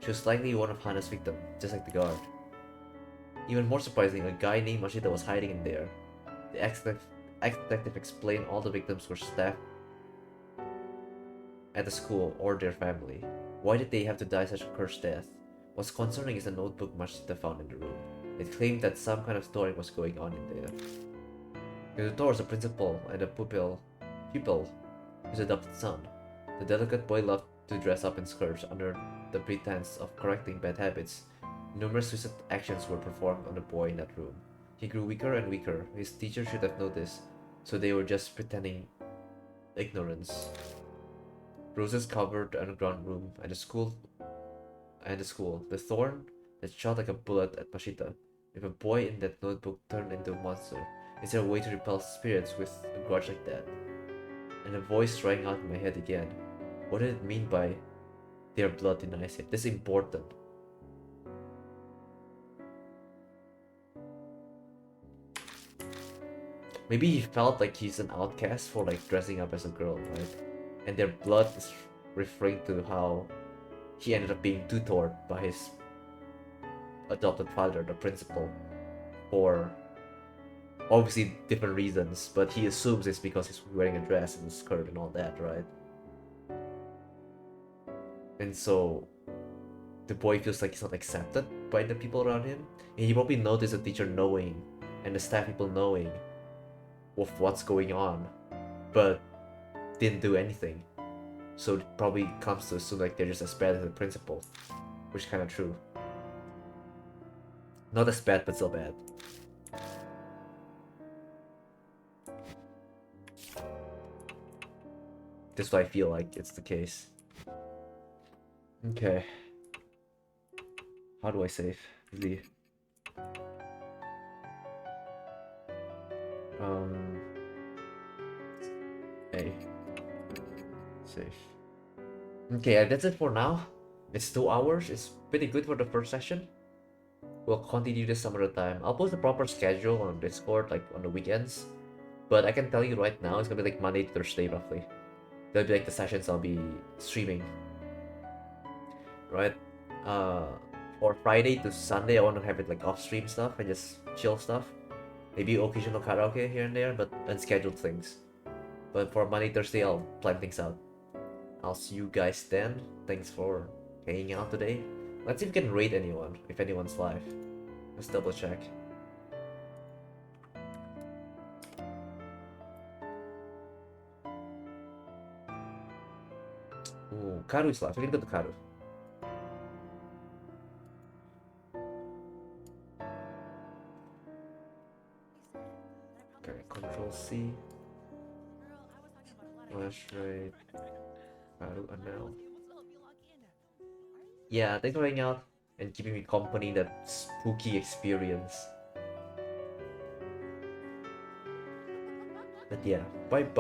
A: She was likely one of Hannah's victims, just like the guard. Even more surprising, a guy named Mashita was hiding in there. The ex-detective explained all the victims were staff at the school or their family. Why did they have to die such a cursed death? What's concerning is the notebook Mashita found in the room. It claimed that some kind of story was going on in there. The tutor was a principal and a pupil, his adopted son. The delicate boy loved to dress up in skirts under the pretense of correcting bad habits. Numerous suicide actions were performed on the boy in that room. He grew weaker and weaker. His teacher should have noticed, so they were just pretending ignorance. Roses covered the underground room and the school. The thorn that shot like a bullet at Mashita. If a boy in that notebook turned into a monster, is there a way to repel spirits with a grudge like that? And a voice rang out in my head again. What did it mean by their blood denies it? This is important. Maybe he felt like he's an outcast for like dressing up as a girl, right? And their blood is referring to how he ended up being tutored by his adopted father, the principal, for obviously different reasons, but he assumes it's because he's wearing a dress and a skirt and all that, right? And so the boy feels like he's not accepted by the people around him. And he probably noticed the teacher knowing and the staff people knowing of what's going on, but didn't do anything. So it probably comes to assume like they're just as bad as the principal, which is kind of true. Not as bad, but still bad. That's why I feel like it's the case. Okay. How do I save? The A. Save. Okay, that's it for now. It's 2 hours. It's pretty good for the first session. We'll continue this some other time. I'll post a proper schedule on Discord, like on the weekends. But I can tell you right now, it's gonna be like Monday to Thursday roughly. That'll be like the sessions I'll be streaming. Right? For Friday to Sunday, I want to have it like off-stream stuff and just chill stuff. Maybe occasional karaoke here and there, but unscheduled things. But for Monday, Thursday, I'll plan things out. I'll see you guys then. Thanks for hanging out today. Let's see if we can rate anyone, if anyone's live. Let's double check. Ooh, Karu is live. We can go to Karu. Okay, Control C. Flash rate. Karu Anel. Yeah, thanks for hanging out and keeping me company in that spooky experience. But yeah, bye bye.